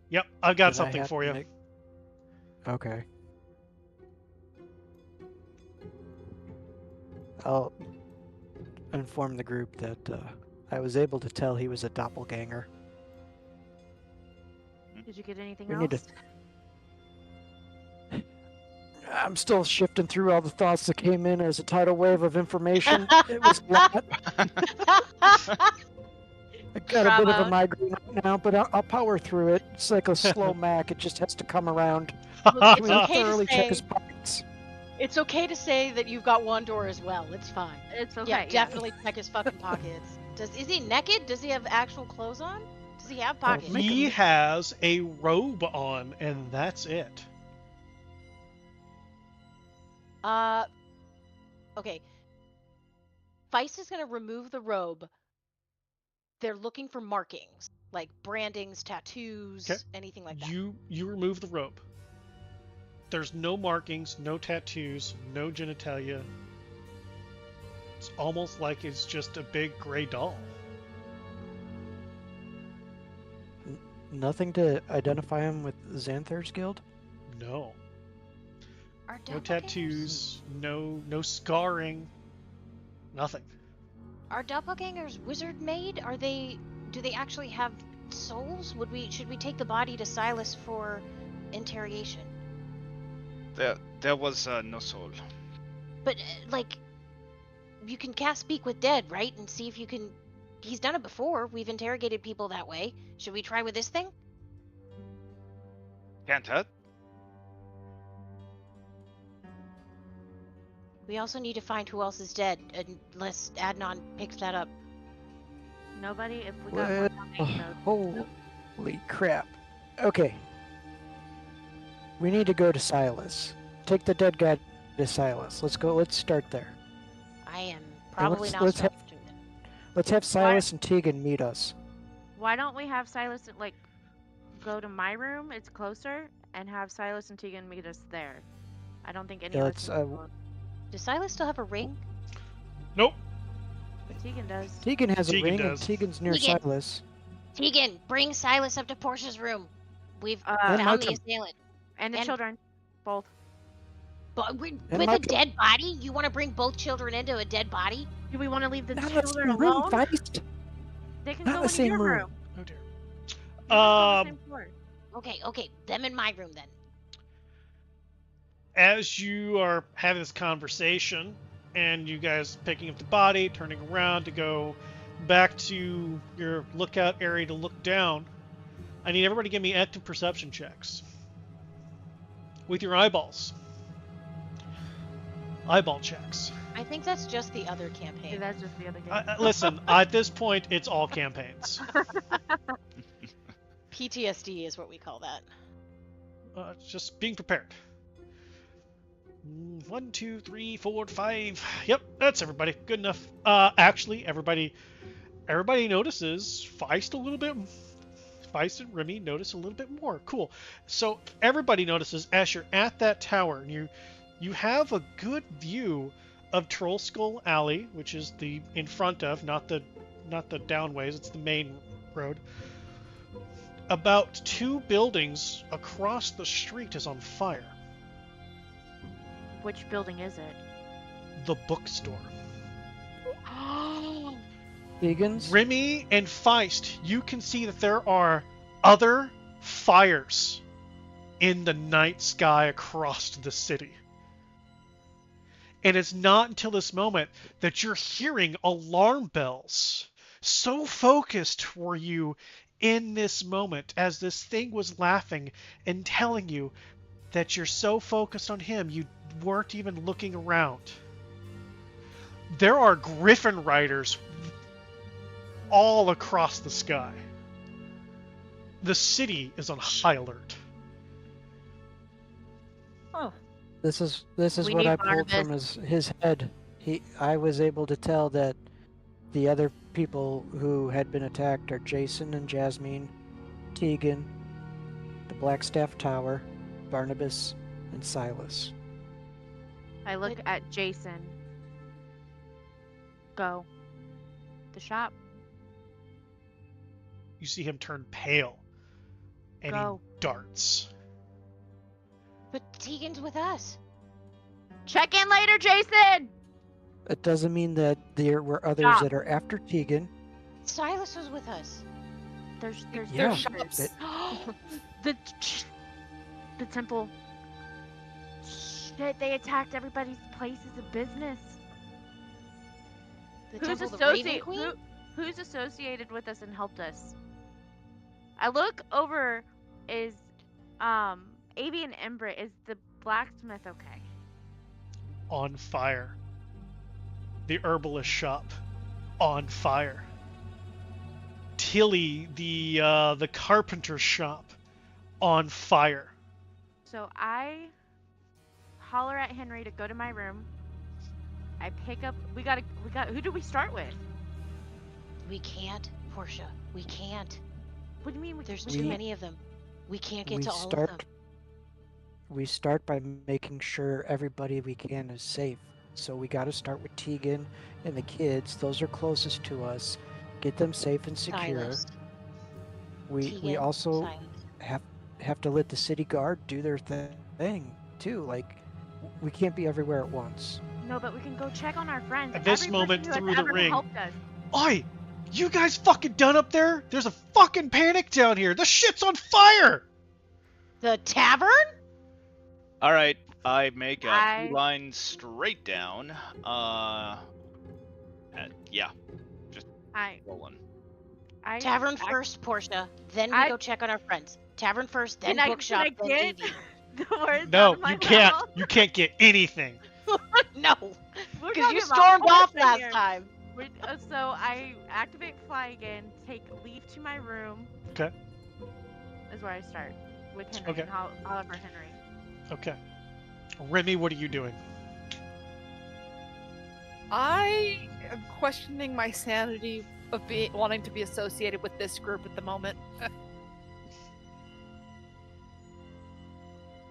Yep, I've got did I something have for to you. make- Okay. I'll inform the group that I was able to tell he was a doppelganger. Did you get anything We else? need to- I'm still shifting through all the thoughts that came in as a tidal wave of information. It was a lot. I got a bit of a Bravo. migraine right now, but I'll power through it. It's like a slow Mac. It just has to come around. It's We okay to thoroughly check his say- pockets. It's okay to say that you've got one door as well. It's fine. It's okay. Yeah, definitely check his fucking pockets. Is he naked? Does he have actual clothes on? Does he have pockets? Make He him- has a robe on, and that's it. Okay. Feist is going to remove the robe. They're looking for markings, like brandings, tattoos, Okay. anything like that. You remove the robe. There's no markings, no tattoos, no genitalia. It's almost like it's just a big gray doll. Nothing to identify him with Xanthar's guild? No. Are No doppelgangers- tattoos, no scarring, nothing. Are doppelgangers wizard made? Do they actually have souls? Should we take the body to Silas for interrogation? There was no soul. But like, you can cast Speak with Dead, right? And see if you can. He's done it before. We've interrogated people that way. Should we try with this thing? Can't hurt. We also need to find who else is dead, unless Adnan picks that up. Nobody. If we got Well, one note. holy crap. Okay. We need to go to Silas. Take the dead guy to Silas. Let's go. Let's start there. I am probably not let's have- strong to it. Let's have Silas and Tegan meet us. Why don't we have Silas like go to my room? It's closer, and have Silas and Tegan meet us there. I don't think any Yeah, of let's, us. Does Silas still have a ring? Nope. But Tegan does. Tegan has a Tegan ring, does. and Tegan's near Tegan. Silas. Tegan, bring Silas up to Portia's room. We've And found the Markham. assailant. And the And- children, both. But And with a Markham. dead body? You want to bring both children into a dead body? Do we want to leave the Not in the children same room, alone? Feist. They can Not go in the into same your room. room. Oh dear. They can go on the same floor. Okay, them in my room then. As you are having this conversation, and you guys picking up the body, turning around to go back to your lookout area to look down, I need everybody to give me active perception checks. With your eyeballs. Eyeball checks. I think that's just the other Yeah, campaign. that's just the other game. Listen, at this point, it's all campaigns. PTSD is what we call that. Just being prepared. 1, 2, 3, 4, 5. Yep, that's everybody. Good enough. Actually, everybody notices Feist a little bit. Feist and Remy notice a little bit more. Cool. So everybody notices as you're at that tower, and you have a good view of Troll Skull Alley, which is the in front of, not the downways. It's the main road. About 2 buildings across the street is on fire. Which building is it? The bookstore. Tegan's? Remy and Feist, you can see that there are other fires in the night sky across the city. And it's not until this moment that you're hearing alarm bells. So focused were you in this moment as this thing was laughing and telling you that you're so focused on him you weren't even looking around. There are griffin riders all across the sky. The city is on high alert. Oh. This is We what need I pulled from Barnabas. his head. I was able to tell that the other people who had been attacked are Jason and Jasmine, Tegan, the Blackstaff Tower, Barnabas, and Silas. I look at Jason. Go. The shop. You see him turn pale, and Go. he darts. But Tegan's with us. Check in later, Jason! It doesn't mean that there were others Stop. that are after Tegan. Silas was with us. There's Yeah, shops. it- the temple. Shit, they attacked everybody's places of business. The Who's Temple of the Raven associated? Queen? Who's associated with us and helped us? I look over. Is Avian Ember, is the blacksmith okay? On fire. The herbalist shop, on fire. Tilly, the carpenter shop, on fire. So I holler at Henry to go to my room. I pick up. We got. Who do we start with? We can't, Portia. We can't. What do you mean? There's too many of them. We can't get we to all start. of them. We start by making sure everybody we can is safe. So we got to start with Tegan and the kids. Those are closest to us. Get them safe and secure. Silas. We Tegan, also Silas. have to let the city guard do their thing too. Like, we can't be everywhere at once. No, but we can go check on our friends. At this Every moment, person who through has the ever ring. helped us. Oi! You guys fucking done up there? There's a fucking panic down here. The shit's on fire! The tavern? All right, I make a line straight down. Yeah, just rolling. Tavern first, Portia. Then we go check on our friends. Tavern first, then bookshop, then get AV. the words No, out of my you can't. mouth? You can't get anything. No, We're because you talking about stormed off Portia last here. time. So I activate fly again, leave to my room. Okay. Is where I start with Henry. Okay. And Oliver Henry. Okay. Remy, what are you doing? I am questioning my sanity of wanting to be associated with this group at the moment.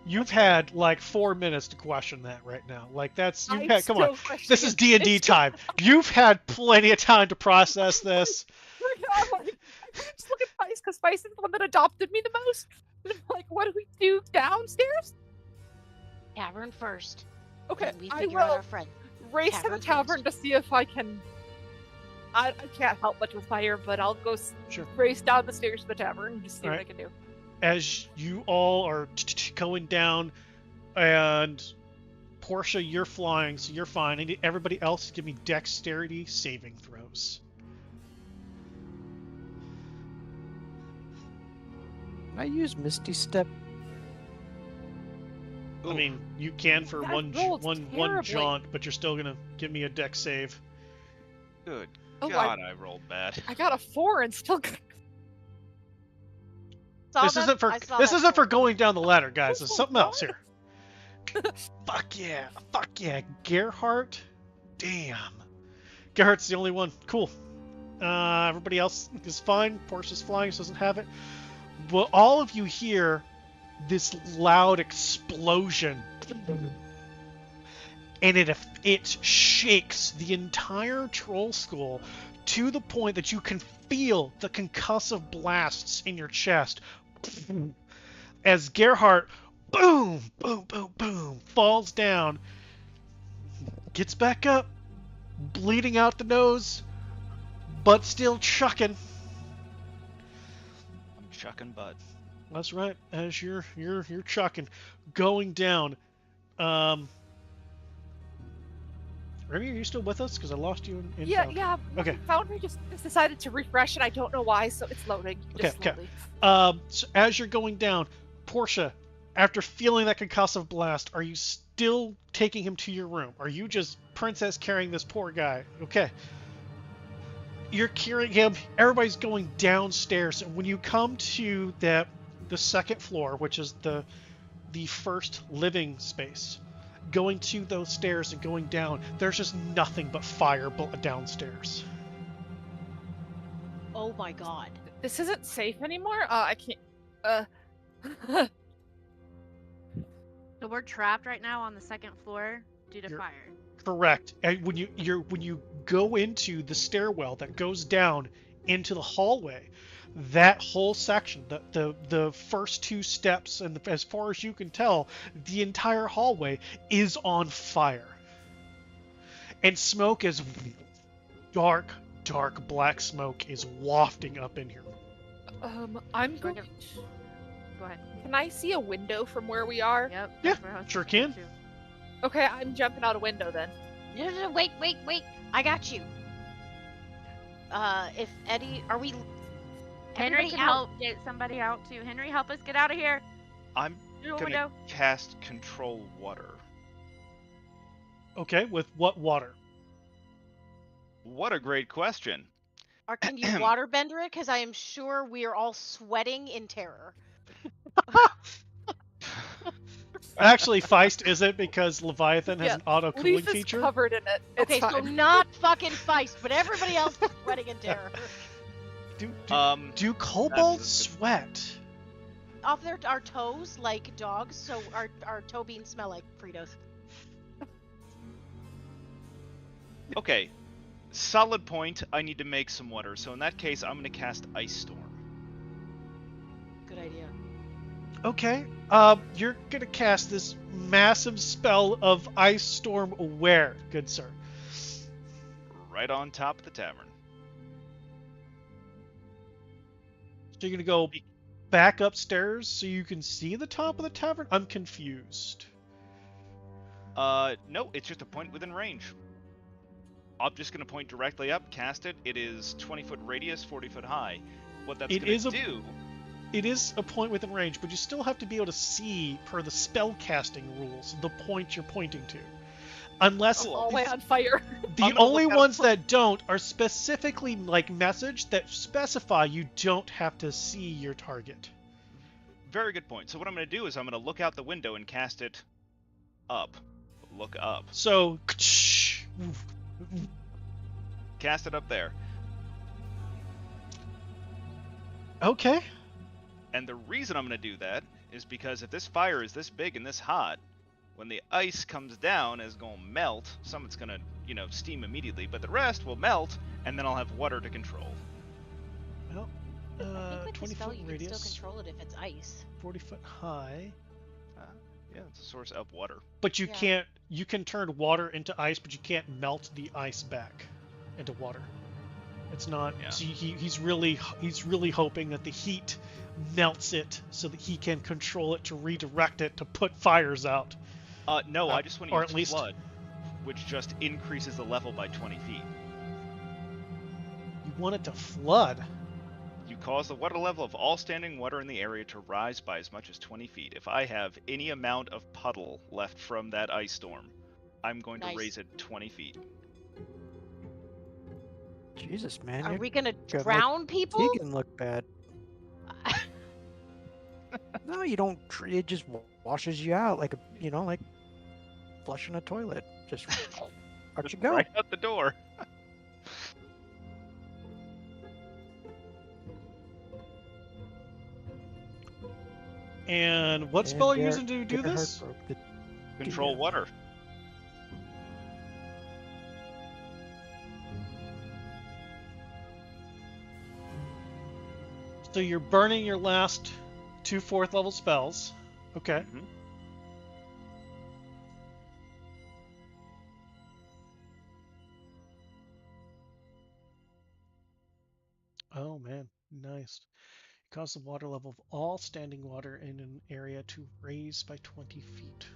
You've had like 4 minutes to question that right now. Like that's you've I'm had. Come on, still questioning this is it. D&D time. You've had plenty of time to process this. I'm just looking at Spice because Spice is the one that adopted me the most. And I'm like, what do we do downstairs? Tavern first. Okay, Then we I figure out will our friend. race to the Tavern tavern to see if I can. I can't help much with fire, but I'll go Sure. race down the stairs to the tavern and just see what I Alright. can do. As you all are going down, and Portia, you're flying, so you're fine. I need everybody else to give me dexterity saving throws. I use Misty Step. I mean, you can for That one rolled one terribly. jaunt, but you're still gonna give me a dex save. Good Oh, God, I rolled bad. I got a 4 and still. This isn't for going down the ladder, guys. It's Oh, something else here. Fuck yeah, Gerhardt. Damn, Gerhardt's the only one. Cool. Everybody else is fine. Portia's flying, so doesn't have it. But all of you hear this loud explosion, and it shakes the entire troll school to the point that you can feel the concussive blasts in your chest as Gerhardt, boom, boom, boom, boom, falls down, gets back up, bleeding out the nose, but still chucking. I'm chucking bud. That's right. As you're chucking, going down. Remy, are you still with us? Because I lost you in Yeah, Foundry. yeah. Okay. Foundry just decided to refresh, and I don't know why, so it's loading. Just Okay. slowly. So as you're going down, Portia, after feeling that concussive blast, are you still taking him to your room? Are you just princess carrying this poor guy? Okay. You're carrying him. Everybody's going downstairs, and when you come to the second floor, which is the first living space, going to those stairs and going down, there's just nothing but fire downstairs. Oh my god. This isn't safe anymore. I can't. So we're trapped right now on the second floor due to You're- fire. Correct. And when you go into the stairwell that goes down into the hallway, that whole section, the first 2 steps, and as far as you can tell, the entire hallway is on fire. And smoke is dark black smoke is wafting up in here. I'm going. Go ahead. Can I see a window from where we are? Yep. Yeah, that's where I was sure thinking can. too. Okay, I'm jumping out a window then. No, wait. I got you. If Eddie, are we? Henry, Everybody out. help get somebody out too. Henry, help us get out of here. I'm Through a gonna window. cast control water. Okay, with what water? What a great question. Or can you waterbender it? Because I am sure we are all sweating in terror. Actually, Feist isn't because Leviathan has Yeah, an auto-cooling Leaf is feature. covered in it. It's Okay, so fine. not fucking Feist, but everybody else is sweating in terror. Do kobolds sweat? Off our toes like dogs, so our toe beans smell like Fritos. Okay, solid point. I need to make some water. So in that case, I'm going to cast Ice Storm. Good idea. Okay. You're gonna cast this massive spell of Ice Storm where, good sir? Right on top of the tavern. So you're gonna go back upstairs so you can see the top of the tavern? I'm confused. No, it's just a point within range. I'm just going to point directly up, cast it. It is 20-foot radius, 40-foot high. What that's going to do... It is a point within range, but you still have to be able to see, per the spell casting rules, the point you're pointing to. Unless... all the way on fire. The only ones that don't are specifically, like, message that specify you don't have to see your target. Very good point. So what I'm going to do is I'm going to look out the window and cast it up. Look up. So... Cast it up there. Okay. And the reason I'm going to do that is because if this fire is this big and this hot, when the ice comes down, it's going to melt. Some of it's going to, steam immediately, but the rest will melt, and then I'll have water to control. Well, I think with 20 the spell foot you radius, can still control it if it's ice. 40 foot high. Yeah, it's a source of water. But you can't. You can turn water into ice, but you can't melt the ice back into water. It's not. Yeah. So he's really hoping that the heat melts it so that he can control it to redirect it to put fires out. No, I just want or to at use least flood, which just increases the level by 20 feet. You want it to flood. You cause the water level of all standing water in the area to rise by as much as 20 feet. If I have any amount of puddle left from that ice storm, I'm going to raise it 20 feet. Jesus, man. Are you're we gonna gonna drown make people? Tegan look bad. No, you don't. It just washes you out like like flushing a toilet. Just out you go. Right out the door. And what spell are you using to do this? Control water. So you're burning your last 2 4th level spells. Okay. Mm-hmm. Oh man, nice. Cause the water level of all standing water in an area to raise by 20 feet.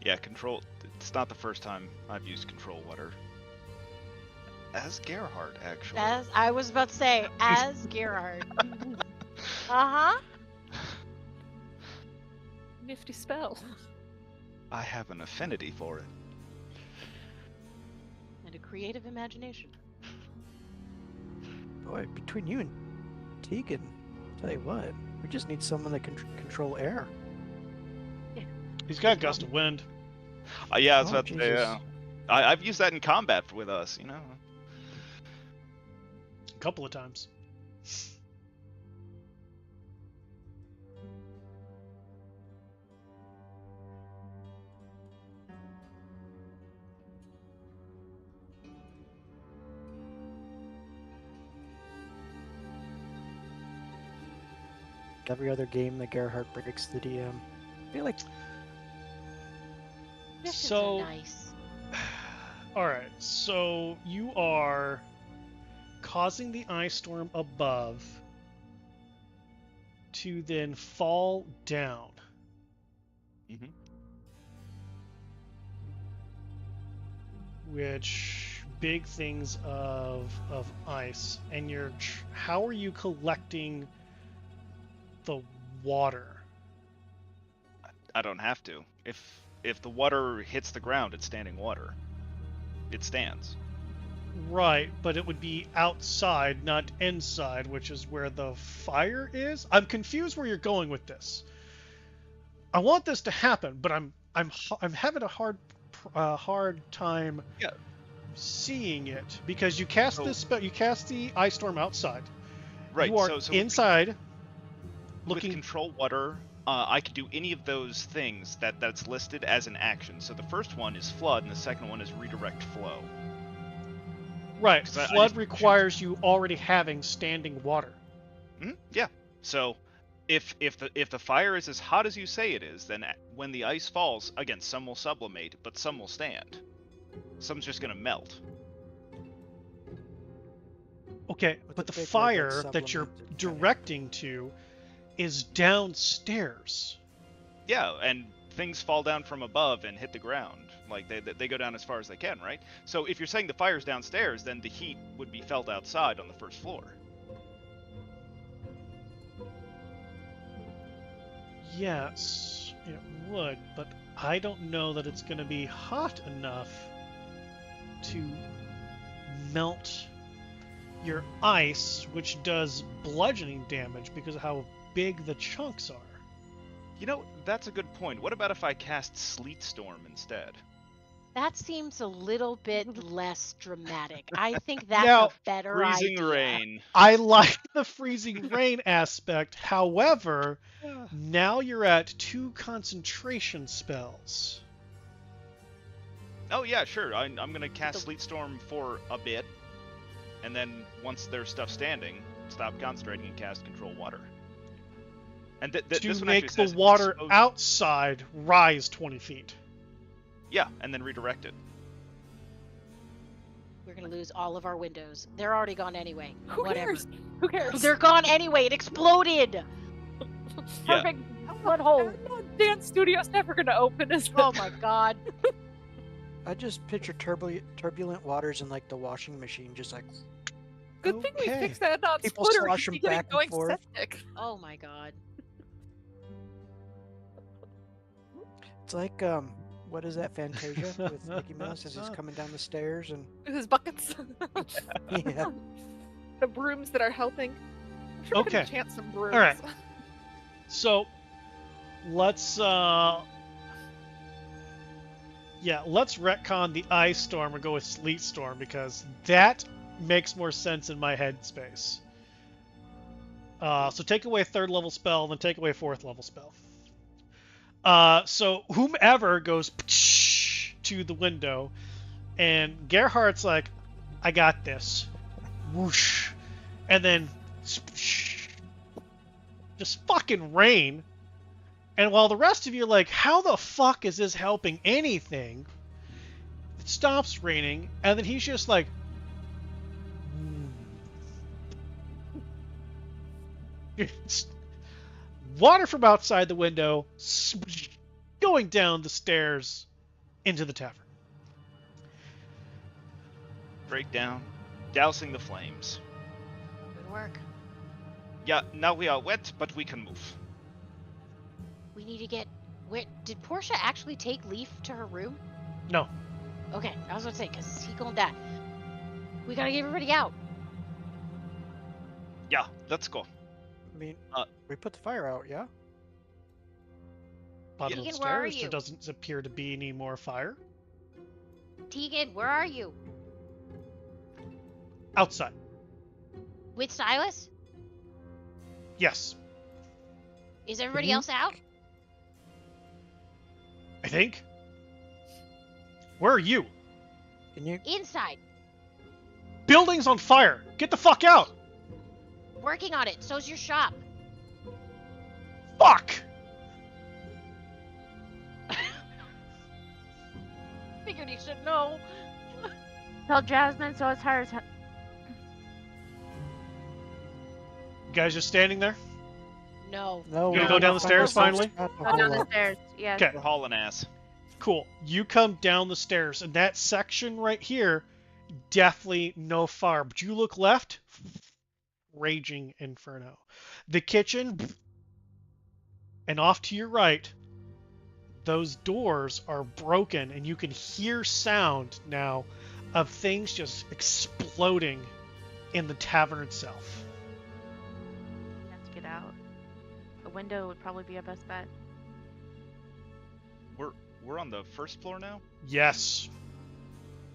Yeah, control. It's not the first time I've used control water. As Gerhardt, actually. As I was about to say, as Gerard. Uh-huh. Nifty spell. I have an affinity for it. And a creative imagination. Boy, between you and Tegan, tell you what, we just need someone that can control air. He's got gust of wind. Yeah, I was Oh, about to say, Jesus. yeah. I've used that in combat with us, A couple of times. Every other game that Gerhardt breaks the DM. I feel like Missions So- are nice. Alright, so you are causing the ice storm above to then fall down. Mm-hmm. Which big things of ice, and how are you collecting the water? I don't have to. If the water hits the ground, it's standing water. It stands. Right, but it would be outside, not inside, which is where the fire is. I'm confused where you're going with this. I want this to happen, but I'm having a hard time seeing it because you cast you cast the ice storm outside. Right. You are so inside. With control water, I could do any of those things that's listed as an action. So the first one is flood, and the second one is redirect flow. Right. Flood requires you already having standing water. Yeah. So if the fire is as hot as you say it is, then when the ice falls, again, some will sublimate, but some will stand. Some's just gonna melt. Okay, but the fire that you're directing to is downstairs. Yeah, and things fall down from above and hit the ground. Like, they go down as far as they can, right? So if you're saying the fire's downstairs, then the heat would be felt outside on the first floor. Yes, it would, but I don't know that it's going to be hot enough to melt your ice, which does bludgeoning damage because of how big the chunks are. You know, that's a good point. What about if I cast Sleet Storm instead? That seems a little bit less dramatic. I think that's a better freezing idea. rain. I like the freezing rain aspect. However, now you're at 2 concentration spells. Oh yeah, sure. I'm gonna cast Sleet Storm for a bit, and then once there's stuff standing, stop concentrating and cast Control Water. And to this one make the water outside rise 20 feet. Yeah, and then redirect it. We're gonna lose all of our windows. They're already gone anyway. Who Whatever. cares? Who cares? They're gone anyway. It exploded. Yeah. Perfect foothold. Dance studio's never gonna open, is it? Oh my god. I just picture turbulent waters in like the washing machine, just like. Good thing we fixed that not People splitter. slosh them back and going forth. septic. Oh my god. It's like what is that Fantasia with Mickey Mouse as he's coming down the stairs and With his buckets. yeah. The brooms that are helping. I'm sure we Okay. can chant some brooms. All right. So let's let's retcon the ice storm and go with sleet storm because that makes more sense in my headspace. So take away a 3rd level spell, then take away a 4th level spell. So whomever goes to the window, and Gerhardt's like, I got this. Whoosh. And then just fucking rain. And while the rest of you are like, how the fuck is this helping anything? It stops raining, and then he's just like, it's water from outside the window going down the stairs into the tavern. Breakdown, dousing the flames. Good work. Yeah, now we are wet, but we can move. We need to get. Where did Portia actually take Leaf to her room? No. Okay, I was gonna say because he going that. We gotta get everybody out. Yeah, let's go. I mean, we put the fire out, yeah? Bottom of the Tegan, where are stairs, there you? doesn't appear to be any more fire. Tegan, where are you? Outside. With Silas? Yes. Is everybody else out? I think. Where are you? Can you? Inside. Building's on fire. Get the fuck out. Working on it. So's your shop. Fuck. Figured he should know. Tell Jasmine so it's her. You guys just standing there? No. No. You gonna we're go down the stairs finally? Go down the stairs. Yes. Okay. We're hauling ass. Cool. You come down the stairs, and that section right here, definitely no fire. But you look left, raging inferno. The kitchen, and off to your right, those doors are broken, and you can hear sound now of things just exploding in the tavern itself. We have to get out. A window would probably be our best bet. we're on the first floor now? Yes.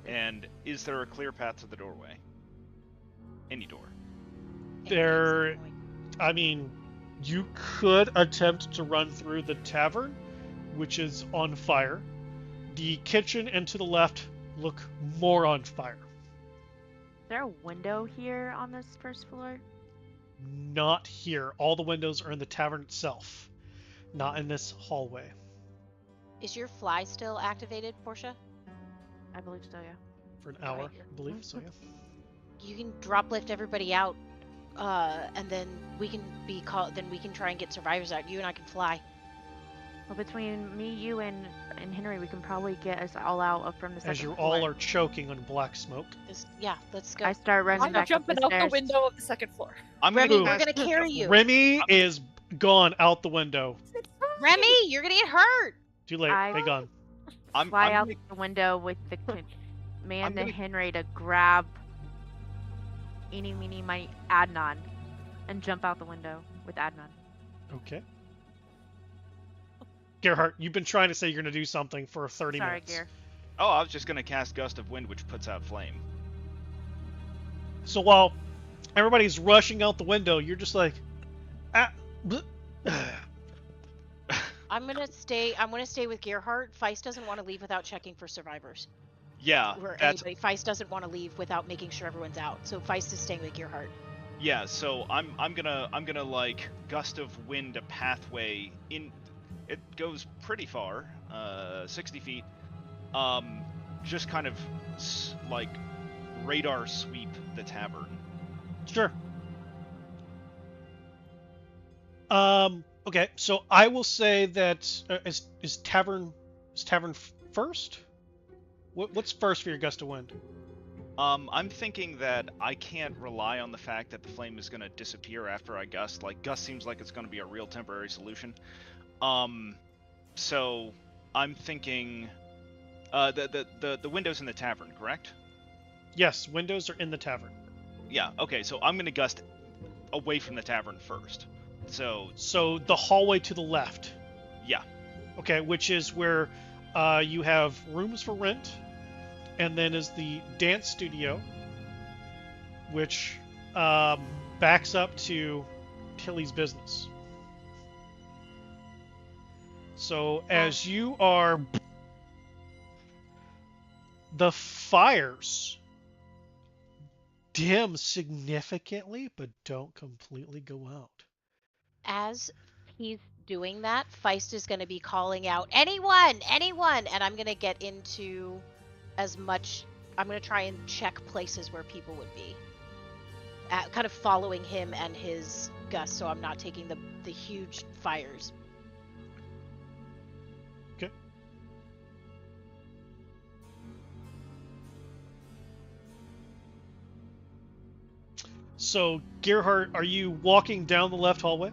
And is there a clear path to the doorway? Any door? There, I mean, you could attempt to run through the tavern, which is on fire. The kitchen and to the left look more on fire. Is there a window here on this first floor? Not here. All the windows are in the tavern itself, not in this hallway. Is your fly still activated, Portia? I believe so, yeah. For an hour, I believe, so yeah. You can drop lift everybody out, and then we can Then we can try and get survivors out. You and I can fly. Well, between me, you, and Henry, we can probably get us all out up from the second As you floor. all are choking on black smoke. Yeah, let's go. I start running I'm back jumping up the out stairs. the window of the second floor. I'm Remy, gonna we're gonna carry you. Remy is gone out the window. Remy, you're gonna get hurt. Too late. They gone. Fly out gonna- the window with the man I'm to gonna- Henry to grab eeny, meeny, miny, Adnan and jump out the window with Adnan. Okay. Gerhardt, you've been trying to say you're going to do something for 30 Sorry, minutes. Gear. Oh, I was just gonna cast Gust of Wind, which puts out flame. So while everybody's rushing out the window, you're just like, I'm gonna stay with Gerhardt. Feist doesn't want to leave without checking for survivors. Yeah, Or that's anybody. Feist doesn't want to leave without making sure everyone's out. So Feist is staying with Gerhardt. yeah. So I'm gonna like Gust of Wind a pathway in. It goes pretty far, 60 feet. Just kind of like radar sweep the tavern. sure. Okay, so I will say that is tavern first? What's first for your gust of wind? I'm thinking that I can't rely on the fact that the flame is gonna disappear after I gust. Like gust seems like it's gonna be a real temporary solution. So I'm thinking the windows in the tavern, correct? Yes, windows are in the tavern. Yeah. Okay. So I'm gonna gust away from the tavern first. So the hallway to the left. Yeah. Okay, which is where you have rooms for rent, and then is the dance studio, which backs up to Tilly's business. So as you are, the fires dim significantly, but don't completely go out. As he's doing that, Feist is going to be calling out, anyone, and I'm going to get into as much. I'm going to try and check places where people would be, kind of following him and his gust, so I'm not taking the huge fires. Okay. So, Gerhardt, are you walking down the left hallway?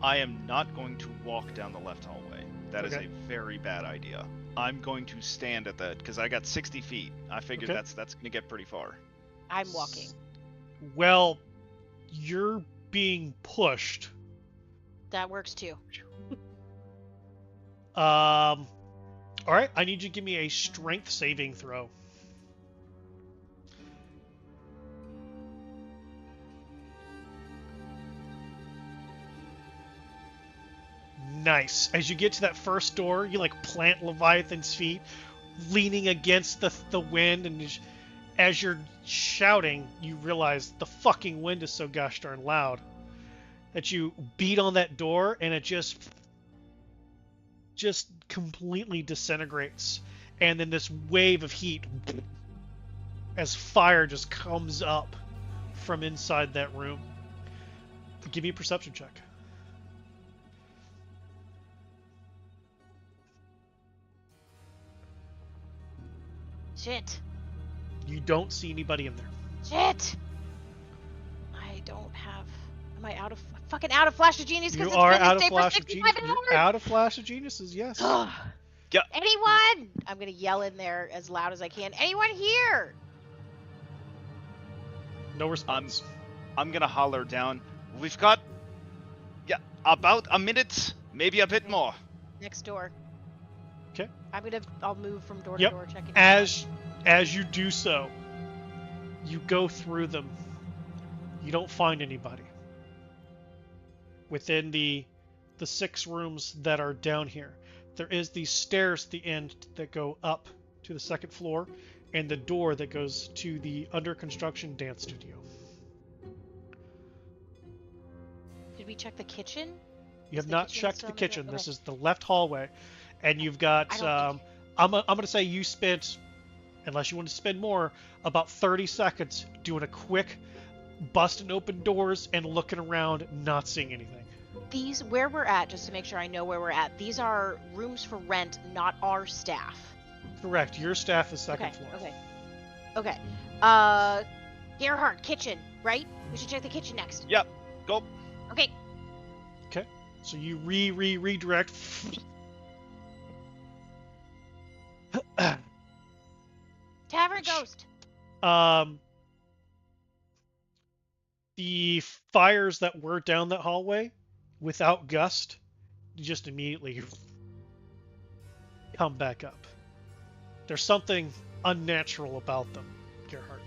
I am not going to walk down the left hallway. That is Okay. a very bad idea. I'm going to stand at that because I got 60 feet. I figured Okay. that's going to get pretty far. I'm walking. Well, you're being pushed. That works too. All right, I need you to give me a strength saving throw. Nice. As you get to that first door, you like plant Leviathan's feet, leaning against the wind, and as you're shouting, you realize the fucking wind is so gosh darn loud that you beat on that door, and it just completely disintegrates, and then this wave of heat as fire just comes up from inside that room. Give me a perception check. Shit. You don't see anybody in there. Shit. I don't have. Am I fucking out of Flash of Genius? You Because are it's been out this of day for Flash of 65 Genius. hours. You're out of Flash of Geniuses, yes. Yeah. Anyone? I'm gonna yell in there as loud as I can. Anyone here? No response. I'm gonna holler down. We've got about a minute, maybe a bit more. Next door. Okay. I'll move from door Yep. to door checking. As you do so, you go through them. You don't find anybody. Within the 6 rooms that are down here, there is these stairs at the end that go up to the 2nd floor, and the door that goes to the under construction dance studio. Did we check the kitchen? You have the not kitchen checked still the in the kitchen. building? This is the left hallway, and you've got. I don't think... I'm gonna say you spent, unless you want to spend more, about 30 seconds doing a quick busting open doors and looking around, not seeing anything. These, where we're at, just to make sure I know where we're at, these are rooms for rent, not our staff. Correct. Your staff is 2nd floor. Okay. Gerhardt, kitchen, right? We should check the kitchen next. Yep. Go. Okay. Okay. So you redirect. Tavern ghost. The fires that were down that hallway, without gust, just immediately come back up. There's something unnatural about them, Gerhardt.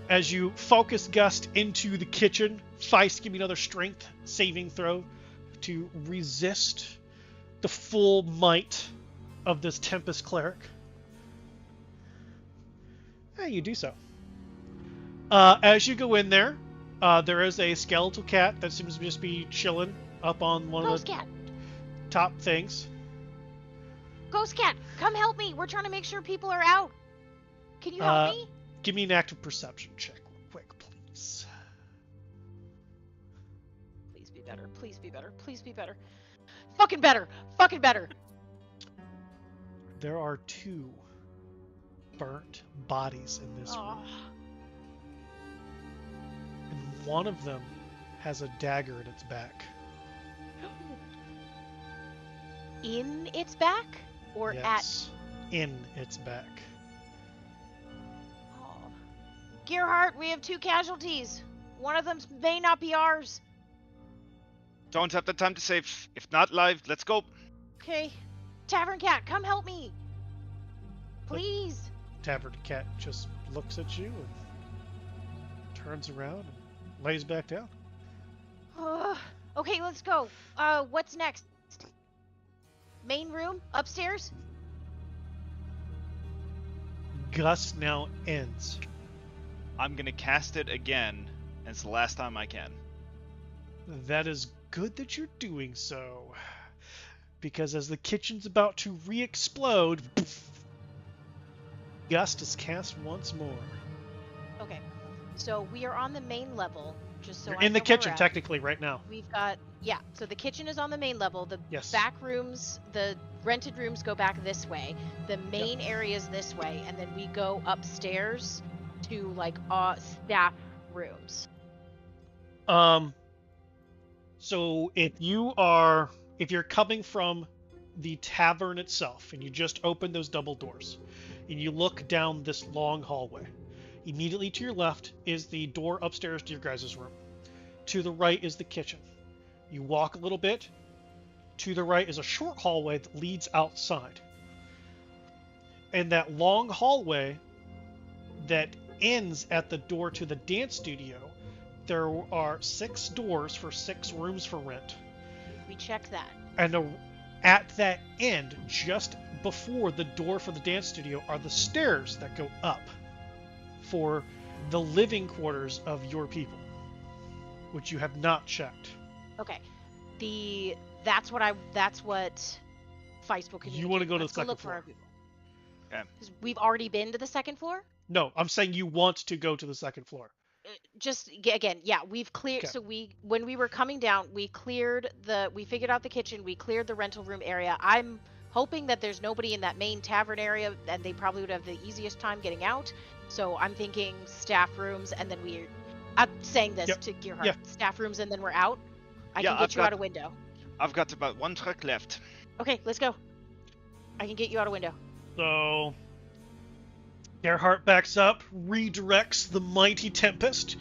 As you focus Gust into the kitchen, Feist, give me another strength saving throw to resist the full might of this Tempest Cleric. Hey, you do so. As you go in there, there is a skeletal cat that seems to just be chilling up on one Ghost of the cat. top things. Ghost cat, come help me. We're trying to make sure people are out. Can you help me? Give me an active perception check real quick, please. Please be better. Please be better. Please be better. Fucking better. Fucking better. There are 2 burnt bodies in this room. And one of them has a dagger in its back. In its back? Or yes, in its back. Gerhardt, we have 2 casualties. One of them may not be ours. Don't have the time to save. If not live, let's go. Okay. Tavern cat, come help me. Please. The tavern cat just looks at you and turns around and lays back down. Okay, let's go. What's next? Main room? Upstairs? Gust now ends. I'm gonna cast it again, and it's the last time I can. That is good that you're doing so. Because as the kitchen's about to re-explode, Gust is cast once more. Okay. So we are on the main level, just so You're I in the know where kitchen we're at. technically right now. We've got, so the kitchen is on the main level. The Yes. back rooms, the rented rooms go back this way. The main area is this way, and then we go upstairs to staff rooms. So if you're coming from the tavern itself and you just open those double doors and you look down this long hallway, immediately to your left is the door upstairs to your guys' room. To the right is the kitchen. You walk a little bit. To the right is a short hallway that leads outside. And that long hallway that ends at the door to the dance studio, there are 6 doors for 6 rooms for rent. We checked that. And at that end, just before the door for the dance studio, are the stairs that go up for the living quarters of your people, which you have not checked. Okay. That's what Feist will communicate. You want to go to the Let's go second look for floor. our people. Okay. 'Cause we've already been to the second floor? No, I'm saying you want to go to the second floor. We've cleared. Okay. So when we were coming down, we figured out the kitchen, we cleared the rental room area. I'm hoping that there's nobody in that main tavern area, and they probably would have the easiest time getting out. So I'm thinking staff rooms, and then I'm saying this Yep. to Gerhardt. Yeah. Staff rooms, and then we're out. I Yeah, can get I've you out got- a window. I've got about 1 truck left. Okay, let's go. I can get you out a window. So Gerhardt backs up, redirects the mighty Tempest,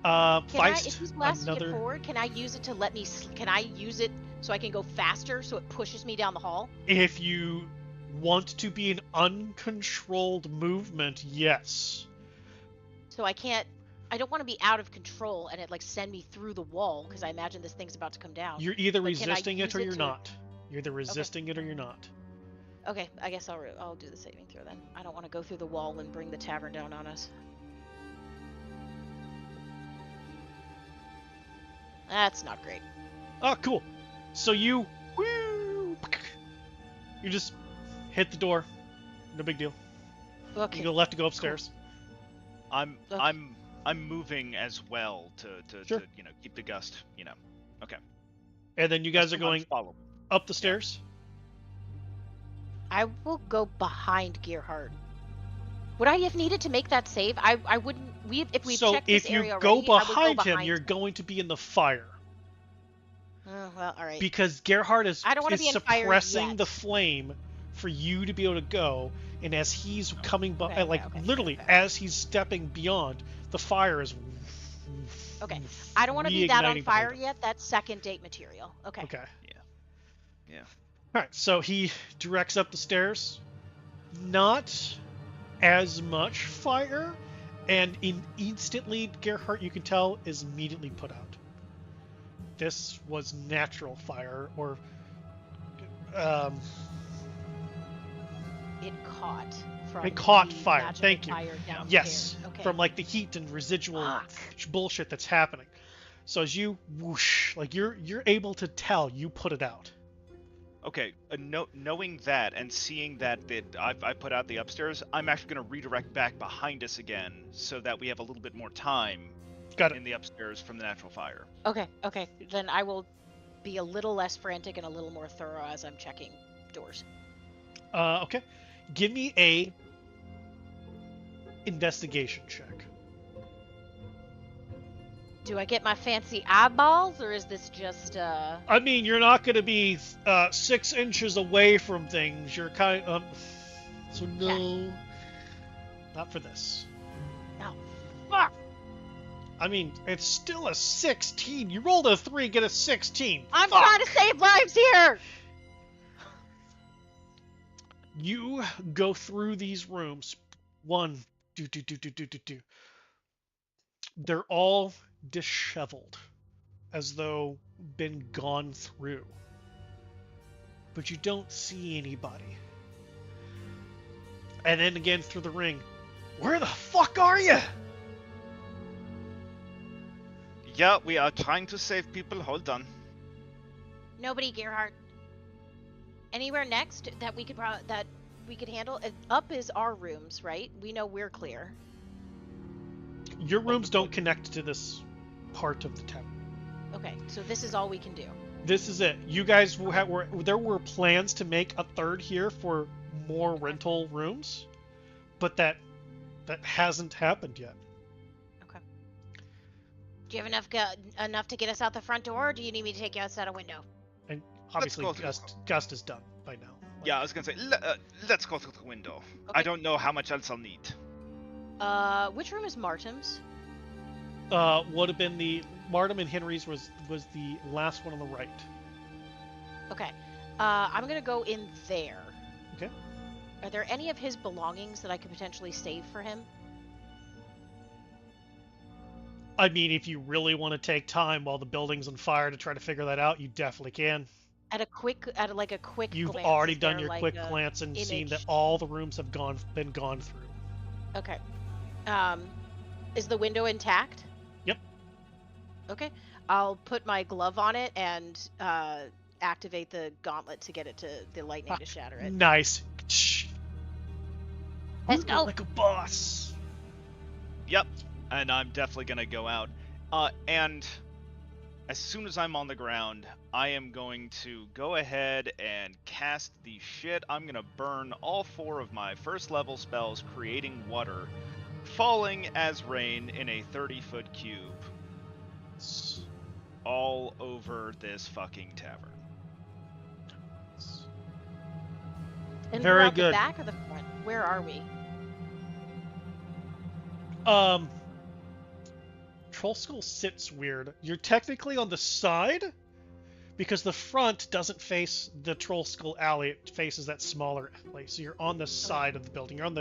If he's blasting it forward, can I use it to let me? Can I use it so I can go faster, so it pushes me down the hall? If you want to be an uncontrolled movement, yes. So I can't. I don't want to be out of control and it like send me through the wall because I imagine this thing's about to come down. You're either But resisting it or you're not. You're either resisting it or you're not. Okay, I guess I'll do the saving throw then. I don't want to go through the wall and bring the tavern down on us. That's not great. Oh, cool. So you just hit the door. No big deal. Okay. You go left to go upstairs. Cool. I'm moving as well to Sure. keep the gust. Okay. And then you guys are going up the stairs. I will go behind Gearhart. Would I have needed to make that save? I wouldn't. If we checked this area already, So if you go I would behind him, you're going to be in the fire. Well, all right. Because Gerhard is suppressing yet. the flame for you to be able to go, and as he's coming okay. as he's stepping beyond, the fire is. Okay. I don't want to be that on fire yet. That's second date material. Okay. Okay. Yeah. All right. So he directs up the stairs. Not as much fire, and instantly Gerhard, you can tell, is immediately put out. This was natural fire, or it caught from fire. Thank you. Yes, okay. From like the heat and residual bullshit that's happening. So as you whoosh, like you're able to tell you put it out. Okay, knowing that and seeing that I put out the upstairs, I'm actually going to redirect back behind us again so that we have a little bit more time. Got it. In the upstairs from the natural fire. Okay. Then I will be a little less frantic and a little more thorough as I'm checking doors. Okay. Give me a investigation check. Do I get my fancy eyeballs, or is this just I mean, you're not going to be 6 inches away from things. You're kind of so no, not for this. Oh, fuck. I mean, it's still a 16. You rolled a 3, get a 16. I'm trying to save lives here! You go through these rooms. 1, 2. They're all disheveled, as though been gone through. But you don't see anybody. And then again through the ring. Where the fuck are you? Yeah, we are trying to save people. Hold on. Nobody, Gerhard. Anywhere next that we could handle? Up is our rooms, right? We know we're clear. Your rooms don't connect to this part of the town. Okay, so this is all we can do. This is it. You guys there were plans to make a third here for more rental rooms, but that hasn't happened yet. Do you have enough to get us out the front door, or do you need me to take you outside a window? And obviously, Gust is done by now. Yeah, I was gonna say, let's go through the window. Okay. I don't know how much else I'll need. Which room is Martin's? Would have been the Martin and Henry's was the last one on the right. Okay. I'm gonna go in there. Okay. Are there any of his belongings that I could potentially save for him? I mean, if you really want to take time while the building's on fire to try to figure that out, you definitely can. At a quick You've glance, already done your quick glance and seen that all the rooms have been gone through. Okay. Is the window intact? Yep. Okay. I'll put my glove on it and activate the gauntlet to get it to the lightning to shatter it. Nice. Let's go. Like a boss. Yep. And I'm definitely gonna go out. And as soon as I'm on the ground, I am going to go ahead and cast the shit. I'm gonna burn all 4 of my first level spells, creating water, falling as rain in a 30-foot cube, all over this fucking tavern. And very we're out good. The back or the front? Where are we? troll skull sits weird. You're technically on the side, because the front doesn't face the troll skull alley. It faces that smaller alley. So you're on the side of the building. You're on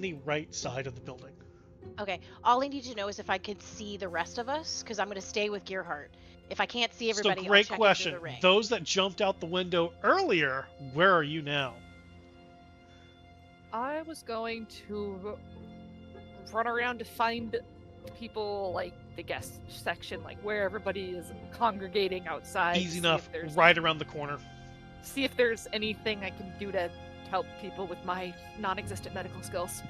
the right side of the building. Okay. All I need to know is if I could see the rest of us, because I'm going to stay with Gearhart. If I can't see everybody, So great I'll check question. into the ring. Those that jumped out the window earlier, where are you now? I was going to run around to find people, like the guest section, like where everybody is congregating outside. Easy enough. If there's- Right around the corner. See if there's anything I can do to help people with my non-existent medical skills.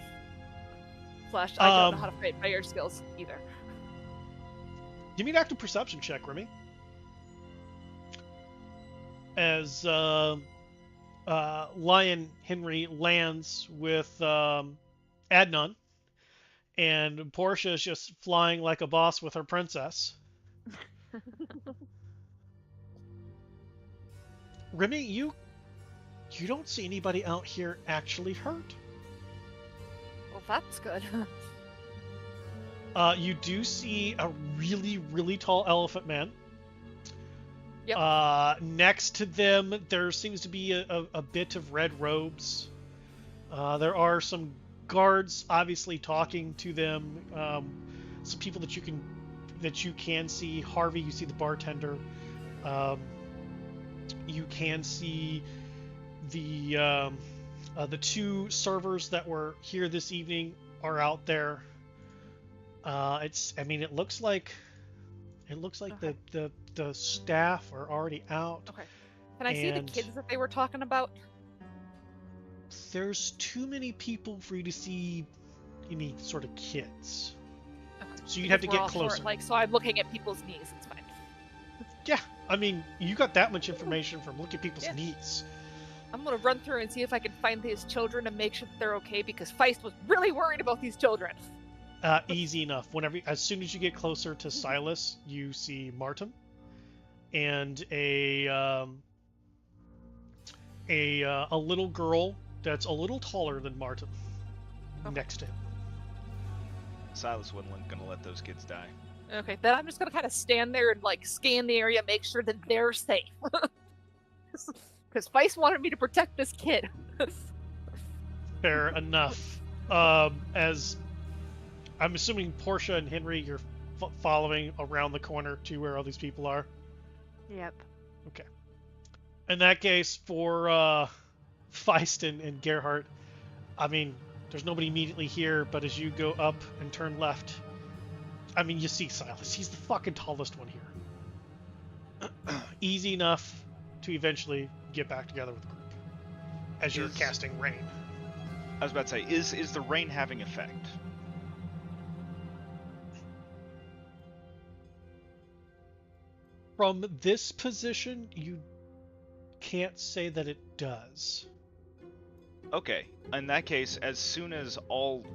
Slash, I don't know how to fight fire skills either. Give me an active perception check, Remy. As Lion Henry lands with Adnan, and Portia is just flying like a boss with her princess. Remy, you don't see anybody out here actually hurt. Well, that's good. You do see a really, really tall elephant man. Yep. Next to them, there seems to be a bit of red robes. There are some guards, obviously talking to them. Some people that you can see. Harvey, you see the bartender. You can see the two servers that were here this evening are out there. It looks like Okay. the staff are already out. Okay. Can I see the And- kids that they were talking about? There's too many people for you to see any sort of kids. Okay. So you'd have to Because we're get all closer. short, so I'm looking at people's knees. It's fine. Yeah, you got that much information from looking at people's Yeah. knees. I'm gonna run through and see if I can find these children and make sure that they're okay, because Feist was really worried about these children. Easy enough. As soon as you get closer to Silas, you see Martin and a little girl that's a little taller than Martin next to him. Silas wasn't gonna let those kids die. Okay, then I'm just gonna kind of stand there and scan the area, make sure that they're safe. Because Feist wanted me to protect this kid. Fair enough. As I'm assuming Portia and Henry, you're following around the corner to where all these people are. Yep. Okay. In that case, for Feist and Gerhardt, there's nobody immediately here, but as you go up and turn left, you see Silas. He's the fucking tallest one here. Easy enough to eventually get back together with the group as you're casting rain. I was about to say, is the rain having effect? From this position, you can't say that it does. Okay, in that case, as soon as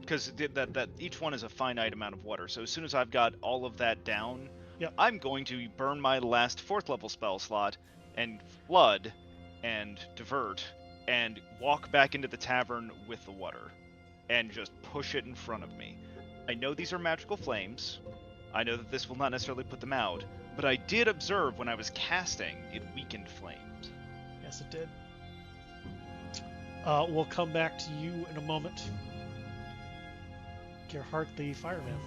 because that each one is a finite amount of water, so as soon as I've got all of that down, Yep. I'm going to burn my last 4th level spell slot and flood and divert and walk back into the tavern with the water and just push it in front of me. I know these are magical flames. I know that this will not necessarily put them out, but I did observe when I was casting, it weakened flames. Yes, it did. We'll come back to you in a moment. Gerhardt, the fireman.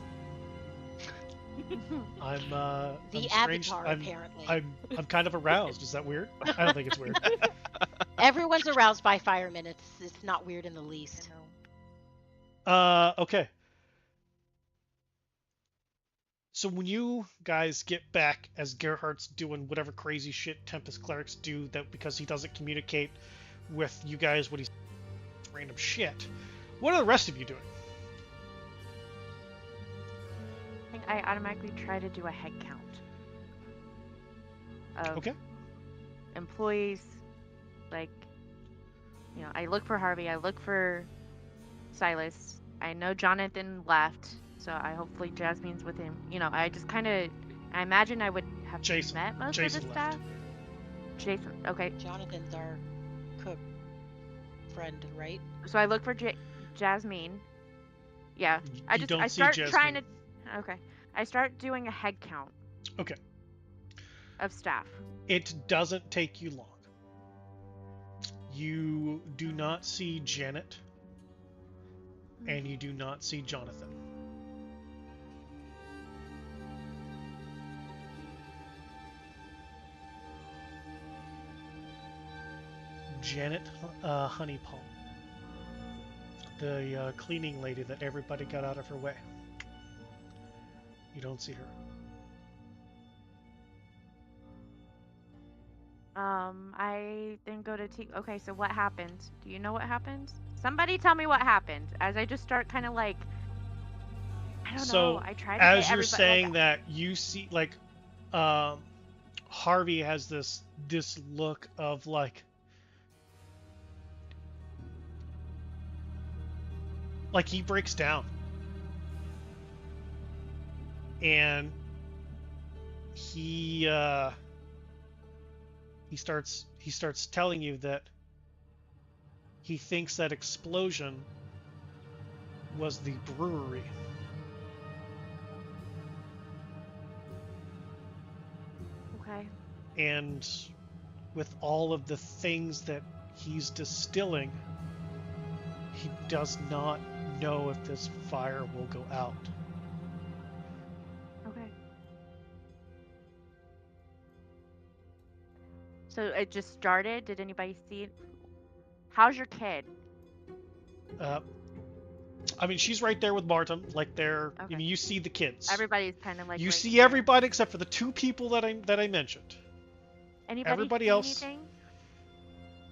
I'm Avatar, apparently. I'm kind of aroused. Is that weird? I don't think it's weird. Everyone's aroused by firemen. It's not weird in the least. Okay. So when you guys get back, as Gerhardt's doing whatever crazy shit Tempest clerics do, that because he doesn't communicate with you guys what he's random shit, what are the rest of you doing? I think I automatically try to do a head count of Okay. employees. I look for Harvey. I look for Silas. I know Jonathan left, so hopefully Jasmine's with him. I just I imagine I would have Jason. met most Jason of the left. staff. Jason, okay. Jonathan's our cook friend, right? So I look for Jasmine. Yeah, I You just don't I see start trying to. Jasmine. Okay. I start doing a head count Okay. of staff. It doesn't take you long. You do not see Janet, and you do not see Jonathan. Janet Honeypalm, the cleaning lady that everybody got out of her way. You don't see her. I then go to Okay, so what happened? Do you know what happened? Somebody tell me what happened. As I just start kind of like, I don't know. I try to as get you're everybody. saying that, you see Harvey has this look of like he breaks down, and he starts telling you that he thinks that explosion was the brewery. Okay. And with all of the things that he's distilling, he does not know if this fire will go out. Okay. So it just started? Did anybody see it? How's your kid? I mean, she's right there with Martin. Like, they're. Okay. I mean, you see the kids. Everybody's kind of like. You right see here. everybody except for the two people that I mentioned. Anybody Everybody see else. anything?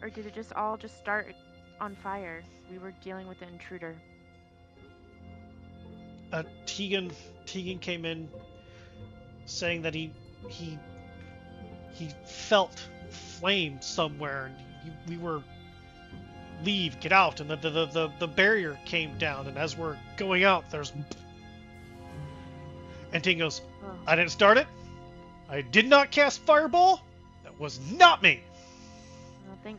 Or did it just all start on fire? We were dealing with the intruder. Tegan came in saying that he felt flame somewhere, and we were leave, get out, and the barrier came down, and as we're going out, there's. And Tegan goes, I didn't start it. I did not cast fireball. That was not me. I don't think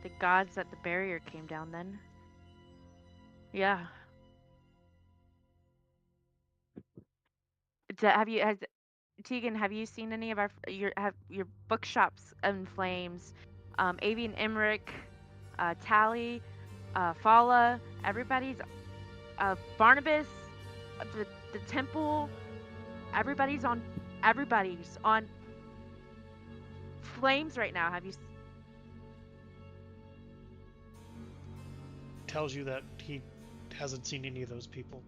the gods that the barrier came down then. Yeah. Tegan, have you seen any of your bookshops in flames? Avian Emmerich, Tally, Fala, everybody's Barnabas, the temple, everybody's on flames right now. Have you Tells you that he hasn't seen any of those people.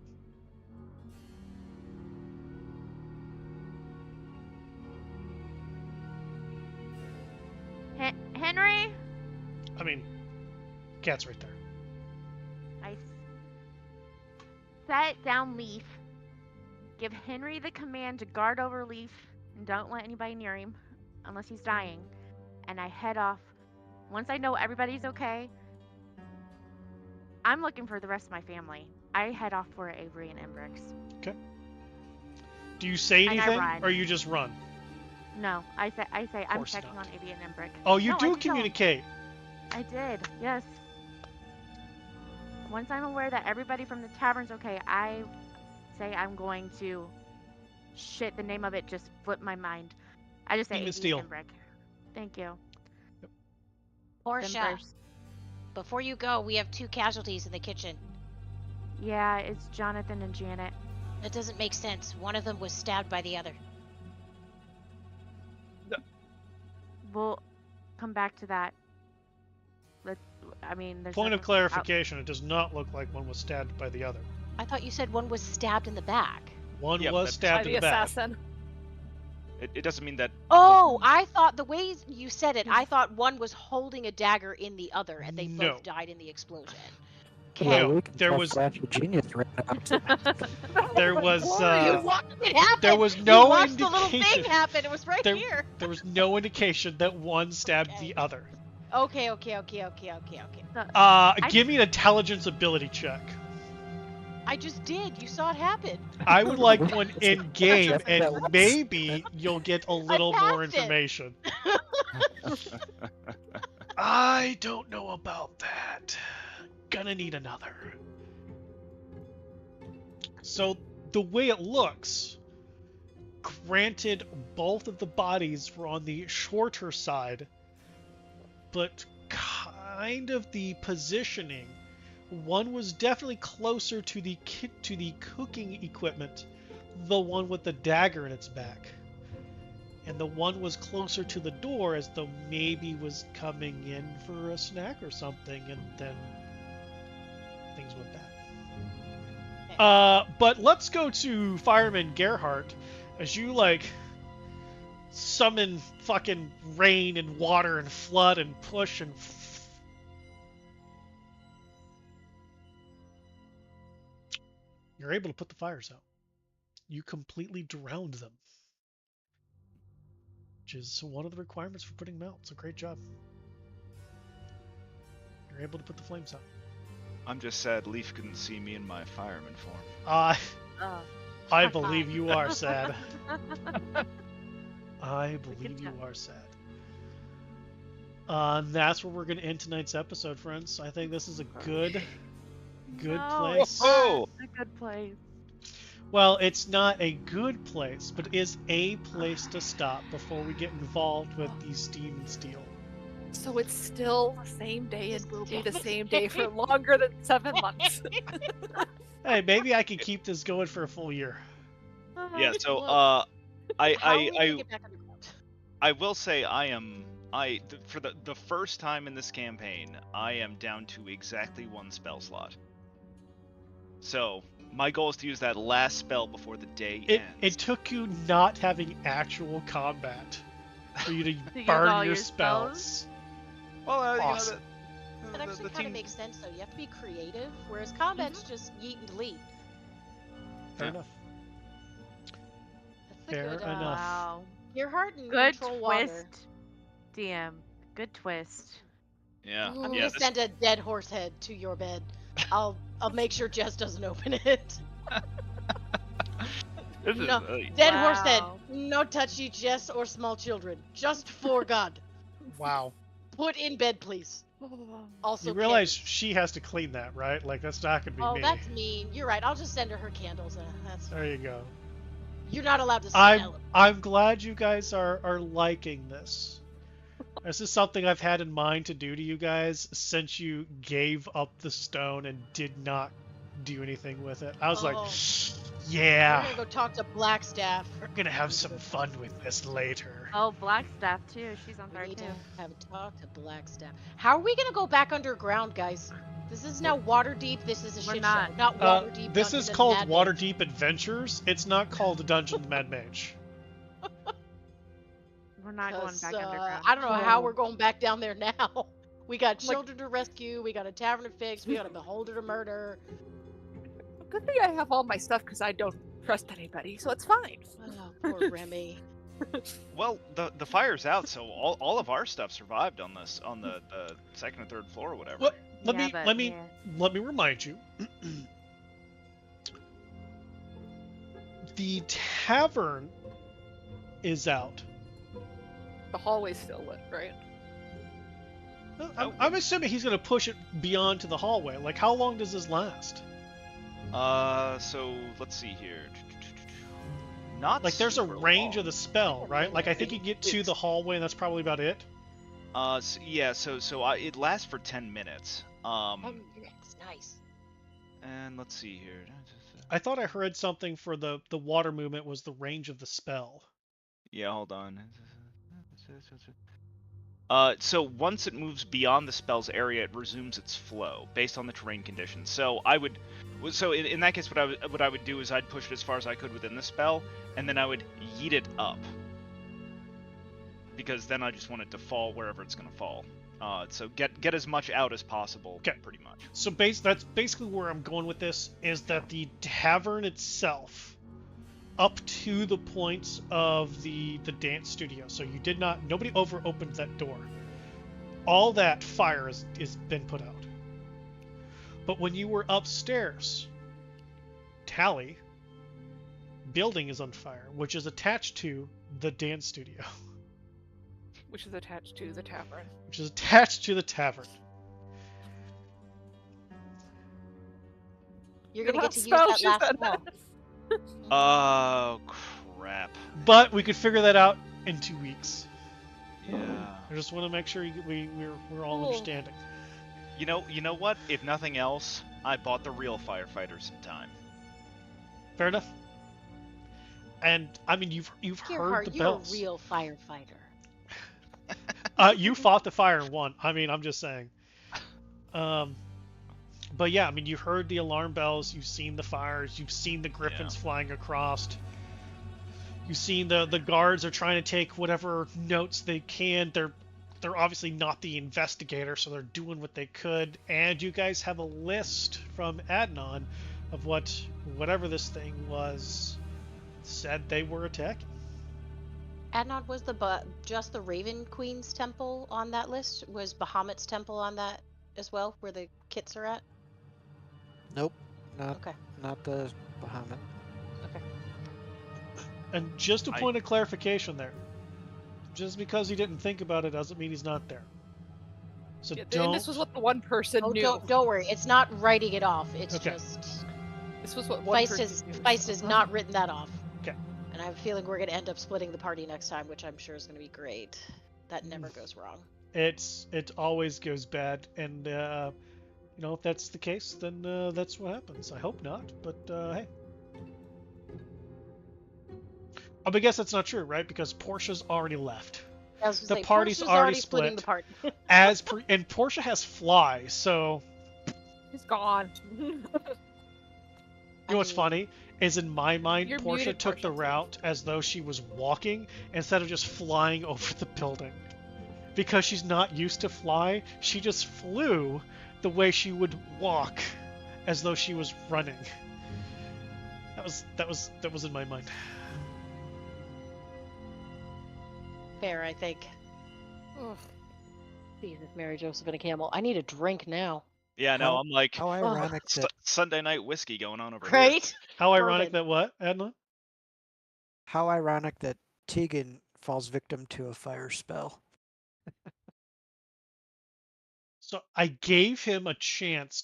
Henry? I mean, Cat's right there. I set down Leaf. Give Henry the command to guard over Leaf and don't let anybody near him unless he's dying. And I head off. Once I know everybody's okay, I'm looking for the rest of my family. I head off for Avery and Embrick's. Okay. Do you say And I anything, run. or you just run? No, I say I'm course checking not. on Avery and Embrick. Oh, you No, I do did tell 'em. communicate. I did, yes. Once I'm aware that everybody from the tavern's okay, I say I'm going to. Shit, the name of it just flipped my mind. I just say Demon Avery Steel. and Embrick. Thank you. Portia, Them first. before you go, we have 2 casualties in the kitchen. Yeah, it's Jonathan and Janet. That doesn't make sense. One of them was stabbed by the other. We'll come back to that. There's Point of nothing- clarification, it does not look like one was stabbed by the other. I thought you said one was stabbed in the back. One Yeah, was but- stabbed By in the the back. assassin. It doesn't mean that. Oh, I thought the way you said it, I thought one was holding a dagger in the other, and they No. both died in the explosion. No, we can there tell was- Flash of Genius right now. There was You watched it happen. there was You no watched the little indication. thing happen. It was right There- here. there was no indication that one stabbed Okay. the other. Okay. Give me an intelligence ability check. I just did. You saw it happen. I would like one in game, That and was- maybe you'll get a little more passed it. information. I don't know about that. Gonna need another. So the way it looks, granted both of the bodies were on the shorter side, but kind of the positioning. One was definitely closer to the cooking equipment, the one with the dagger in its back. And the one was closer to the door as though maybe was coming in for a snack or something, and then things went bad. But let's go to Fireman Gerhardt as you summon fucking rain and water and flood and push and you're able to put the fires out. You completely drowned them, which is one of the requirements for putting them out. It's a great job. You're able to put the flames out. I'm just sad Leaf couldn't see me in my fireman form. I believe you are sad. I believe you are sad. And that's where we're going to end tonight's episode, friends. I think this is a good place. Oh! A good place. Well, it's not a good place, but it is a place to stop before we get involved with the steam and steel. So it's still the same day and will be the same day for longer than 7 months. Hey, maybe I can keep this going for a full year. Yeah, so How are we gonna I get back underground? I will say for the first time in this campaign, I am down to exactly 1 spell slot. So my goal is to use that last spell before the day ends. It took you not having actual combat for you to use all burn your your spells? spells. Well, Awesome. That actually kind of makes sense, though. You have to be creative, whereas combat's just yeet and delete. Fair enough. That's the Fair good, enough. Wow. Your heart and Good control twist, water. DM. Good twist. Yeah, I'm yeah. gonna send a dead horse head to your bed. I'll make sure Jess doesn't open it. This is No. really... Dead horse head. Wow. No touchy Jess or small children. Just for God. Wow. Put in bed, please. Also, You realize she has to clean that, right? Like, that's not going to be oh, me. that's mean. You're right. I'll just send her candles. That's There you go. You're not allowed to smell them. I'm glad you guys are liking this. This is something I've had in mind to do to you guys since you gave up the stone and did not do anything with it. I was like, Oh. yeah, We're gonna go talk to Blackstaff. we're going to have some fun with this later. Oh, Blackstaff too. She's on We there need too. to have a talk to Blackstaff. How are we gonna go back underground, guys? This is now Waterdeep. This is a We're shit not. show. Not Waterdeep. This Dungeons is and called Mad Mage. Waterdeep Adventures. It's not called Dungeon the Mad Mage. We're not going 'Cause, back underground. I don't know how No. we're going back down there now. We got children to rescue. We got a tavern to fix. We got a beholder to murder. Good thing I have all my stuff because I don't trust anybody, so it's fine. Oh, poor Remy. Well, the fire's out, so all of our stuff survived on the second and third floor or whatever. What? Let Yeah, me remind you. The tavern is out. The hallway's still lit, right? I'm assuming he's going to push it beyond to the hallway. Like, how long does this last? So let's see here. Not Like, there's a super range long. of the spell, right? Like, I think you get to the hallway, and that's probably about it. Yeah. So it lasts for 10 minutes. It's nice. And let's see here. I thought I heard something for the water movement was the range of the spell. Yeah, hold on. So once it moves beyond the spell's area, it resumes its flow based on the terrain conditions. So in that case, what I would do is I'd push it as far as I could within the spell, and then I would yeet it up, because then I just want it to fall wherever it's gonna fall. So get as much out as possible, Okay. pretty much. So that's basically where I'm going with this, is that the tavern itself, up to the points of the dance studio. So nobody opened that door. All that fire is been put out. But when you were upstairs, Tally, building is on fire, which is attached to the dance studio. Which is attached to the tavern. Which is attached to the tavern. You're gonna get to use Spell, that she last said spell. that. Oh, crap. But we could figure that out in 2 weeks. Yeah. I just want to make sure we're all Oh. understanding. You know what? If nothing else, I bought the real firefighter some time. Fair enough. And I mean, you've heard Gearhart, the you're a bells. real firefighter. You fought the fire and won. I mean, I'm just saying. But yeah, I mean, you heard the alarm bells. You've seen the fires. You've seen the griffins flying across. You've seen the guards are trying to take whatever notes they can. They're obviously not the investigator, so they're doing what they could. And you guys have a list from Adnan of whatever this thing was said they were attacking. Adnan, was just the Raven Queen's temple on that list? Was Bahamut's temple on that as well, where the kits are at? Nope, not Okay. not the Bahamut. Okay. And just a point of clarification there. Just because he didn't think about it doesn't mean he's not there. So And this was what the one person knew. Don't worry. It's not writing it off. It's Okay. just... This was what one person knew. Feist has not written that off. Okay. And I have a feeling we're going to end up splitting the party next time, which I'm sure is going to be great. That never goes wrong. It always goes bad, and if that's the case, then that's what happens. I hope not, but hey. I guess that's not true, right? Because Portia's already left. The party's already split. The party. And Portia has fly, so. He's gone. You know what's funny? Is in my mind, You're Portia muted, took Portia. the route as though she was walking instead of just flying over the building. Because she's not used to fly, she just flew the way she would walk, as though she was running. That was in my mind. Fair, I think. Ugh. Jesus, Mary, Joseph, and a camel. I need a drink now. Yeah, no, I'm like How ironic that Sunday night whiskey going on over here. Right? How ironic Bourbon. that what, Adnan? how ironic that Tegan falls victim to a fire spell. So I gave him a chance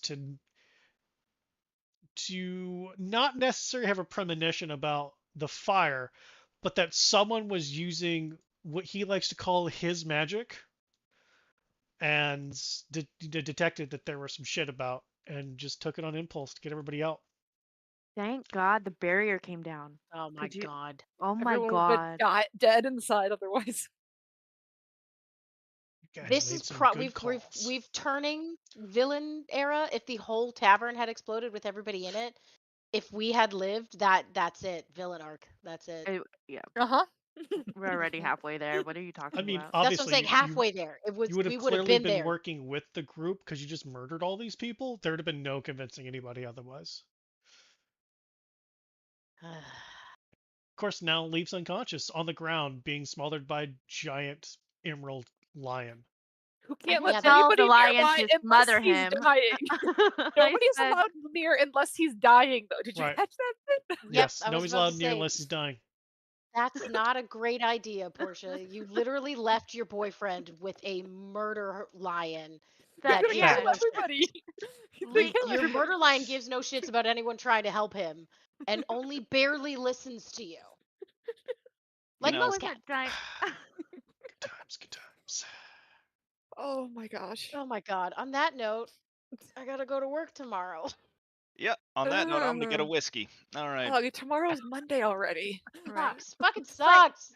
to not necessarily have a premonition about the fire, but that someone was using what he likes to call his magic, and detected that there was some shit about, and just took it on impulse to get everybody out. Thank God the barrier came down. Oh my god. Oh my Everyone God. would have been dead inside otherwise. You guys This made is some pro. good calls. We've turning villain era. If the whole tavern had exploded with everybody in it, if we had lived, that's it. Villain arc. That's it. Yeah, Uh-huh. we're already halfway there. What are you talking I mean, about? That's obviously, what I'm saying. Halfway there. It was. you would We have would have clearly been there. working with the group because you just murdered all these people. There would have been no convincing anybody otherwise. Of course, now leaves unconscious on the ground, being smothered by a giant emerald lion. Who can't Yeah, let tell anybody the lion nearby to unless smother he's him. dying. Nobody's said- allowed near unless he's dying, though. Did you Right. catch that bit? Yes, I was nobody's about to allowed near say, unless he's dying. That's not a great idea, Portia. You literally left your boyfriend with a murder lion. He's That gonna gives kill no everybody. He's gonna shit. kill Your everybody. murder lion gives no shits about anyone trying to help him, and only barely listens to you. Like know- most Was cats. it giant? Good times. Oh my gosh. Oh my god. On that note, I gotta go to work tomorrow. Yeah, on that note, I'm gonna get a whiskey. All right. Oh, tomorrow's Monday already. Right. Fucking sucks.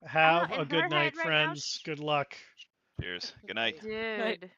Have in a good her night, head right now, friends. Good luck. Cheers. Good night. Dude.